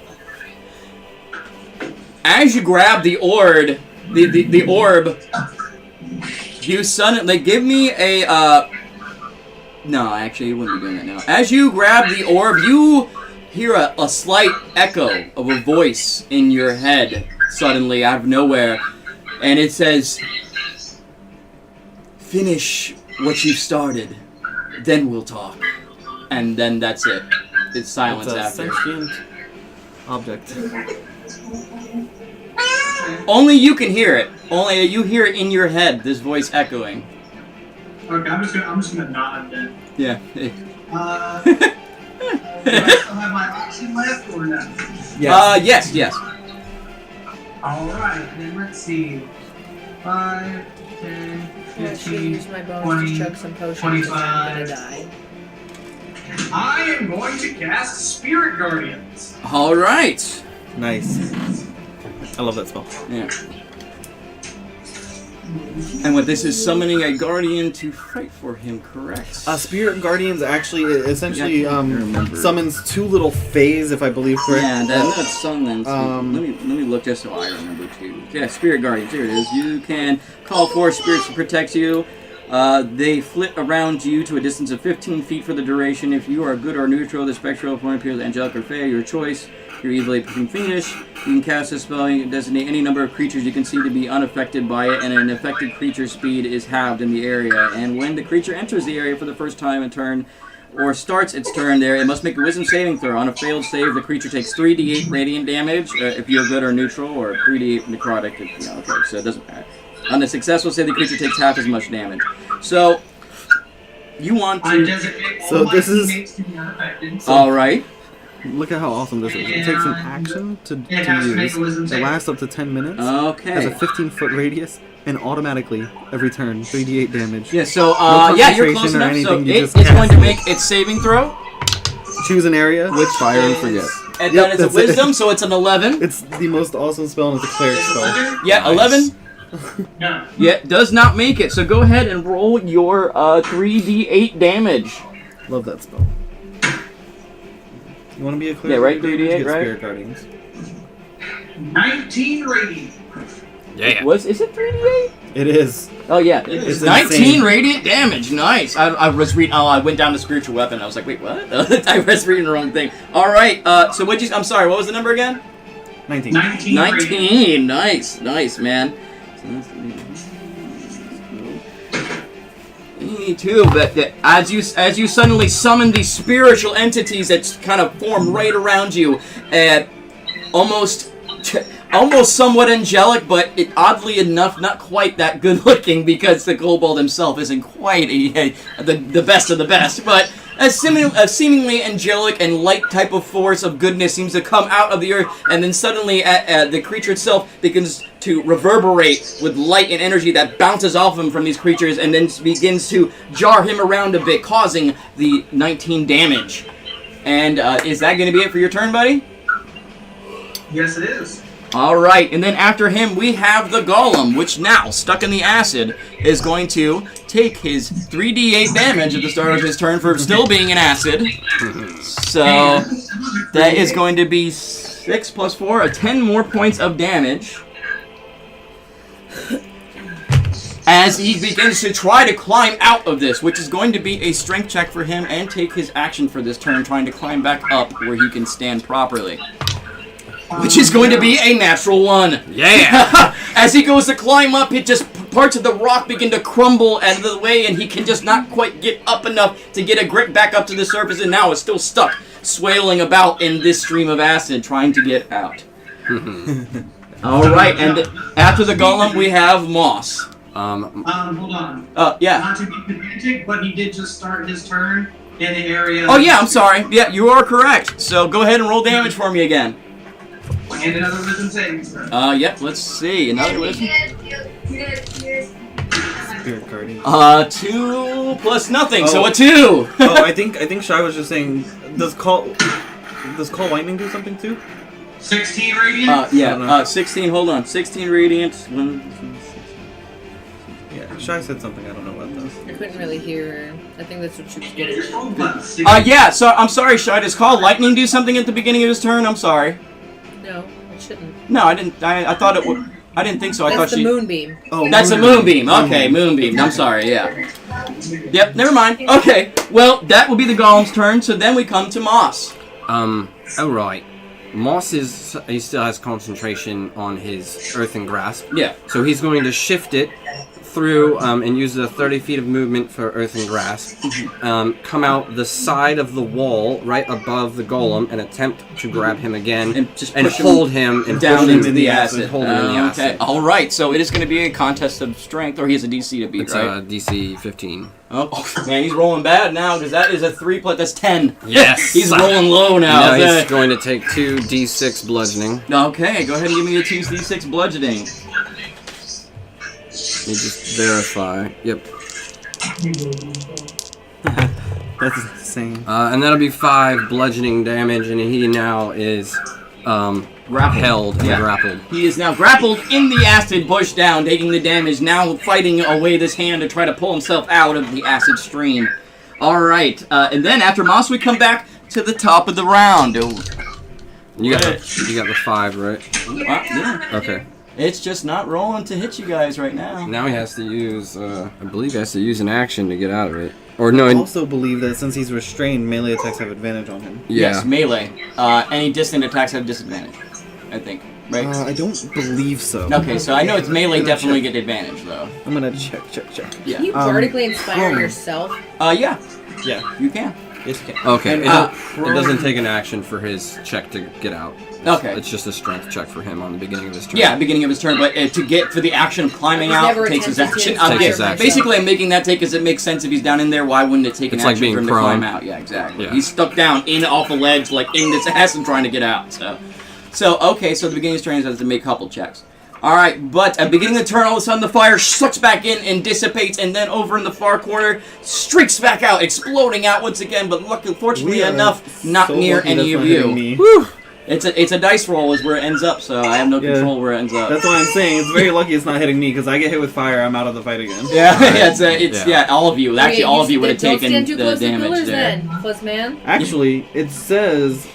As you grab the orb, the orb, you suddenly give me a. No, actually, you wouldn't be doing that now. As you grab the orb, you hear a slight echo of a voice in your head suddenly out of nowhere, and it says, "Finish what you've started, then we'll talk." And then that's it. It's silence It's a after. sentient object. Only you can hear it. Only you hear it in your head. This voice echoing. Okay, I'm just gonna nod then. Yeah. Do I still have my option left or no? Yes. Alright, then let's see. 5, 10, I'm actually 15, use my bonus 20, to chug some potions because I'm gonna 25. die. I am going to cast Spirit Guardians. All right. Nice. I love that spell. Yeah. And what this is summoning a guardian to fight for him, correct? Spirit Guardians actually essentially Yeah, I can't remember. summons 2 little fays, if I believe correct. Yeah, that's summons. Let me look just so I remember too. Yeah, Spirit Guardians. Here it is. You can call for spirits to protect you. They flit around you to a distance of 15 feet for the duration. If you are good or neutral, the spectral point appears angelic or fey, your choice. You're evilly fiendish. You can cast a spell. You can designate any number of creatures you can see to be unaffected by it, and an affected creature's speed is halved in the area. And when the creature enters the area for the first time in turn, or starts its turn there, it must make a wisdom saving throw. On a failed save, the creature takes 3d8 radiant damage if you're good or neutral, or 3d8 necrotic. Okay, so it doesn't matter. On a successful save, the creature takes half as much damage. So, you want I to... designate all So my this is- teammates to be unaffected. Alright. Look at how awesome this is. It takes an action to It has to make use. a wisdom It save. lasts up to 10 minutes. Has a Okay. 15-foot radius, and automatically, every turn, 3d8 damage. Yeah, so, No yeah, you're close concentration or enough. So, anything, you it's just going to cast make its saving throw. Choose an area. Which fire and forget. And Yep, then it's a that's it. wisdom, so it's an 11. It's the most awesome spell, and it's a cleric spell. Yeah, Nice. 11. No. Yeah, does not make it. So go ahead and roll your 3d8 damage. Love that spell. You want to be a cleric? Yeah, right, You 3d8, get right? Spirit Guardians. 19 radiant. Yeah. Is it 3d8? It is. Oh yeah, It's 19 insane. radiant damage. Nice. I was reading. Oh, I went down to spiritual weapon. I was like, wait, what? I was reading the wrong thing. All right. So what'd you? I'm sorry. What was the number again? 19. 19 radiant. 19. Nice, man. Me too, but as you suddenly summon these spiritual entities that kind of form right around you, almost somewhat angelic, but oddly enough, not quite that good looking because the kobold himself isn't quite the best of the best. But a seemingly angelic and light type of force of goodness seems to come out of the earth, and then suddenly the creature itself begins to reverberate with light and energy that bounces off him from these creatures, and then begins to jar him around a bit, causing the 19 damage. And is that going to be it for your turn, buddy? Yes, it is. Alright, and then after him we have the Golem, which now, stuck in the acid, is going to take his 3d8 damage at the start of his turn for still being in acid. So, that is going to be 6 plus 4, 10 more points of damage. As he begins to try to climb out of this, which is going to be a strength check for him and take his action for this turn, trying to climb back up where he can stand properly. Which is going to be a natural 1. Yeah! As he goes to climb up, it just parts of the rock begin to crumble out of the way, and he can just not quite get up enough to get a grip back up to the surface, and now is still stuck, swailing about in this stream of acid, trying to get out. Alright, and after the Golem, we have Moss. Hold on. Yeah. Not to be pedantic, but he did just start his turn in the area. Oh yeah, I'm sorry. Yeah, you are correct. So go ahead and roll damage for me again. And another wisdom saving throw. Yep, let's see. Another wisdom. Spirit guardian. 2 plus nothing, so Oh. a 2! Oh, I think Shai was just saying, does call lightning do something too? 16 radiant. Yeah, 16, hold on. 16 radiant. Yeah, Shai said something, I don't know what does. I couldn't really hear her. I think that's what she was getting. Yeah, so I'm sorry, Shai. Does call lightning do something at the beginning of his turn? I'm sorry. No, it shouldn't. No, I didn't. I thought it would. I didn't think so. I That's thought the she. moonbeam. Oh, That's a moonbeam. Okay, moonbeam. I'm sorry. Yeah. Yep. Never mind. Okay. Well, that will be the Golem's turn. So then we come to Moss. Alright. Moss he still has concentration on his earthen grasp. Yeah. So he's going to shift it through and use the 30 feet of movement for earthen grasp. Come out the side of the wall right above the golem and attempt to grab him again And just and push him hold him and down push him into the acid. Hold him in the acid. Okay. All right. So it is going to be a contest of strength, or he has a DC to beat, It's right? DC 15. Oh man, he's rolling bad now because that is a 3 plus. That's 10. Yes! He's rolling low now. Now he's Okay. going to take 2 D6 bludgeoning. Okay, go ahead and give me a 2d6 bludgeoning. Let me just verify. Yep. That's insane. And that'll be 5 bludgeoning damage, and he now is held and Yeah. grappled. He is now grappled in the acid, pushed down, taking the damage, now fighting away this hand to try to pull himself out of the acid stream. Alright, and then after Moss, we come back to the top of the round. You got the 5, right? Yeah. Okay. It's just not rolling to hit you guys right now. Now he has to use, I believe he has to use an action to get out of it. Or no, I also believe that since he's restrained, melee attacks have advantage on him. Yes, melee. Any distant attacks have disadvantage, I think. Right? I don't believe so. Okay, so I know it's melee I'm gonna definitely check. get advantage, though. I'm gonna check. Yeah. Can you Um, vertically inspire Grong. yourself? Yeah, Yeah. you can. Yes, you can. Okay, And, it doesn't take an action for his check to get out. Okay. It's just a strength check for him on the beginning of his turn. Yeah, beginning of his turn, but to get for the action of climbing He's out never takes his attempted to action. inspire Takes his action. Basically, I'm making that take because it makes sense if he's down in there. Why wouldn't it take an It's like action being for him prone. to climb out? Yeah, exactly. Yeah. He's stuck down in off a ledge, like in this acid, trying to get out. So okay. So the beginning of his turn he has to make a couple checks. All right, but at the beginning of the turn, all of a sudden the fire sucks back in and dissipates, and then over in the far corner, streaks back out, exploding out once again. But fortunately We are enough, not so near lucky any that's of not hitting you. me. Whew. It's a dice roll is where it ends up, so I have no Yeah. control where it ends up. That's why I'm saying it's very lucky it's not hitting me because I get hit with fire, I'm out of the fight again. Yeah, it's all of you. Actually, Okay, all of you would have don't taken stand too the close to damage pillars there. then, plus man. Actually, it says,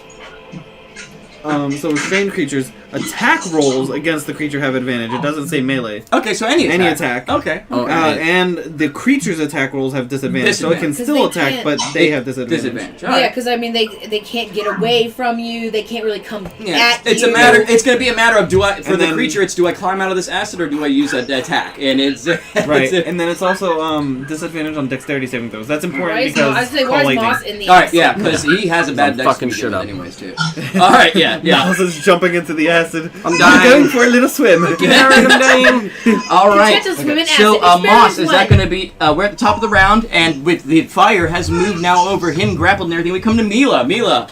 so restrained creatures, attack rolls against the creature have advantage. It doesn't say melee. Okay, so any attack. Okay. Oh, And the creature's attack rolls have disadvantage, so it can Disadvantage. still 'Cause they attack, can't- but they have disadvantage. Disadvantage. All Yeah, right. because I mean they can't get away from you. They can't really come Yeah, at it's you. a matter. It's going to be a matter of for And the then- creature. It's do I climb out of this acid or do I use an attack? And it's Right, and then it's also disadvantage on dexterity saving throws. That's important Why is, because I say, call why is lightning. Moss in the all right, acid? yeah, because he has a bad dex fucking to shit begin up. with anyways too. All right, yeah. Moss is jumping into the acid. I'm dying. going for a little swim. I'm dying. All right. Catch a swim in So, acid. It's Moss, very is that wet. going to be? We're at the top of the round, and with the fire has moved now over him, grappled and everything. We come to Mila. Mila.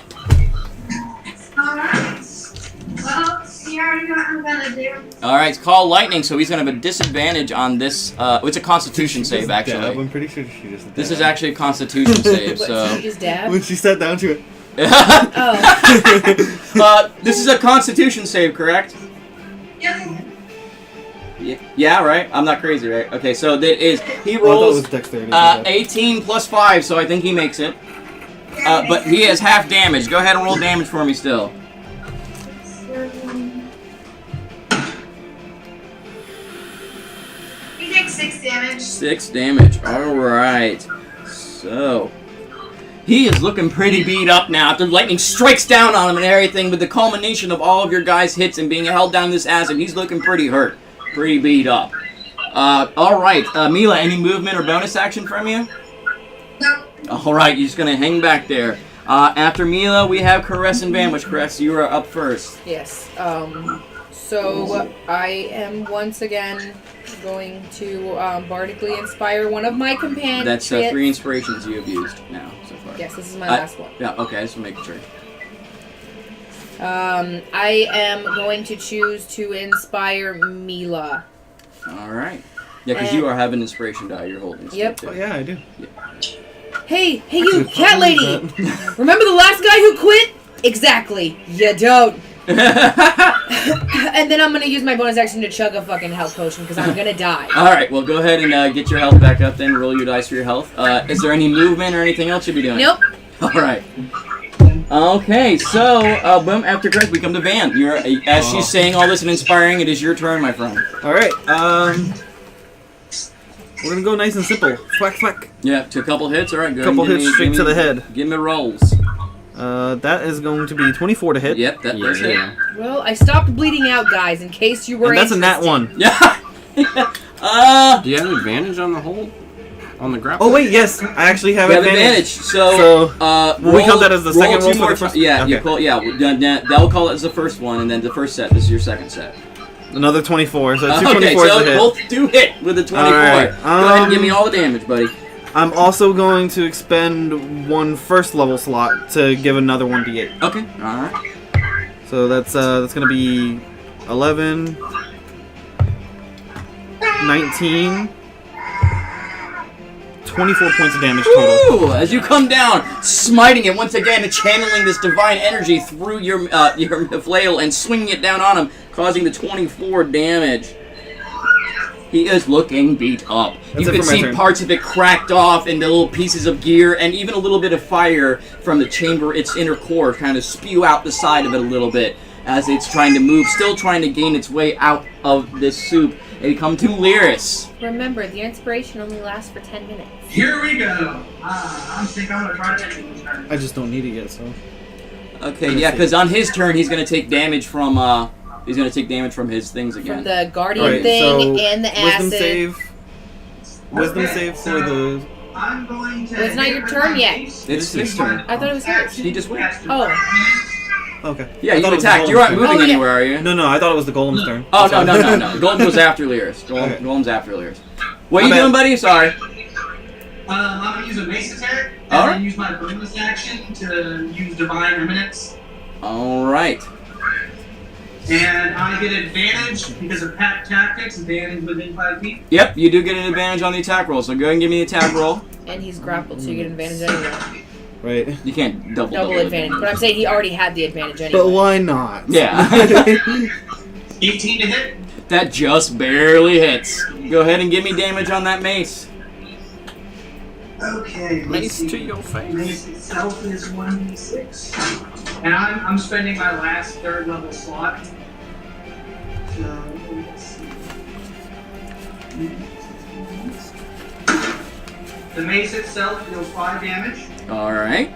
Alright. Well, you already know what I'm gonna do. All right, it's called lightning, so he's going to have a disadvantage on this. It's a Constitution save, Dab. actually. I'm pretty sure she just. This dab. is actually a Constitution save. What, So. so you just dab? When she sat down to it. Oh. This is a Constitution save, correct? Yep. Yeah, right. I'm not crazy, right? Okay, so that is he Oh, I thought it rolls was dexterity. my bad. 18 plus 5, so I think he makes it. But he has half damage. Go ahead and roll damage for me still. He takes 6 damage. 6 damage. Alright. So. He is looking pretty beat up now after lightning strikes down on him and everything, with the culmination of all of your guys' hits and being held down this acid. He's looking pretty hurt. Pretty beat up. Alright. Mila, any movement or bonus action from you? Nope. Alright, you're just gonna hang back there. After Mila, we have Caress and Van, which Caress, you are up first. Yes. So I am once again going to bardically inspire one of my companions. That's 3 inspirations you have used now so far. Yes, this is my last one. Yeah, okay, I just want to make sure. I am going to choose to inspire Mila. Alright. Yeah, because you are having inspiration die you're holding. still, Yep. too. Oh yeah, I do. Hey, you, cat lady! Remember the last guy who quit? Exactly. You don't. And then I'm gonna use my bonus action to chug a fucking health potion because I'm gonna die. Alright, well go ahead and get your health back up then. Roll your dice for your health. Is there any movement or anything else you'll be doing? Nope. Alright. Okay, so, boom, after Chris, we come to Van. You're, as she's saying all this and inspiring, it is your turn, my friend. Alright, we're gonna go nice and simple. Thwack, thwack. Yeah, to a couple hits, alright, good. Couple hits straight to the head. Give me rolls. That is going to be 24 to hit. Yep, that does hit. Well, I stopped bleeding out, guys, in case you were And that's a nat interested. 1. Yeah. Do you have advantage on the hold? On the grapple? Oh wait, yes, I actually have We have advantage. So, will we count that as the second roll two for more the first? Yeah, Okay. you call. Yeah, that'll call it as the first one, and then the first set. This is your second set. Another 24, so 2 Okay, 24s so to hit. both do hit with the 24. Alright, Go ahead and give me all the damage, buddy. I'm also going to expend 1 first level slot to give another 1d8. Okay. All right. So that's gonna be 11, 19, 24 points of damage total. Ooh, as you come down, smiting it once again and channeling this divine energy through your flail and swinging it down on him, causing the 24 damage. He is looking beat up. That's You it can for my see turn. parts of it cracked off into little pieces of gear, and even a little bit of fire from the chamber, its inner core, kind of spew out the side of it a little bit as it's trying to move, still trying to gain its way out of this soup. And we come to Lyris. Remember, the inspiration only lasts for 10 minutes. Here we go. I'm gonna try to take this turn. I just don't need it yet, so. Okay, yeah, because on his turn he's gonna take damage from his things From again. the guardian Alright, thing so and the wisdom acid. save. Wisdom Okay, save for so the. I'm going to. Well, it's not your turn yet. It's his turn. I thought it was hers. He just went. Oh. Okay. Yeah, I you thought it was attacked. the You aren't golem's moving Oh, yeah. anywhere, are you? turn. No, I thought it was the golem's turn. Oh, That's no. all. Golem was after Lyris. Okay. Golem's after Lyris. What My are you bad. doing, buddy? Sorry. I'm gonna use a mace attack and Alright. then use my bonus action to use divine eminence. Alright. And I get advantage because of pack tactics, advantage within 5 feet. Yep, you do get an advantage on the attack roll, so go ahead and give me the attack roll. And he's grappled, so you get advantage anyway. Right. You can't double Advantage. But I'm saying he already had the advantage anyway. But why not? Yeah. 18 to hit. That just barely hits. Go ahead and give me damage on that mace. Okay, let's Mace see. to your face. Mace itself is 1d6. And I'm spending my last 3rd level slot. So, let's see. The mace itself deals 5 damage. Alright.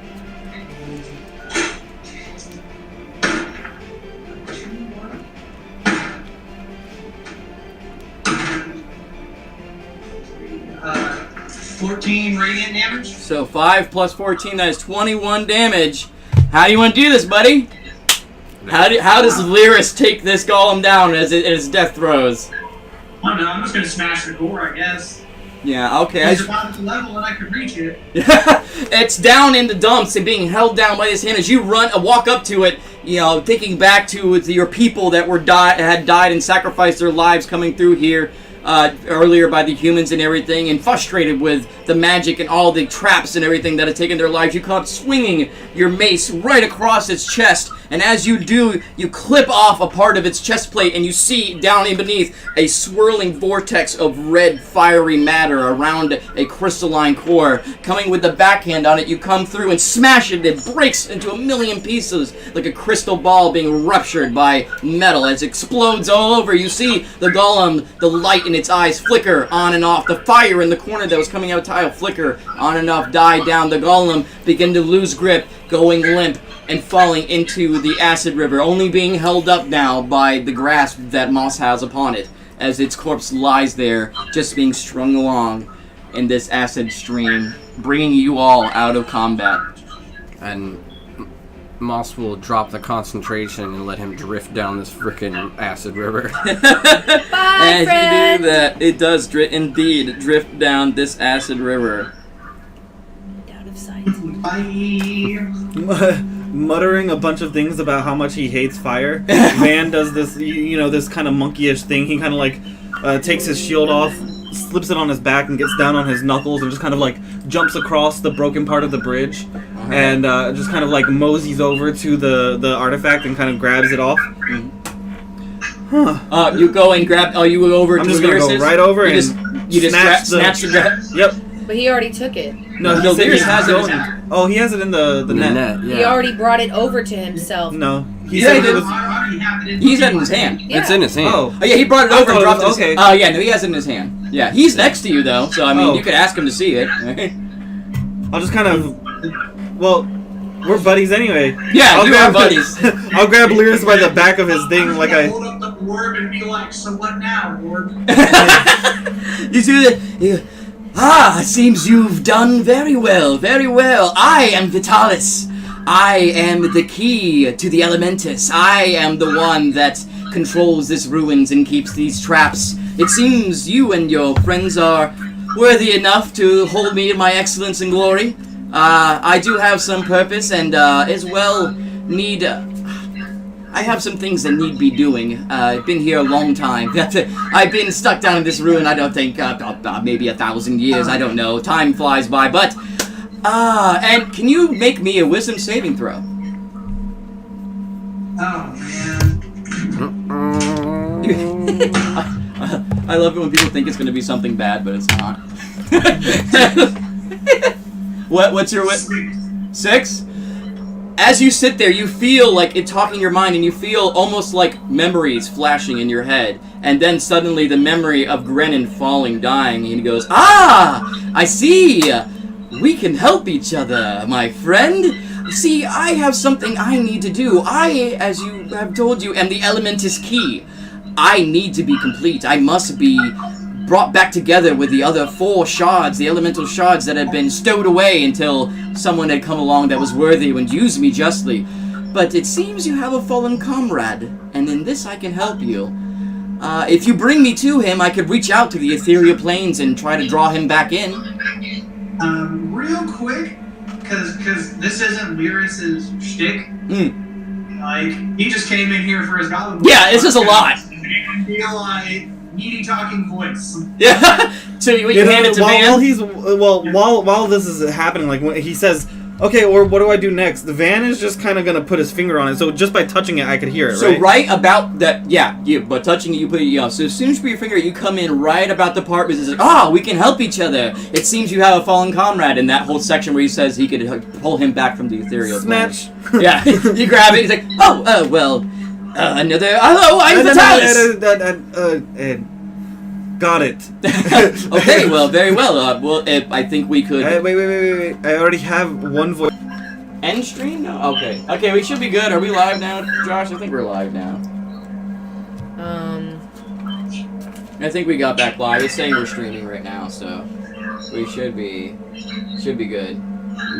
Uh, 14 radiant damage. So 5 plus 14, that is 21 damage. How do you want to do this, buddy? How does Lyris take this golem down as death throws? I don't know, I'm just gonna smash the door, I guess. Yeah, okay. It's about at the level that I could reach it. It's down in the dumps and being held down by his hand as you walk up to it, thinking back to your people that had died and sacrificed their lives coming through here earlier by the humans and everything, and frustrated with the magic and all the traps and everything that had taken their lives. You come up swinging your mace right across its chest, and as you do, you clip off a part of its chest plate, and you see down in beneath a swirling vortex of red fiery matter around a crystalline core. Coming with the backhand on it, you come through and smash it. It breaks into a million pieces like a crystal ball being ruptured by metal. As it explodes all over, you see the golem, the light in its eyes flicker on and off. The fire in the corner that was coming out tile flicker on and off, die down. The golem begin to lose grip, going limp and falling into the acid river, only being held up now by the grasp that Moss has upon it, as its corpse lies there, just being strung along in this acid stream, bringing you all out of combat. And Moss will drop the concentration and let him drift down this frickin' acid river. As friend. you do that, it does indeed drift down this acid river. Out of sight. Bye. Muttering a bunch of things about how much he hates fire, Van does this, this kind of monkeyish thing. He kind of like takes his shield off, slips it on his back, and gets down on his knuckles and just kind of like jumps across the broken part of the bridge, and just kind of like moseys over to the artifact and kind of grabs it off. Huh. You go and grab. Oh, you go over to I'm just gonna go Lyris'? right over You and just snatch the. Yep. But he already took it. No, No, he said Lyris he's has it. going- Oh, he has it in the net. He already brought it over to himself. No, he Yeah, said he it did. was. He's had it in his hand. Yeah. It's in his hand. Oh, Oh yeah, he brought it I over and thought it dropped was- it. okay. Oh yeah, no, he has it in his hand. Yeah, he's next to you though, so I mean, Oh. you could ask him to see it. I'll just kind of. Well, we're buddies anyway. Yeah, I'll you grab are buddies. I'll grab Lyris by the back of his thing, like I. hold up the orb and be like, so what now, orb? You see that? It seems you've done very well, very well. I am Vitalis. I am the key to the Elementus. I am the one that controls this ruins and keeps these traps. It seems you and your friends are worthy enough to hold me in my excellence and glory. I do have some purpose and as well need... I have some things that need be doing. I've been here a long time. I've been stuck down in this ruin, I don't think, maybe 1,000 years, I don't know. Time flies by, but... and can you make me a wisdom saving throw? Oh, man. I love it when people think it's going to be something bad, but it's not. What's your wit? 6? As you sit there, you feel like it talking your mind, and you feel almost like memories flashing in your head. And then suddenly the memory of Grenin falling, dying, and he goes, I see! We can help each other, my friend. See, I have something I need to do. I, as you have told you, am the Elementus Key. I need to be complete. I must be brought back together with the other 4 shards, the elemental shards that had been stowed away until someone had come along that was worthy and used me justly. But it seems you have a fallen comrade, and in this I can help you. If you bring me to him, I could reach out to the ethereal planes and try to draw him back in. Real quick, because this isn't Lyris' shtick. Like, he just came in here for his goblin. Yeah, this is a lot. I feel like needy talking voice. Yeah. So you hand it to Van? While this is happening, like when he says, "Okay, or what do I do next?" The Van is just kind of gonna put his finger on it, so just by touching it, I could hear it. So right about that, but touching it, you put it, So as soon as you put your finger, you come in right about the part where it's like, we can help each other. It seems you have a fallen comrade in that whole section where he says he could pull him back from the ethereal plane. Snatch. Yeah, you grab it. He's like, another. Hello, I'm Vitalis. Got it. Okay, well, very well. I think we could. Wait. I already have one voice. End stream? No? Okay, we should be good. Are we live now, Josh? I think we're live now. I think we got back live. It's saying we're streaming right now, so we should be good.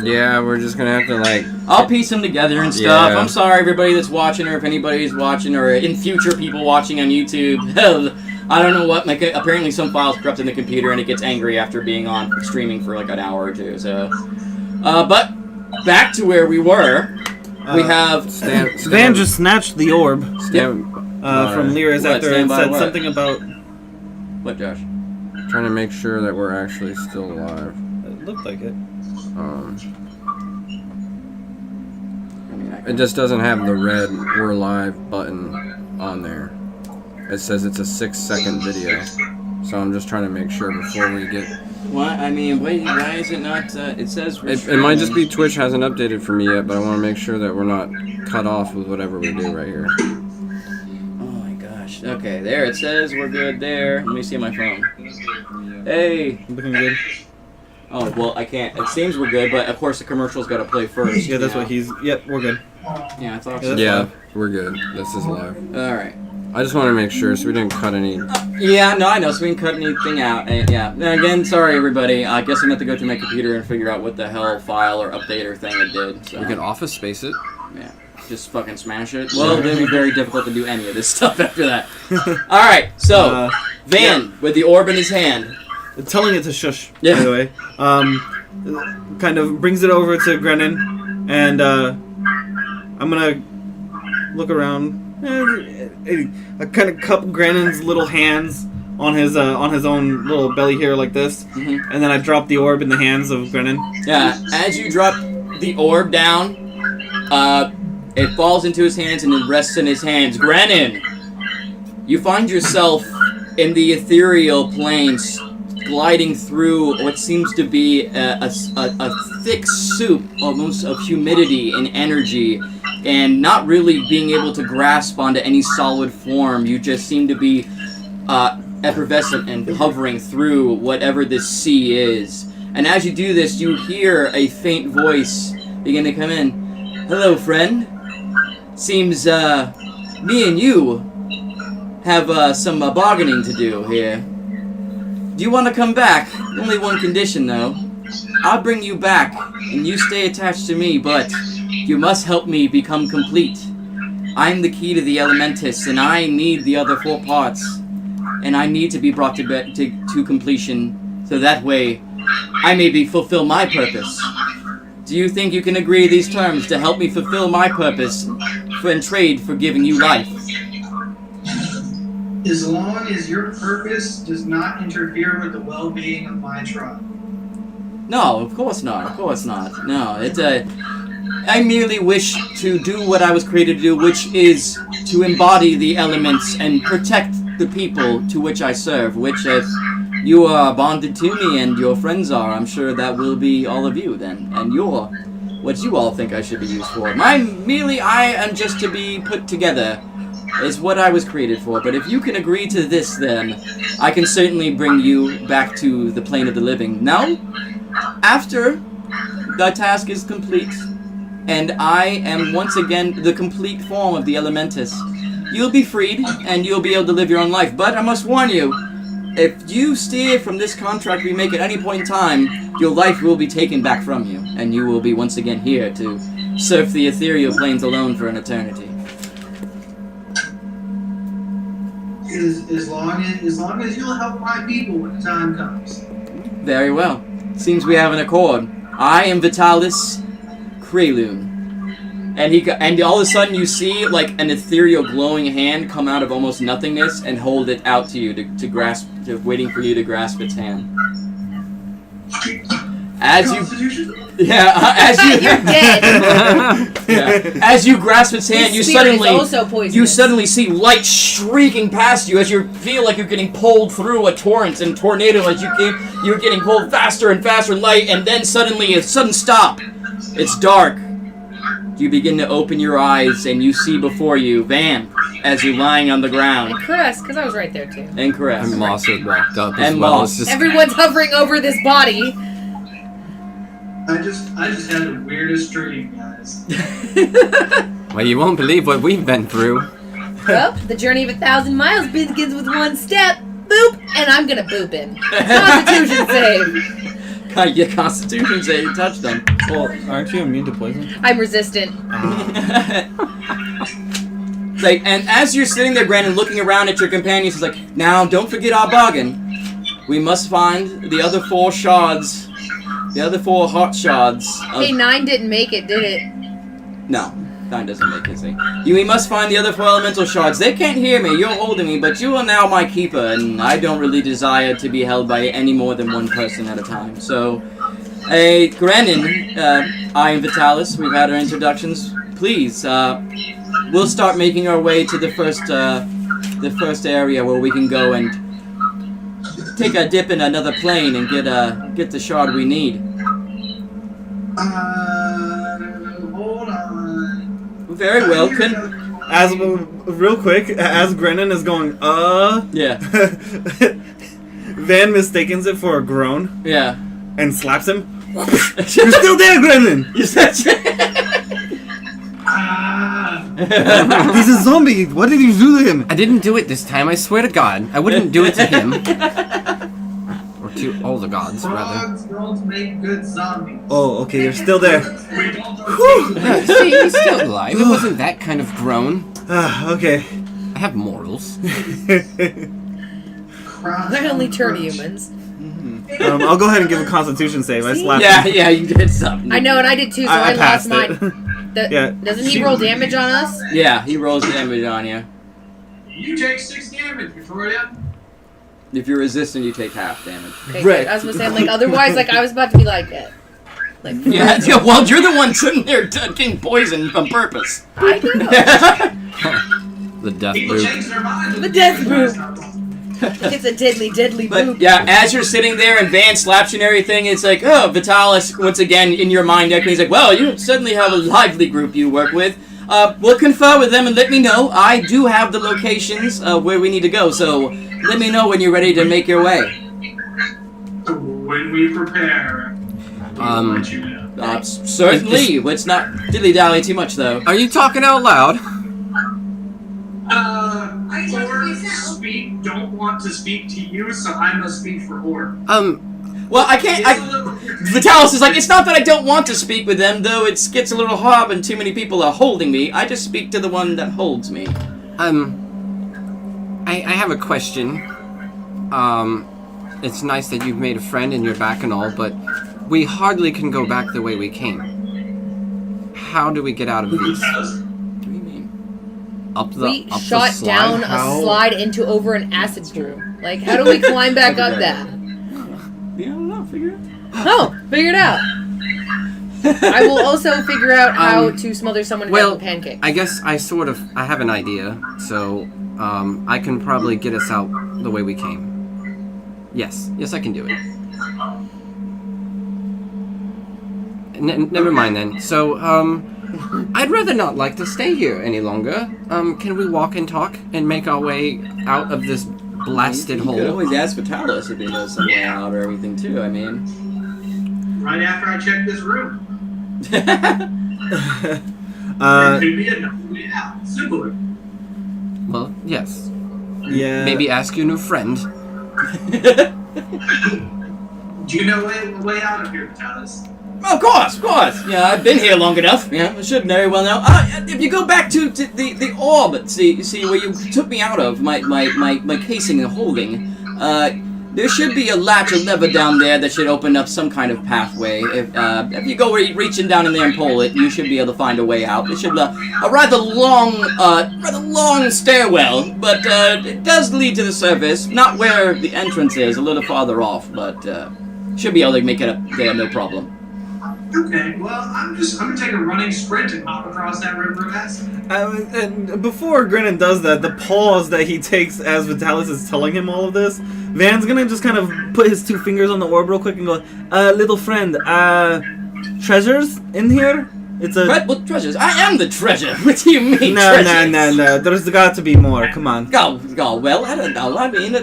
Yeah, we're just gonna have to like. I'll piece them together and stuff. Yeah. I'm sorry, everybody that's watching, or if anybody's watching, or in future people watching on YouTube. I don't know what. Apparently, some files corrupted the computer, and it gets angry after being on streaming for like an hour or two. So, but back to where we were. We have Van just snatched the orb from Lyra's What, after stand it by said what? something about. What, Josh? Trying to make sure that we're actually still alive. It looked like it. It just doesn't have the red "We're Live" button on there. It says it's a 6-second video, so I'm just trying to make sure before we get. What? I mean, wait. Why is it not? It says. It might just be Twitch hasn't updated for me yet, but I want to make sure that we're not cut off with whatever we do right here. Oh my gosh. Okay, there it says we're good there. Let me see my phone. Hey. Looking good. Oh, well, I can't. It seems we're good, but of course the commercial's got to play first. Yeah, that's you know? what he's. Yep, we're good. Yeah, I thought Yeah, so. Yeah, we're good. This is live. Alright. I just want to make sure so we didn't cut any. Yeah, no, I know, so we can cut anything out. Yeah. And again, sorry everybody. I guess I'm going to have to go through my computer and figure out what the hell file or update or thing it did. So. We can office space it. Yeah. Just fucking smash it. Well, it'd be very difficult to do any of this stuff after that. Alright, so, Van, with the orb in his hand. Telling it to shush, Yeah. by the way. Kind of brings it over to Grenin, and I'm gonna look around. I kind of cup Grenin's little hands on his own little belly here like this, and then I drop the orb in the hands of Grenin. Yeah, as you drop the orb down, it falls into his hands and it rests in his hands. Grenin, you find yourself in the ethereal planes, gliding through what seems to be a thick soup, almost of humidity and energy, and not really being able to grasp onto any solid form. You just seem to be effervescent and hovering through whatever this sea is. And as you do this, you hear a faint voice begin to come in. Hello, friend. Seems me and you have some bargaining to do here. Do you want to come back? Only one condition, though. I'll bring you back, and you stay attached to me, but you must help me become complete. I'm the key to the Elementus, and I need the other 4 parts. And I need to be brought to completion, so that way I may fulfill my purpose. Do you think you can agree to these terms to help me fulfill my purpose and trade for giving you life? As long as your purpose does not interfere with the well-being of my tribe. No, of course not. Of course not. No, it's I merely wish to do what I was created to do, which is to embody the elements and protect the people to which I serve, which if you are bonded to me and your friends are, I'm sure that will be all of you then, and you're what you all think I should be used for. I am just to be put together, is what I was created for, but if you can agree to this then, I can certainly bring you back to the plane of the living. Now, after the task is complete, and I am once again the complete form of the Elementus, you'll be freed, and you'll be able to live your own life. But I must warn you, if you steer from this contract we make at any point in time, your life will be taken back from you, and you will be once again here to surf the ethereal planes alone for an eternity. As long as you'll help my people when the time comes. Very well. Seems we have an accord. I am Vitalis Krelun. And all of a sudden you see like an ethereal glowing hand come out of almost nothingness and hold it out to you to grasp, waiting for you to grasp its hand. As you, yeah, as you, You're dead. yeah, as you grasp its hand, His you spirit is suddenly, also poisonous. you suddenly see light shrieking past you as you feel like you're getting pulled through a torrent and tornado as you're getting pulled faster and faster light, and then suddenly a sudden stop. It's dark. You begin to open your eyes and you see before you Van as you're lying on the ground. And Caress, because I was right there too. And Caress. And Moss had walked up as And well. Moss. It's just Everyone's hovering over this body. I just had the weirdest dream, guys. well, you won't believe what we've been through. Well, the journey of 1,000 miles begins with one step. Boop, and I'm gonna boop him. Constitution save. Your constitution say you touched them. Well, aren't you immune to poison? I'm resistant. Like, and as you're sitting there, Grenin, looking around at your companions, he's like, now, don't forget our bargain. We must find the other 4 shards. The other 4 heart shards. Hey, 9 didn't make it, did it? No. 9 doesn't make it, see. We must find the other 4 elemental shards. They can't hear me, you're holding me, but you are now my keeper, and I don't really desire to be held by any more than one person at a time. So, Grenin, I and Vitalis, we've had our introductions. Please, we'll start making our way to the first area where we can go and take a dip in another plane and get the shard we need. Hold on. Very well. Real quick, as Grenin is going, Yeah. Van mistakes it for a groan Yeah. and slaps him. You're still there, Grenin! Is that He's a zombie! What did you do to him? I didn't do it this time, I swear to God. I wouldn't do it to him. Or to all the gods, rather. Frogs don't make good zombies. Oh, okay, you're still there. We don't See, he's still alive. It wasn't that kind of groan. Okay. I have morals. They're only turn humans. I'll go ahead and give a constitution save. I slapped him. Yeah, you did something. I know, and I did too, so I lost passed mine. it. Yeah. Doesn't he roll damage on us? Yeah, he rolls damage on you. You take 6 damage, Victoria. If you're resistant, you take half damage. Okay, good. I was gonna say, like, otherwise, like, I was about to be like, Yeah, well, you're the one sitting there getting poisoned on purpose. I know. The death People boot. change their minds. The death boot. It's a deadly, deadly But boot. yeah, as you're sitting there and Van slaps you and everything, it's like, oh, Vitalis, once again, in your mind, he's like, well, you certainly have a lively group you work with. We'll confer with them and let me know. I do have the locations where we need to go, so let me know when you're ready to make your way. When we prepare, we'll let you know. Certainly. Let's not dilly-dally too much, though. Are you talking out loud? Or don't want to speak to you, so I must speak for Or. Well, I can't. Vitalis is like, it's not that I don't want to speak with them, though it gets a little hard when too many people are holding me. I just speak to the one that holds me. I have a question. It's nice that you've made a friend and you're back and all, but we hardly can go back the way we came. How do we get out of these? What do you mean? We shot down a slide into over an acid room. Like, how do we climb back up that? Yeah, I don't know. Figure it out. Oh, figure it out. I will also figure out how to smother someone with a pancake. I guess I have an idea, so I can probably get us out the way we came. Yes, I can do it. Never mind then. So, I'd rather not like to stay here any longer. Can we walk and talk and make our way out of this blasted hole? You could always ask Vitalis if he knows some way out or everything too. I mean, Right after I check this room. There could be another way out. Simpler. Well, yes. Yeah. Maybe ask your new friend. Do you know a way out of here, Vitalis? of course. Yeah, I've been here long enough. Yeah, I should very well know. If you go back to the orb, see where you took me out of, my casing and holding, there should be a latch or lever down there that should open up some kind of pathway. If you go reaching down in there and pull it, you should be able to find a way out. It should a rather long stairwell, but it does lead to the surface. Not where the entrance is, a little farther off, but should be able to make it up there, no problem. Okay, well, I'm gonna take a running sprint and hop across that river of acid. And before Grenin does that, the pause that he takes as Vitalis is telling him all of this, Van's gonna just kind of put his 2 fingers on the orb real quick and go, little friend, treasures in here? It's a... What treasures? I am the treasure. What do you mean, No. treasures? There's got to be more. Come on. Oh, well, I don't know. I mean,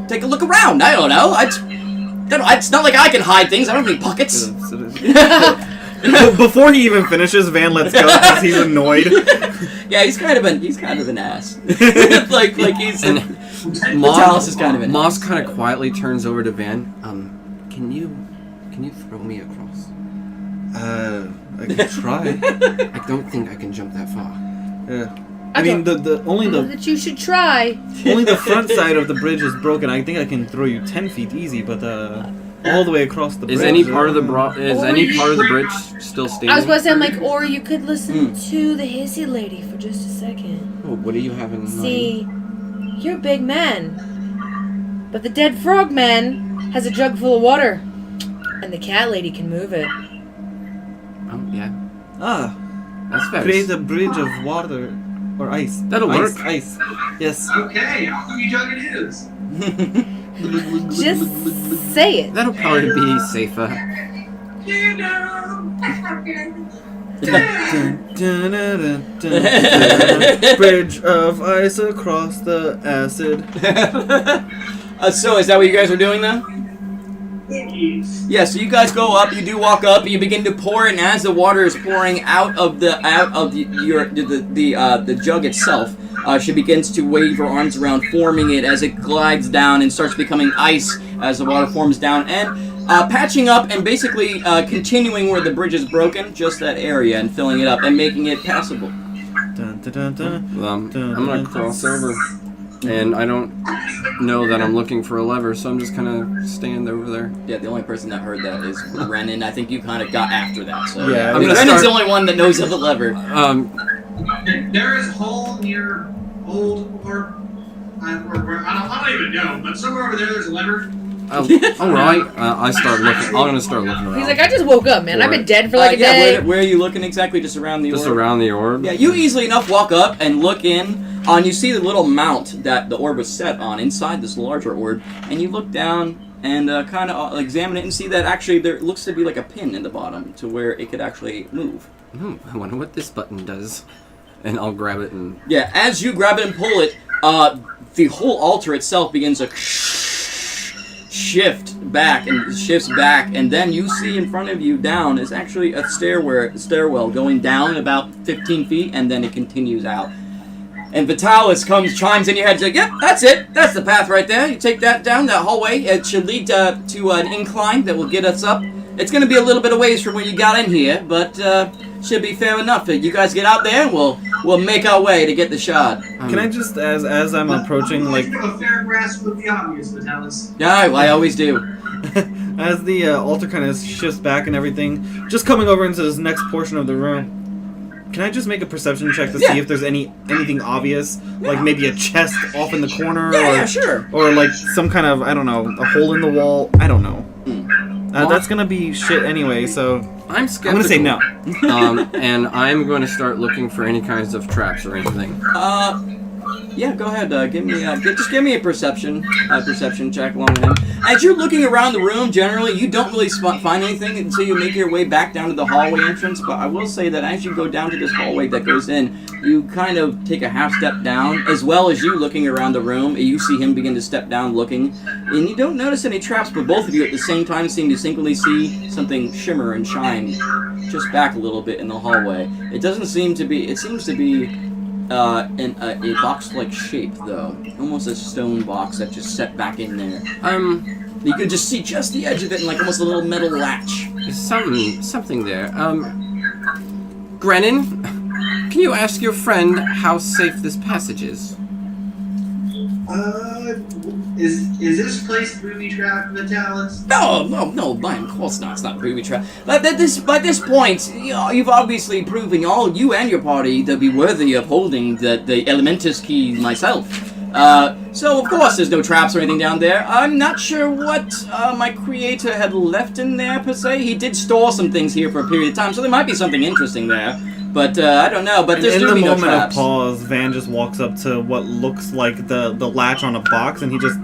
take a look around. I don't know. It's not like I can hide things. I don't have any pockets. Before he even finishes, Van lets go because he's annoyed. Yeah, he's kind of an ass. like he's. Moss is kind of an Moss ass. kind of quietly turns over to Van. Can you Can you throw me across? I can try. I don't think I can jump that far. Yeah. I mean, only that you should try. only the front side of the bridge is broken. I think I can throw you 10 feet easy, but all the way across the bridge. Is any part of the bridge still standing? I was about to say, I'm like, or you could listen to the hissy lady for just a second. Oh, what do you have in mind? See, you're a big man, but the dead frog man has a jug full of water, and the cat lady can move it. Oh, yeah. Ah, That's fair. create a bridge of water or ice. That'll work. Ice. Yes. Okay, how come you dug it is? Just say it. That'll probably be safer. You know. Bridge of ice across the acid. So is that what you guys are doing now? Yes. Yeah, so you guys go up, you do walk up, you begin to pour it, and as the water is pouring out of the jug itself, she begins to wave her arms around, forming it as it glides down and starts becoming ice as the water forms down, and patching up and basically continuing where the bridge is broken, just that area, and filling it up and making it passable. Dun, dun, dun, dun. I'm gonna cross over, and I don't know that I'm looking for a lever, so I'm just gonna stand over there. Yeah, the only person that heard that is Grenin. I think you kind of got after that, so Yeah, I mean, I'm gonna Grenin's start- the only one that knows of the lever. There is a hole near I don't even know, but somewhere over there's a lever. All right. I start looking. I'm gonna start looking around. He's like, I just woke up, man. I've been dead for like a yeah, day. where are you looking exactly? Just around the just orb? around the orb. Yeah, you easily enough walk up and look in, and you see the little mount that the orb was set on inside this larger orb, and you look down and kind of examine it and see that actually there looks to be like a pin in the bottom to where it could actually move. I wonder what this button does. And I'll grab it and... Yeah, as you grab it and pull it, the whole altar itself begins to shift back and shifts back, and then you see in front of you down is actually a stairwell going down about 15 feet, and then it continues out. And Vitalis chimes in your head, like, yep, that's it. That's the path right there. You take that down that hallway. It should lead to an incline that will get us up. It's going to be a little bit of ways from where you got in here, but should be fair enough. You guys get out there, and we'll make our way to get the shard. Can I just, as I'm approaching, like, a fair grasp of the obvious, Vitalis. Yeah, I always do. as the altar kind of shifts back and everything, just coming over into this next portion of the room, can I just make a perception check to see if there's anything obvious, like maybe a chest off in the corner, Yeah, sure. or like some kind of, I don't know, a hole in the wall? I don't know. That's gonna be shit anyway, so I'm skeptical. I'm gonna say no. And I'm going to start looking for any kinds of traps or anything. Yeah, go ahead. Give me a perception check along with him. As you're looking around the room, generally you don't really find anything until you make your way back down to the hallway entrance. But I will say that as you go down to this hallway that goes in, you kind of take a half step down, as well as you looking around the room. You see him begin to step down, looking, and you don't notice any traps. But both of you at the same time seem to synchronously see something shimmer and shine just back a little bit in the hallway. It doesn't seem to be. It seems to be. In a box-like shape, though. Almost a stone box that's just set back in there. You can just see just the edge of it and like almost a little metal latch. There's something there. Grenin, can you ask your friend how safe this passage is? Is this place booby-trapped, Vitalis? No, of course not. It's not booby trap. But by this point, you've obviously proven all you and your party to be worthy of holding the Elementus key myself. So of course there's no traps or anything down there. I'm not sure what my creator had left in there per se. He did store some things here for a period of time, so there might be something interesting there. But I don't know. But there's going to be no traps. In the moment of pause, Van just walks up to what looks like the latch on a box, and he just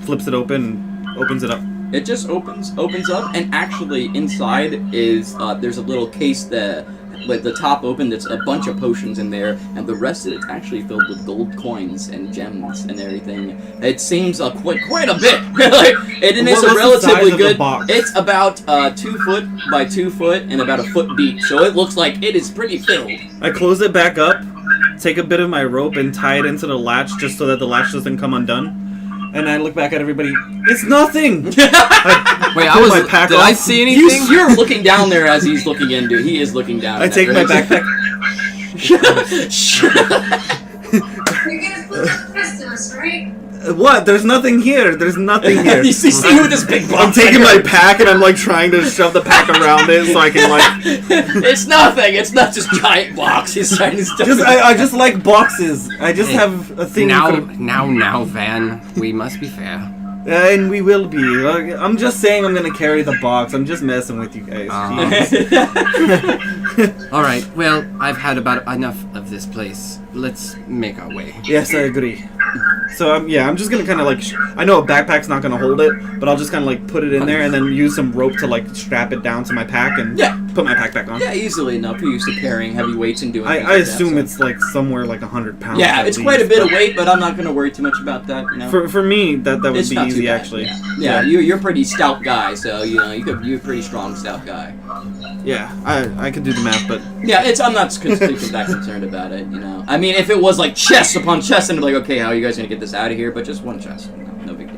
flips it open and opens it up. It just opens up, and actually inside is there's a little case there with the top open. There's a bunch of potions in there, and the rest of it's actually filled with gold coins and gems and everything. It seems quite a bit. It is a relatively good box. It's about 2 foot by 2 foot and about a foot deep, so it looks like it is pretty filled. I close it back up, take a bit of my rope and tie it into the latch just so that the latch doesn't come undone. And I look back at everybody. It's nothing. Wait, pull my pack did off. I see anything? You're looking down there as he's looking into. He is looking down. I take my backpack. You're gonna put the rest of us, right? What? There's nothing here. There's nothing here. You see you with this big box. I'm taking my pack and I'm like trying to shove the pack around it so I can like. It's nothing. It's not just giant box. He's trying to stuff. I just like boxes. I just have a thing. Now, Van. We must be fair. And we will be. I'm just saying I'm gonna carry the box. I'm just messing with you guys. All right. Well, I've had about enough of this place. Let's make our way. Yes, I agree. So I'm just gonna kind of like. I know a backpack's not gonna hold it, but I'll just kind of like put it in there and then use some rope to like strap it down to my pack and put my pack back on. Yeah, easily enough. You're used to carrying heavy weights and doing. I assume it's like somewhere like 100 pounds. Yeah, at it's least, quite a bit of weight, but I'm not gonna worry too much about that. You know. For me, that would It's be not too easy bad, actually. Yeah, you're a pretty stout guy, so you're a pretty strong stout guy. Yeah, I could do the math, but Yeah, I'm not completely that concerned about it. You know, I mean, if it was like chest upon chest, then I'd be like, okay, how are you guys gonna get this out of here? But just one chest, no big deal.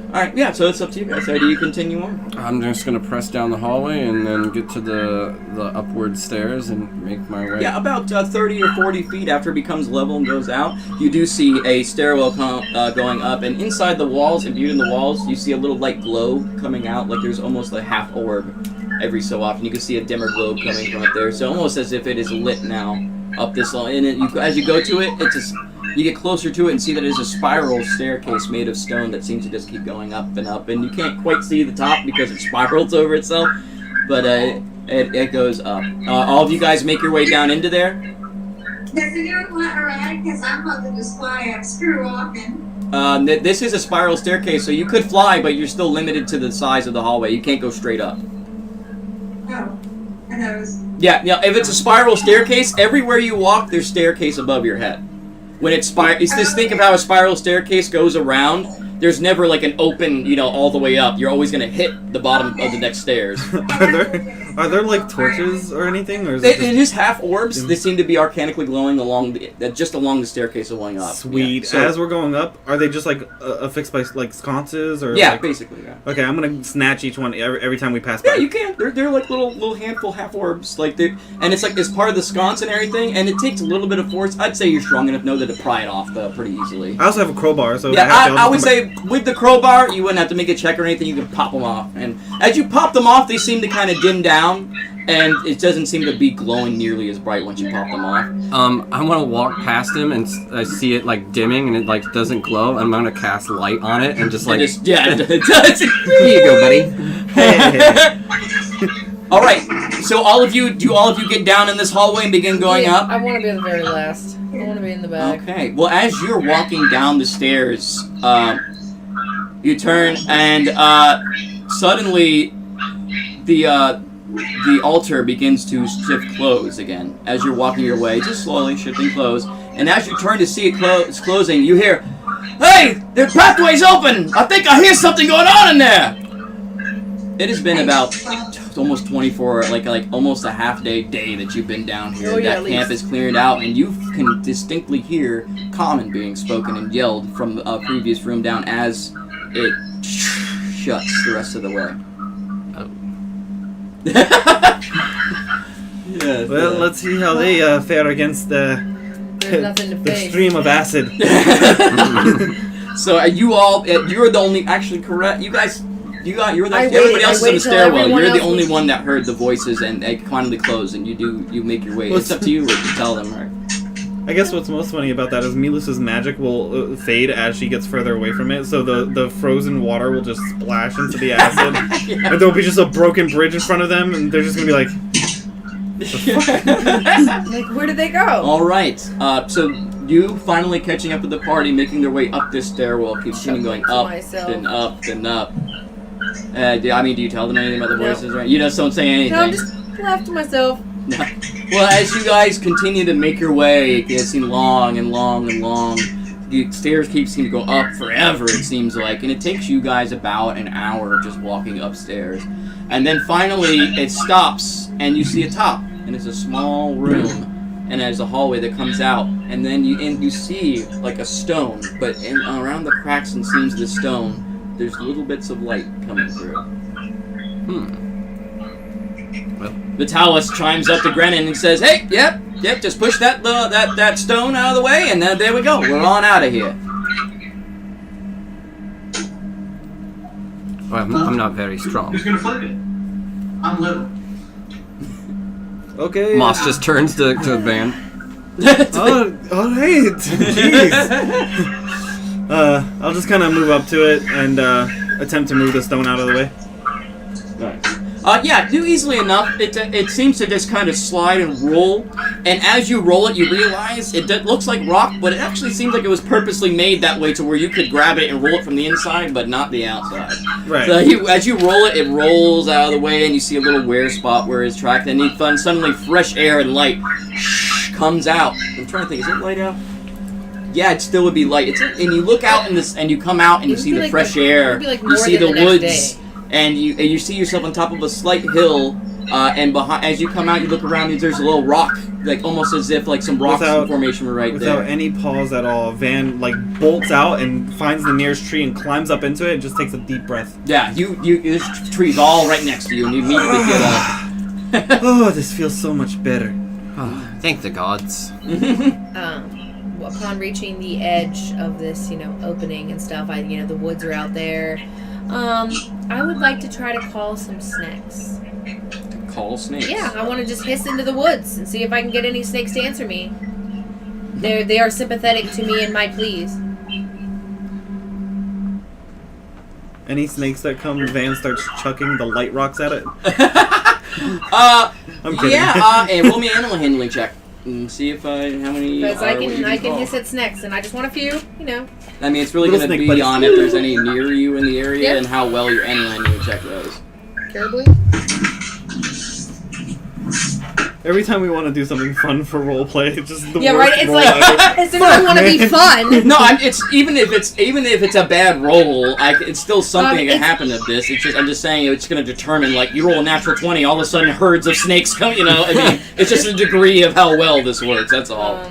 All right, yeah. So it's up to you guys. So do you continue on? I'm just gonna press down the hallway and then get to the upward stairs and make my way. Yeah, about 30 or 40 feet after it becomes level and goes out, you do see a stairwell going up, and inside the walls, imbued in the walls, you see a little light glow coming out, like there's almost a half orb every so often. You can see a dimmer globe coming from up there, so almost as if it is lit now up this long. And as you go to it, you get closer to it and see that it is a spiral staircase made of stone that seems to just keep going up, and you can't quite see the top because it spirals over itself, but it goes up. All of you guys make your way down into there. Does anyone want a ride? Because I'm about to just fly up. Screw walking. This is a spiral staircase, so you could fly, but you're still limited to the size of the hallway. You can't go straight up. Oh, I know it was... Yeah, if it's a spiral staircase, everywhere you walk, there's staircase above your head. When it's just think of how a spiral staircase goes around. There's never like an open, all the way up. You're always gonna hit the bottom of the next stairs. Are there like torches or anything, or is It is half orbs. They seem to be arcanically glowing just along the staircase going up. Sweet. Yeah. So, as we're going up, are they just like affixed by like sconces or? yeah, like... basically. Yeah. Okay, I'm gonna snatch each one every time we pass by. Yeah, you can. They're like little handful half orbs, and it's like it's part of the sconce and everything. And it takes a little bit of force. I'd say you're strong enough to pry it off pretty easily. I also have a crowbar, so yeah, I would say with the crowbar, you wouldn't have to make a check or anything. You can pop them off, and as you pop them off, they seem to kind of dim down, and it doesn't seem to be glowing nearly as bright once you pop them off. I want to walk past him and I see it like dimming and it like doesn't glow. I'm gonna cast light on it and just like It does. Here you go, buddy. Hey. All right. So all of you get down in this hallway and begin going up? I want to be the very last. I want to be in the back. Okay. Well, as you're walking down the stairs, you turn and suddenly the altar begins to shift close again as you're walking your way, just slowly shifting close. And as you turn to see it's closing, you hear, "Hey, the pathway's open! I think I hear something going on in there!" It has been about almost 24, like almost a half day that you've been down here. Oh, yeah, that camp is cleared out, and you can distinctly hear common being spoken and yelled from a previous room down as it shuts the rest of the way. Yes, Well, let's see how they fare against There's nothing to the face. stream of acid. So you're the only, actually correct, you guys, everybody else is in the till stairwell. everyone You're the else only was- one that heard the voices and they finally close, and you make your way. Well, It's up to you what you tell them, right? I guess what's most funny about that is Milus's magic will fade as she gets further away from it, so the frozen water will just splash into the acid, Yeah. and there'll be just a broken bridge in front of them, and they're just gonna be like, Like, where did they go? All right. So you finally catching up with the party, making their way up this stairwell, keeps going to up, myself. then up, then up. Do you tell them anything about the No. voices? Right? You just don't say anything. No, I'm just laugh to myself. Well, as you guys continue to make your way, it seems long and long and long. The stairs seem to go up forever, it seems like, and it takes you guys about an hour of just walking upstairs. And then finally, it stops, and you see a top, and it's a small room and there's a hallway that comes out, and then you see like a stone, but around the cracks and seams of the stone, there's little bits of light coming through. Well, Vitalis chimes up to Grenin and says, "Hey, yep, just push that stone out of the way, and there we go. We're on out of here." well, I'm not very strong. Who's gonna flip it? I'm little. Okay. Moss just turns to the band. Oh, hey, jeez. I'll just kind of move up to it and attempt to move the stone out of the way. Yeah, do easily enough. It seems to just kind of slide and roll, and as you roll it, you realize it looks like rock, but it actually seems like it was purposely made that way to where you could grab it and roll it from the inside, but not the outside. Right. So as you roll it, it rolls out of the way, and you see a little wear spot where it's tracked, and then suddenly fresh air and light comes out. I'm trying to think, is it light out? Yeah, it still would be light. And you look out in this, and you come out, and you see the fresh air. You see the woods. And you see yourself on top of a slight hill, and behind, as you come out, you look around, and there's a little rock, like almost as if like some rocks formation were right there. Without any pause at all, Van like bolts out and finds the nearest tree and climbs up into it and just takes a deep breath. Yeah, this tree's all right next to you, and you immediately get up. Oh, this feels so much better. Oh, thank the gods. Upon reaching the edge of this, opening and stuff, the woods are out there. I would like to try to call some snakes. Call snakes? Yeah, I want to just hiss into the woods and see if I can get any snakes to answer me. They are sympathetic to me and my pleas. Any snakes that come, Van starts chucking the light rocks at it. I'm kidding. Yeah, and roll me an animal handling check. And see if how many. Because I can hiss at snakes, and I just want a few, I mean, it's really going to be buddies. on if there's any near you in the area and how well your animal handling check goes. Terribly. Every time we want to do something fun for roleplay, it's just the Yeah, worst right. It's roll like ever. as soon as I want to be fun. No, it's even if it's a bad roll, it's still something that can happen to this. I'm just saying it's going to determine, like, you roll a natural 20, all of a sudden herds of snakes come. I mean, it's just a degree of how well this works. That's all.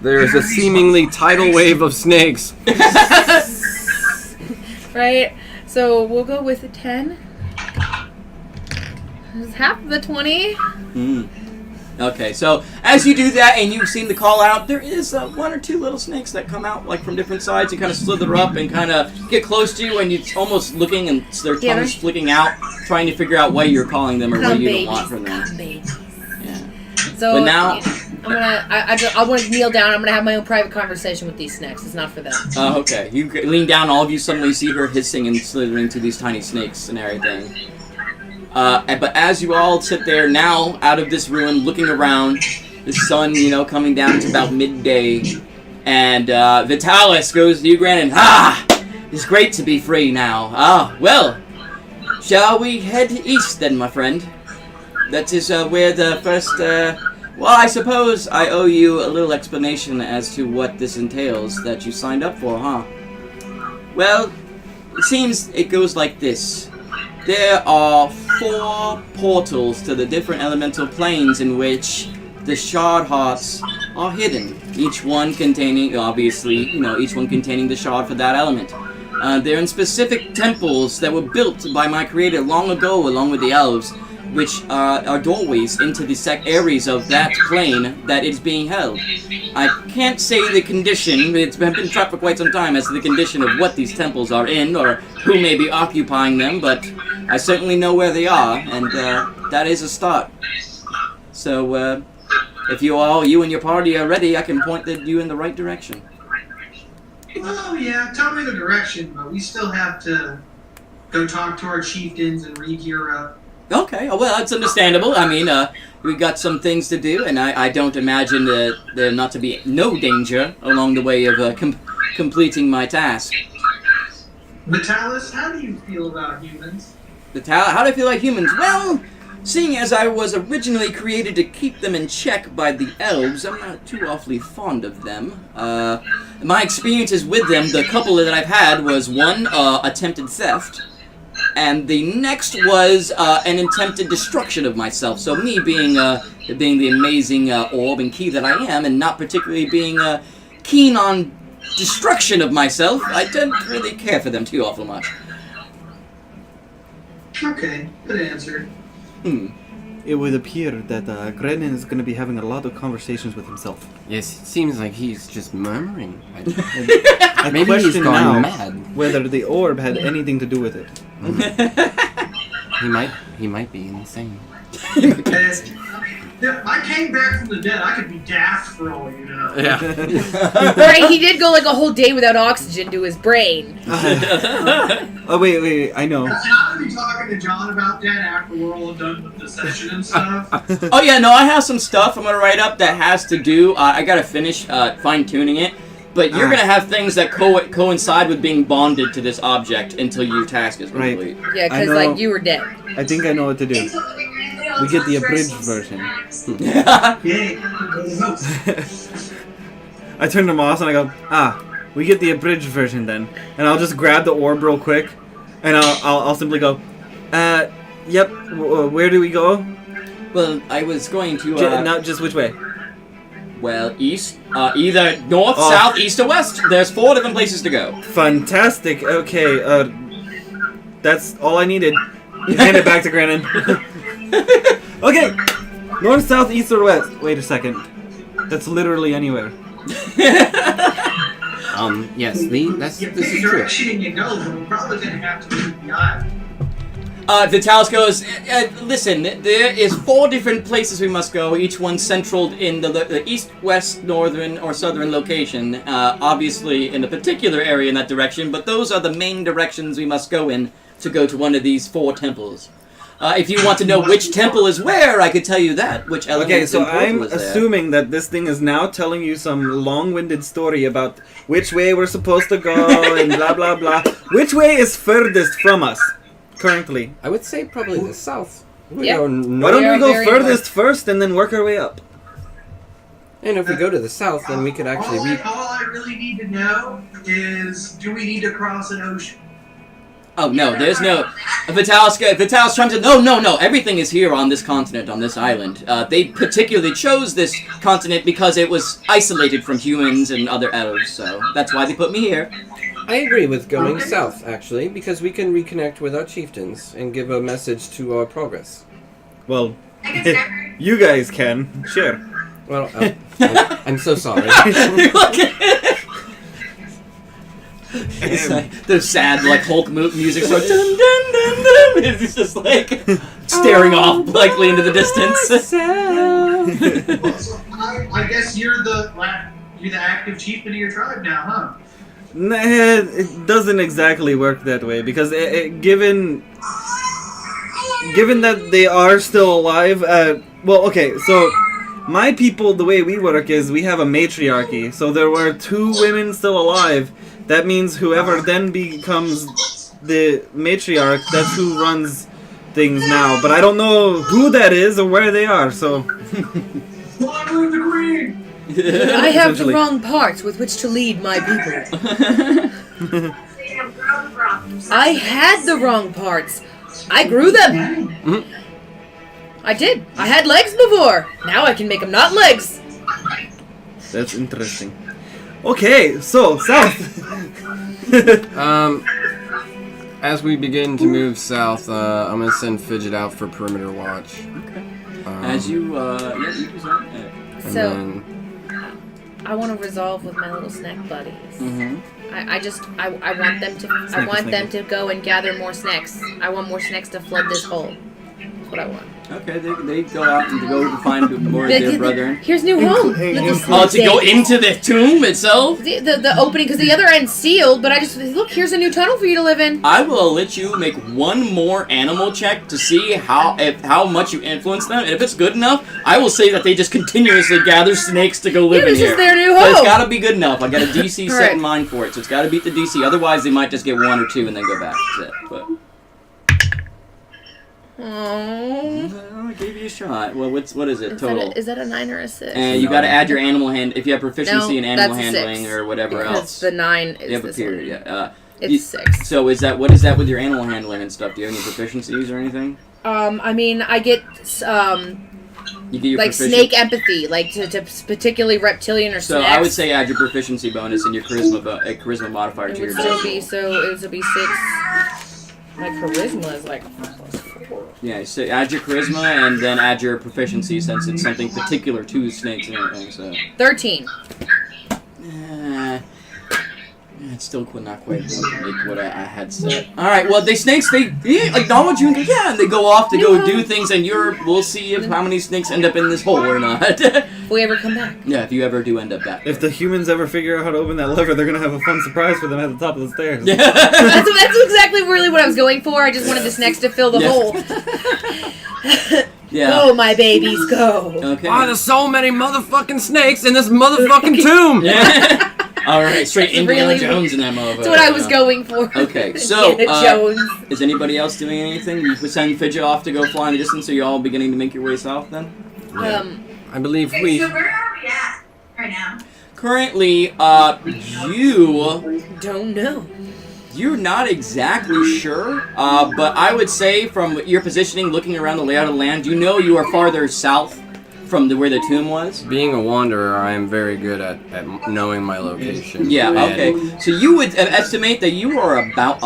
There is a seemingly tidal wave of snakes. Right. So we'll go with a 10. It's half of the 20. Okay, so as you do that and you seem to call out, there is one or two little snakes that come out like from different sides and kind of slither up and kind of get close to you, and it's almost looking and their tongues flicking out, trying to figure out what you're calling them or what you don't want from them. Yeah. So but now, I want to kneel down. I'm gonna have my own private conversation with these snakes. It's not for them. Okay, you lean down. All of you suddenly see her hissing and slithering to these tiny snakes and everything. But as you all sit there now, out of this ruin, looking around, the sun, coming down to about midday, and Vitalis goes to you, Grenin. It's great to be free now. Well, shall we head east then, my friend? That is where the first, well, I suppose I owe you a little explanation as to what this entails that you signed up for, huh? Well, it seems it goes like this. There are 4 portals to the different elemental planes in which the shard hearts are hidden. Each one containing, obviously, each one containing the shard for that element. They're in specific temples that were built by my creator long ago along with the elves, which are doorways into the areas of that plane that is being held. I can't say the condition, it's been trapped for quite some time, as to the condition of what these temples are in or who may be occupying them, but I certainly know where they are, and that is a start. So, if you and your party are ready, I can point you in the right direction. Oh yeah, tell me the direction, but we still have to go talk to our chieftains and re-gear up. Okay, well, that's understandable. I mean, we've got some things to do, and I don't imagine there not to be no danger along the way of completing my task. Vitalis, how do you feel about humans? How do I feel like humans? Well, seeing as I was originally created to keep them in check by the elves, I'm not too awfully fond of them. My experiences with them, the couple that I've had, was one, attempted theft, And the next was an attempted destruction of myself. So me being the amazing orb and key that I am, and not particularly being keen on destruction of myself, I don't really care for them too awful much. Okay, good answer. It would appear that Grenin is going to be having a lot of conversations with himself. Yes, it seems like he's just murmuring. I Maybe he's question gone now mad. whether the orb had anything to do with it. He might be insane. I came back from the dead. I could be daft for all you know. Yeah. Right, he did go like a whole day without oxygen to his brain. Oh, wait, I know. I'm going to be talking to John about that after we're all done with the session and stuff. Oh yeah, no, I have some stuff I'm gonna write up that has to do. I gotta finish fine-tuning it, but you're gonna have things that coincide with being bonded to this object until your task is complete. Yeah, I because know. like you were dead. I think I know what to do. We get the abridged version. Yay. I turn to Moss and I go, we get the abridged version then. And I'll just grab the orb real quick, and I'll simply go, yep, where do we go? Well, I was going to. Not just which way? Well, east, either north, south, east, or west. There's 4 different places to go. Fantastic. Okay. That's all I needed. Hand it back to Grenin. Okay. North, south, east, or west. Wait a second. That's literally anywhere. Yes, this is Any true. direction you go, but we're probably going to have to move the eye. Vitalis goes, listen, there is 4 different places we must go, each one central in the east, west, northern, or southern location. Obviously in a particular area in that direction, but those are the main directions we must go in to go to one of these 4 temples. If you want to know which temple is where, I could tell you that, which element Okay, so in Tortle I'm is there. assuming that this thing is now telling you some long-winded story about which way we're supposed to go and blah blah blah. Which way is furthest from us currently? I would say probably the south. We Yeah. go Why north, don't Yeah, we go very furthest first and then work our way up? and if we go to the south, then we could actually all reach. I really need to know is, do we need to cross an ocean? Oh, no, there's no... Vitalis chimes in, no, everything is here on this continent, on this island. They particularly chose this continent because it was isolated from humans and other elves, so that's why they put me here. I agree with going south, actually, because we can reconnect with our chieftains and give a message to our progress. Well, you guys can. Sure. Well, I'm so sorry. It's like, the sad, like, Hulk music starts, dun, dun, dun, dun. It's just like staring off blankly into the distance. Well, so I guess you're the active chieftain of your tribe now, huh? Nah, it doesn't exactly work that way because given that they are still alive, well, okay, so my people, the way we work is we have a matriarchy. So there were 2 women still alive. That means whoever then becomes the matriarch, that's who runs things now. But I don't know who that is or where they are, so... Long live the queen! I have the Essentially. wrong parts with which to lead my people. I had the wrong parts. I grew them. I did. I had legs before. Now I can make them not legs. That's interesting. Okay, so, south. As we begin to move south, I'm gonna send Fidget out for perimeter watch. Okay. Um, As you, you present it. and So then- I want to resolve with my little snack buddies. Mm-hmm. I want them to. I want them to go and gather more snacks. I want more snacks to flood this hole. That's what I want. Okay, they go out and go to find more of their brethren. Here's new home. Oh, to go into the tomb itself? The opening, because the other end's sealed, but I just, look, here's a new tunnel for you to live in. I will let you make one more animal check to see how much you influence them, and if it's good enough, I will say that they just continuously gather snakes to go live in This here. is their new But it's home. gotta be good enough. I got a DC set Alright. in mind for it, so it's gotta beat the DC, otherwise they might just get 1 or 2 and then go back. That's it. But Aww. I gave you a shot. Well, what is it, Is total? that a 9 or a 6? And you gotta add your animal hand, if you have proficiency No, in animal that's a handling 6. or whatever Because else. the 9 is You have a this period, one. yeah. It's 6. So what is that with your animal handling and stuff? Do you have any proficiencies or anything? I mean, I get You get your like snake empathy, like to particularly reptilian or So snakes. I would say add your proficiency bonus and your charisma modifier to your it would be 6. My charisma is like +4. Yeah, so add your charisma and then add your proficiency since it's something particular to snakes and everything. So 13. It's still not quite like what I had said. All right, well, snakes they acknowledge you and go, yeah, and they go off to go do things, and we'll see if how many snakes end up in this hole or not. If we ever come back. Yeah, if you ever do end up back. If the humans ever figure out how to open that lever, they're gonna have a fun surprise for them at the top of the stairs. Yeah. that's exactly really what I was going for. I just wanted the snakes to fill the hole. Yeah. Go, my babies, go. Okay. Why there's so many motherfucking snakes in this motherfucking tomb? Yeah. All right, straight Indiana really- Jones in that motherfucker. That's what I was going for. Okay, so Indiana Jones. is anybody else doing anything? You send Fidget off to go fly in the distance, so you're all beginning to make your way south then? I believe Okay, we. so where are we at right now? Currently, Don't know. you're not exactly sure, but I would say from your positioning, looking around the layout of the land, you are farther south from where the tomb was. Being a wanderer, I am very good at knowing my location. Yeah, And okay. So you would estimate that you are about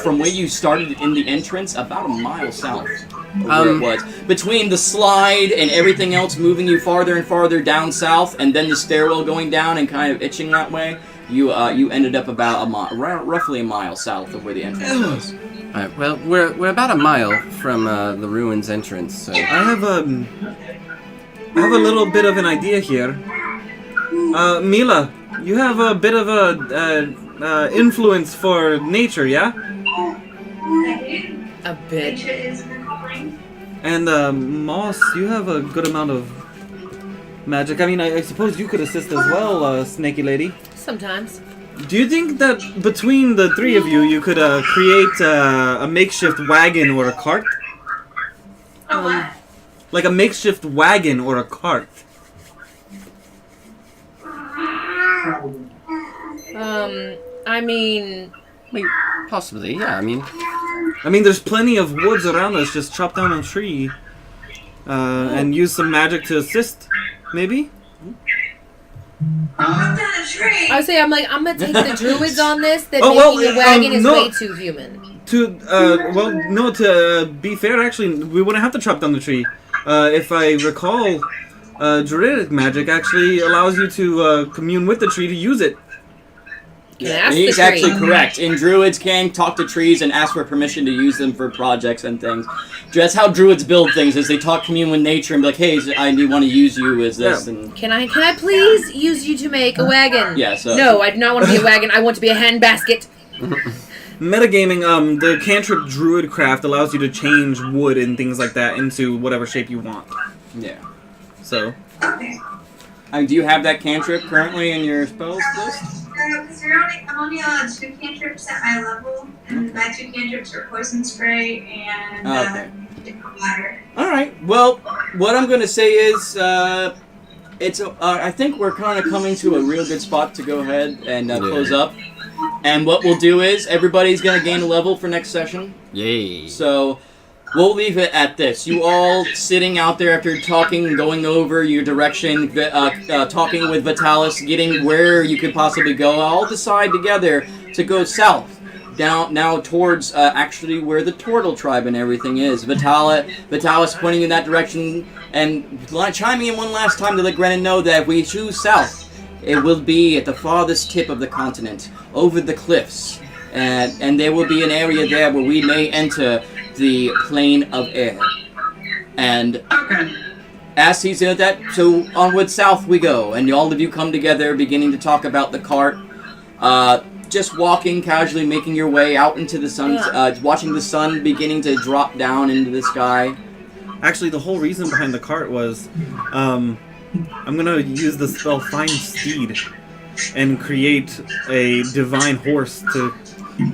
from where you started in the entrance, about a mile south of where it was. Between the slide and everything else moving you farther and farther down south, and then the stairwell going down and kind of itching that way, you ended up about roughly a mile south of where the entrance was. Alright, well, we're about a mile from the ruins entrance, so. I have a little bit of an idea here. Mila, you have a bit of a influence for nature, yeah? A bit. Nature is recalling. And Moss, you have a good amount of magic. I mean, I suppose you could assist as well, Snaky Lady. Sometimes. Do you think that between the three of you, you could create a makeshift wagon or a cart? Oh, what? Like a makeshift wagon or a cart? I mean, Possibly, yeah, I mean. I mean, there's plenty of woods around us. Just chop down a tree and use some magic to assist, maybe? Chop down a tree. I say I'm gonna take the druids on this. That Oh, well, making a wagon is no. way too human. To be fair, actually, we wouldn't have to chop down the tree. If I recall, druidic magic actually allows you to commune with the tree to use it. Ask He's the tree. actually correct. And druids can talk to trees and ask for permission to use them for projects and things. That's how druids build things, is they talk, commune with nature and be like, hey, I want to use you as this. Yeah. And Can I please use you to make a wagon? yeah, so No, I do not want to be a wagon. I want to be a hand basket. Metagaming, the cantrip druid craft allows you to change wood and things like that into whatever shape you want. yeah. So, Okay. Do you have that cantrip currently in your spells list? Because I'm only on 2 cantrips at my level, and my 2 cantrips are poison spray and Okay. water. All right. Well, what I'm going to say is, I think we're kind of coming to a real good spot to go ahead and close up. And what we'll do is everybody's going to gain a level for next session. Yay. So we'll leave it at this. You all sitting out there after talking, going over your direction, talking with Vitalis, getting where you could possibly go, all decide together to go south. Down now towards actually where the Tortle tribe and everything is. Vitalis pointing in that direction and chiming in one last time to let Grenin know that if we choose south, it will be at the farthest tip of the continent, over the cliffs, and there will be an area there where we may enter the plane of air. And Okay. as he said that, so onward south we go, and all of you come together, beginning to talk about the cart. Just walking casually, making your way out into the sun, watching the sun beginning to drop down into the sky. actually, the whole reason behind the cart was, I'm gonna use the spell Find Steed and create a divine horse to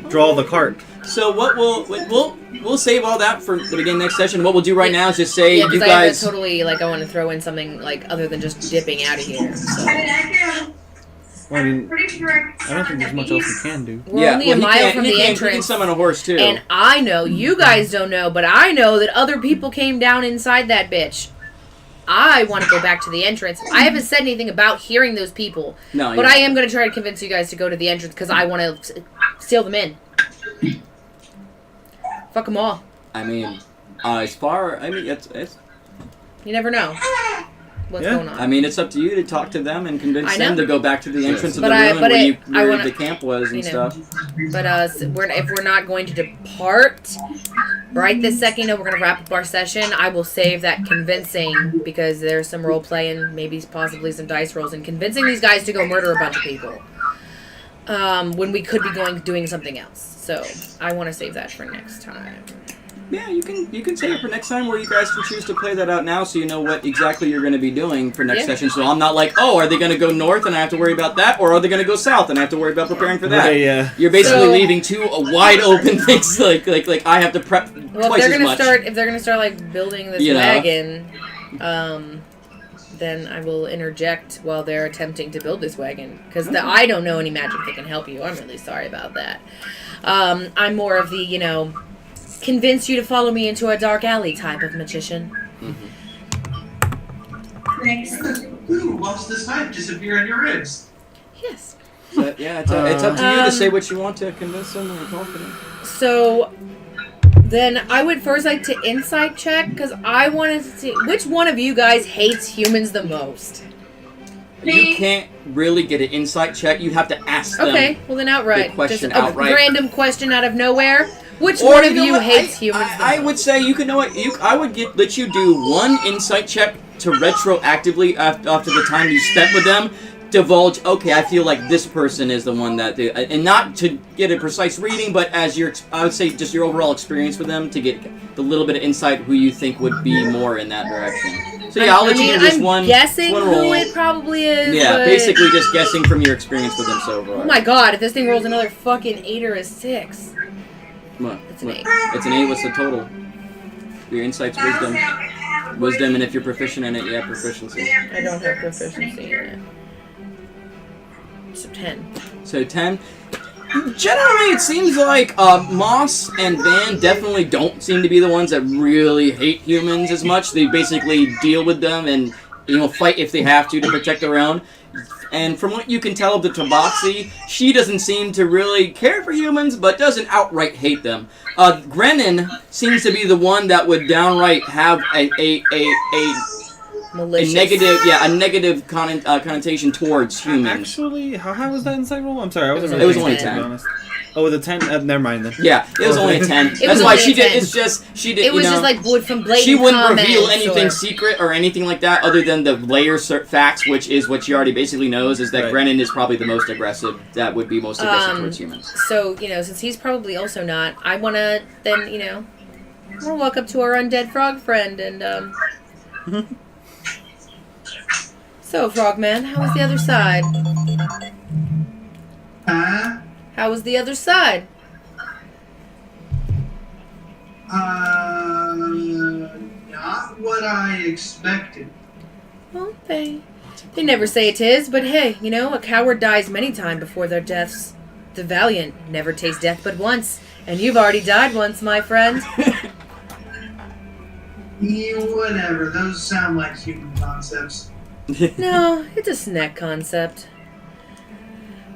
draw the cart. So what we'll save all that for the beginning of next session. What we'll do right now is just say Yeah, you because guys. I totally I want to throw in something like other than just dipping out of here. So. I mean, I can Well, I mean, pretty sure I don't think there's much else we can do. We're only a mile from the He can entrance. summon a horse too. And I know, you guys don't know, but I know that other people came down inside that bitch. I want to go back to the entrance. I haven't said anything about hearing those people. No, But I am going to try to convince you guys to go to the entrance because I want to seal them in. Fuck them all. I mean, it's You never know what's Yeah. going on. I mean, it's up to you to talk to them and convince I know. them to go back to the entrance of But the I- ruin but where I wanna- the camp was and you know. stuff. But if we're not going to depart right this second, and we're going to wrap up our session, I will save that convincing because there's some role play and maybe possibly some dice rolls and convincing these guys to go murder a bunch of people when we could be doing something else. So I want to save that for next time. Yeah, you can save it for next time, where you guys can choose to play that out now, so you know what exactly you're going to be doing for next Yeah. session. So I'm not like, oh, are they going to go north and I have to worry about that, or are they going to go south and I have to worry about preparing for that? Right, yeah. You're basically So- leaving two wide open things. Like I have to prep Well, twice if as much. they're gonna start like building this You know. wagon, then I will interject while they're attempting to build this wagon because I don't know any magic that can help you. I'm really sorry about that. I'm more of the convince you to follow me into a dark alley type of magician. Thanks. Ooh, watch this knife disappear in your ribs. Yes. So, yeah, it's up to you to say what you want to convince them or talk to them. So then I would first like to insight check because I wanted to see which one of you guys hates humans the most. You can't really get an insight check. You have to ask them. Okay, well then outright. the question Just a outright. random question out of nowhere. Which Or one of know you what? hates humans the I most? would say you know what I would let you do one insight check to retroactively after the time you spent with them divulge. Okay, I feel like this person is the one that and not to get a precise reading, but as I would say just your overall experience with them to get the little bit of insight who you think would be more in that direction. So yeah, I'll let you do this I'm one. guessing one who roll. it probably is. Yeah, but- basically just guessing from your experience with them so far. Oh my god! If this thing rolls another fucking 8 or a 6. What? It's an 8. It's an 8. What's the total? Your insight's wisdom, and if you're proficient in it, you have proficiency. I don't have proficiency in it. So 10. So 10. Generally, it seems like Moss and Van definitely don't seem to be the ones that really hate humans as much. They basically deal with them and fight if they have to protect their own. And from what you can tell of the Tabaxi, she doesn't seem to really care for humans, but doesn't outright hate them. Grenin seems to be the one that would downright have a Malicious. negative connotation towards humans. Actually, how high was that insight roll? I'm sorry, I wasn't It really was paying only attention, 10. to be honest. Oh, with a 10? Never mind then. Yeah, it was only a 10. was That's why only she a did. 10. It's just she did. It was you know, just like wood from blatant she wouldn't reveal comments anything or- secret or anything like that, other than the layer facts, which is what she already basically knows. Is that Right. Grenin is probably the most aggressive. That would be most aggressive towards humans. So, since he's probably also not, I want to then, we'll walk up to our undead frog friend and, So, Frogman, how was the other side? Huh? How was the other side? Not what I expected. Well, they never say it is, but hey, a coward dies many times before their deaths. The valiant never taste death but once, and you've already died once, my friend. Yeah, whatever. Those sound like human concepts. No, it's a snack concept.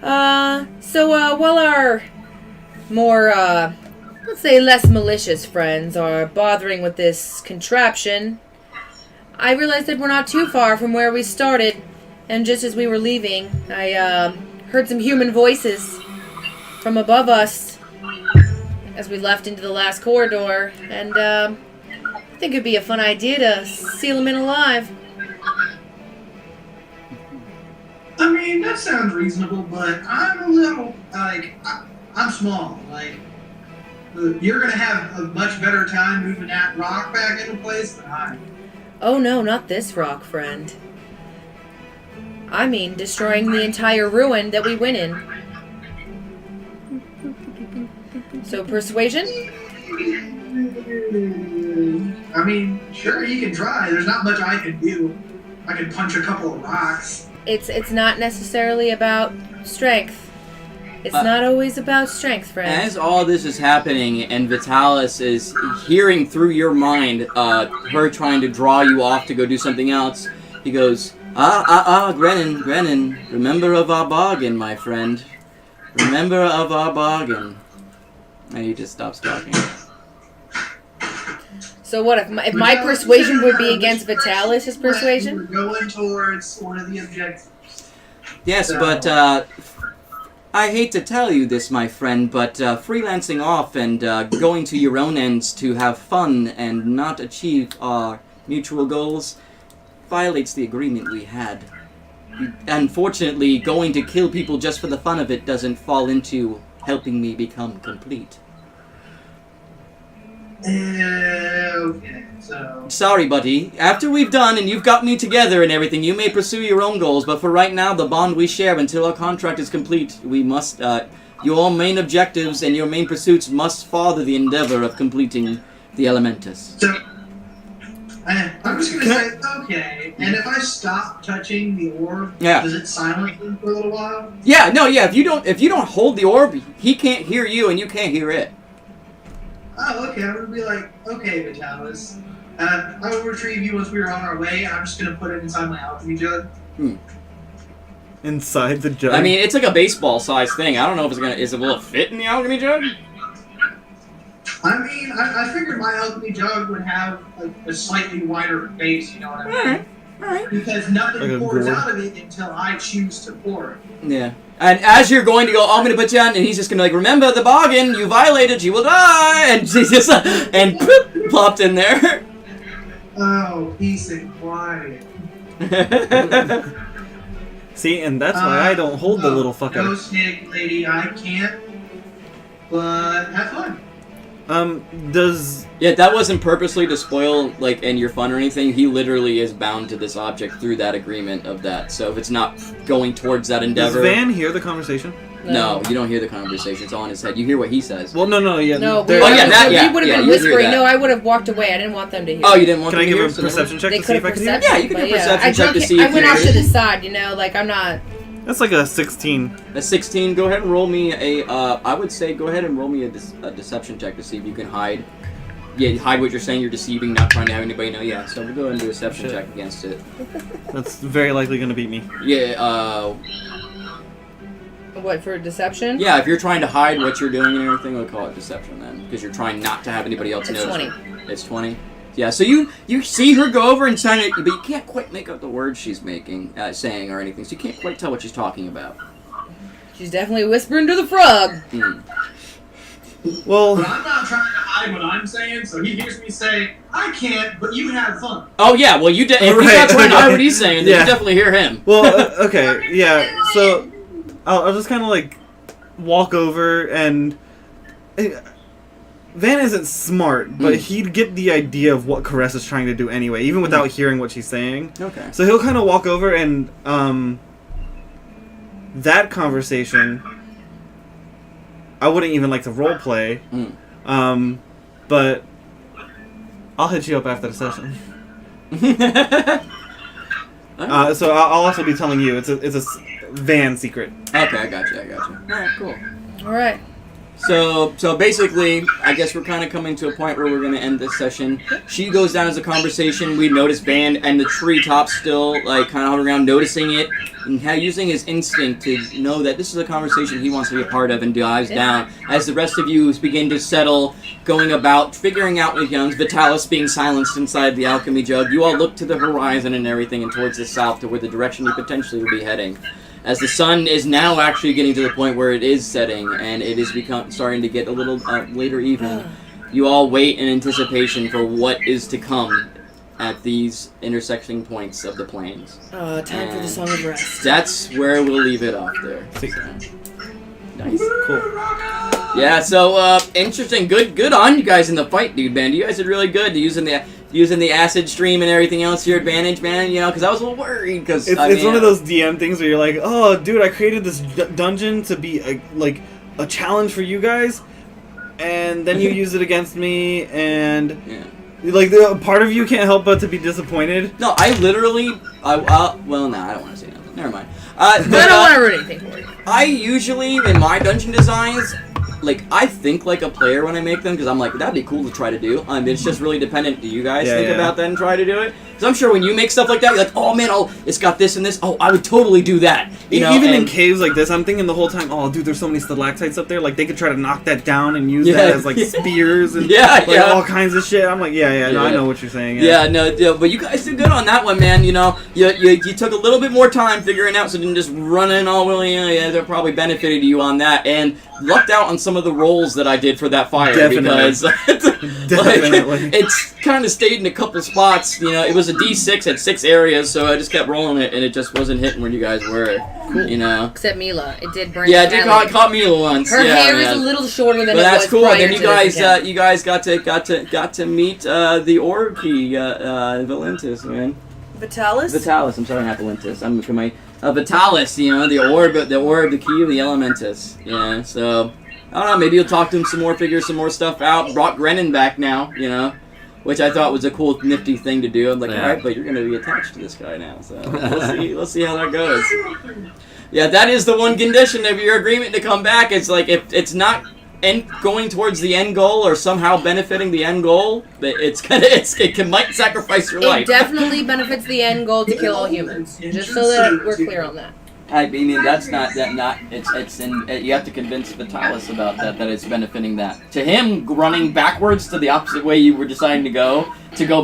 So while our more, let's say less malicious friends are bothering with this contraption, I realized that we're not too far from where we started, and just as we were leaving, I, heard some human voices from above us as we left into the last corridor, and, I think it'd be a fun idea to seal them in alive. I mean, that sounds reasonable, but I'm a little, I'm small. You're gonna have a much better time moving that rock back into place than I am. Oh no, not this rock, friend. I mean, destroying the entire ruin that we went in. So, persuasion? I mean, sure, you can try. There's not much I can do. I can punch a couple of rocks. it's not necessarily about strength. It's not always about strength, friend. As all this is happening and Vitalis is hearing through your mind her trying to draw you off to go do something else, he goes, Grenin, remember of our bargain, my friend. Remember of our bargain. And he just stops talking. So what, if my persuasion would be against Vitalis' persuasion? We're going towards one of the objectives. Yes, So- but I hate to tell you this, my friend, but freelancing off and going to your own ends to have fun and not achieve our mutual goals violates the agreement we had. Unfortunately, going to kill people just for the fun of it doesn't fall into helping me become complete. Okay, so... Sorry, buddy. After we've done and you've got me together and everything, you may pursue your own goals, but for right now, the bond we share until our contract is complete, we must, your main objectives and your main pursuits must father the endeavor of completing the Elementus. So, I'm just gonna say, okay, and if I stop touching the orb, Yeah. does it silence me for a little while? Yeah, no, yeah, if you don't hold the orb, he can't hear you and you can't hear it. Oh, okay, I would be like, okay, Vitalis, I will retrieve you once we are on our way, and I'm just gonna put it inside my alchemy jug. Inside the jug. I mean, it's like a baseball-sized thing. I don't know if will it fit in the alchemy jug? I mean, I figured my alchemy jug would have a slightly wider base, you know what I mean? Alright. Because nothing Like a pours gourd. out of it until I choose to pour it. Yeah. And as you're going to go, I'm going to put you on, and he's just going to like, remember the bargain, you violated, you will die, and she just, and poop, plopped in there. Oh, peace and quiet. See, and that's why I don't hold the little fucker. No, snake lady, I can't. But have fun. Does... Yeah, that wasn't purposely to spoil, like, and your fun or anything. He literally is bound to this object through that agreement of that. So if it's not going towards that Does endeavor... Van hear the conversation? No, you don't hear the conversation. It's all in his head. You hear what he says. Well, no, yeah. No, there- Oh, yeah, that- we yeah, would have yeah, been you hear whispering. that. No, I would have walked away. I didn't want them to hear. Oh, you didn't want Can I to give hear? a So then- perception check They to see if could I have can hear? perception. Yeah, you can do a but perception I check don't to ca- see if I went you're- off to the side, you know, like I'm not. That's like a 16. A 16. Go ahead and roll me a. I would say go ahead and roll me a deception check to see if you can hide. Yeah, hide what you're saying. You're deceiving, not trying to have anybody know. Yeah, so we'll go ahead and do a deception Shit. check against it. That's very likely going to beat me. Yeah. What, for deception? Yeah. If you're trying to hide what you're doing and everything, we'll call it deception then, because you're trying not to have anybody else It's notice. 20. It's 20. Yeah. So you see her go over and sign it, but you can't quite make out the words she's saying or anything. So you can't quite tell what she's talking about. She's definitely whispering to the frog. Well, But I'm not trying to hide what I'm saying, so he hears me say, I can't, but you have fun. Oh yeah. Well, if he's Right, not trying to hide okay. what he's saying, then Yeah. you definitely hear him. well, okay, yeah. So I'll just kind of like walk over and Van isn't smart, but he'd get the idea of what Caress is trying to do anyway, even without hearing what she's saying. Okay. So he'll kind of walk over and that conversation. I wouldn't even like to role play, but I'll hit you up after the session. So I'll also be telling you it's a Van secret. Okay, I got you. Alright, cool. All right. So basically, I guess we're kind of coming to a point where we're going to end this session. She goes down as a conversation. We notice Van and the treetops still, like, kind of hovering around, noticing it, and using his instinct to know that this is a conversation he wants to be a part of, and dives down. As the rest of you begin to settle, going about, figuring out with Young's Vitalis being silenced inside the alchemy jug, you all look to the horizon and everything, and towards the south to where the direction you potentially would be heading. As the sun is now actually getting to the point where it is setting, and it is starting to get a little later evening, you all wait in anticipation for what is to come at these intersecting points of the plains. Time for the Song of Rest. That's where we'll leave it off there. Sweet. So, nice. Cool. Yeah, so interesting. Good on you guys in the fight, dude, man. You guys did really good using the acid stream and everything else to your advantage, man. You know, because I was a little worried. Because It's one of those DM things where you're like, oh, dude, I created this dungeon to be a challenge for you guys, and then you use it against me, and Yeah. like the part of you can't help but to be disappointed. No, I literally. Well, no, I don't want to say nothing. Never mind. I don't want to ruin anything for you. I usually, in my dungeon designs, like, I think like a player when I make them, because I'm like, that'd be cool to try to do. It's just really dependent. Do you guys think about that and try to do it? Because I'm sure when you make stuff like that, you're like, oh man, it's got this and this. Oh, I would totally do that. You know? Even in caves like this, I'm thinking the whole time, oh dude, there's so many stalactites up there. Like they could try to knock that down and use that as like spears and all kinds of shit. I'm like, no, I know what you're saying. But you guys did good on that one, man. You know, you took a little bit more time figuring out, so didn't just run in all willy-nilly. That probably benefited you on that, and lucked out on some of the rolls that I did for that fire. Because it's kind of stayed in a couple spots. You know, it was a D6 at 6 areas, so I just kept rolling it, and it just wasn't hitting where you guys were. Cool. You know, except Mila, it did burn. Yeah, it did caught Mila once. Her hair is a little shorter than it was. That's cool. Prior Then you guys got to meet the Orky Valentis, man. Vitalis? I'm sorry, not Valentis. I'm my Vitalis. You know, the orb, the key of the Elementus. Yeah. So I don't know. Maybe you'll talk to him some more, figure some more stuff out. Brought Grenin back now. You know. Which I thought was a cool, nifty thing to do. I'm like, all right, but you're going to be attached to this guy now, so we'll see how that goes. Yeah, that is the one condition of your agreement to come back. It's like if it's not going towards the end goal or somehow benefiting the end goal, it might sacrifice your life. It definitely benefits the end goal to kill all humans. Just so that we're clear on that. I mean, that's not. You have to convince Vitalis about that it's benefiting that. To him, running backwards to the opposite way you were deciding to go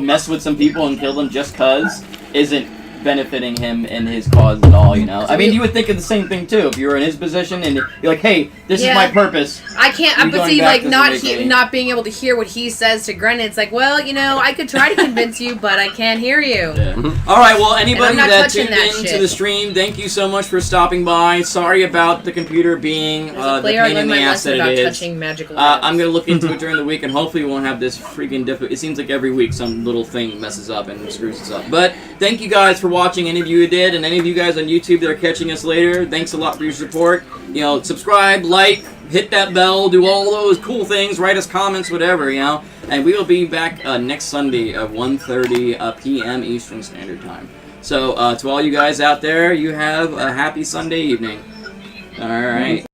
mess with some people and kill them just cause, isn't benefiting him and his cause at all, you know? I mean, you would think of the same thing, too, if you were in his position and you're like, hey, this is my purpose. I can't, but see, like, not being able to hear what he says to Grenin, it's like, well, you know, I could try to convince you, but I can't hear you. Yeah. All right, well, anybody that tuned into the stream, thank you so much for stopping by. Sorry about the computer being the pain in the ass that it is. I'm going to look into it during the week, and hopefully we won't have this freaking difficult. It seems like every week some little thing messes up and screws us up. But thank you guys for watching, any of you who did, and any of you guys on YouTube that are catching us later. Thanks a lot for your support. You know, subscribe, like, hit that bell, do all those cool things, write us comments, whatever, you know. And we will be back next Sunday at 1:30 p.m. Eastern Standard Time. So, to all you guys out there, you have a happy Sunday evening. All right.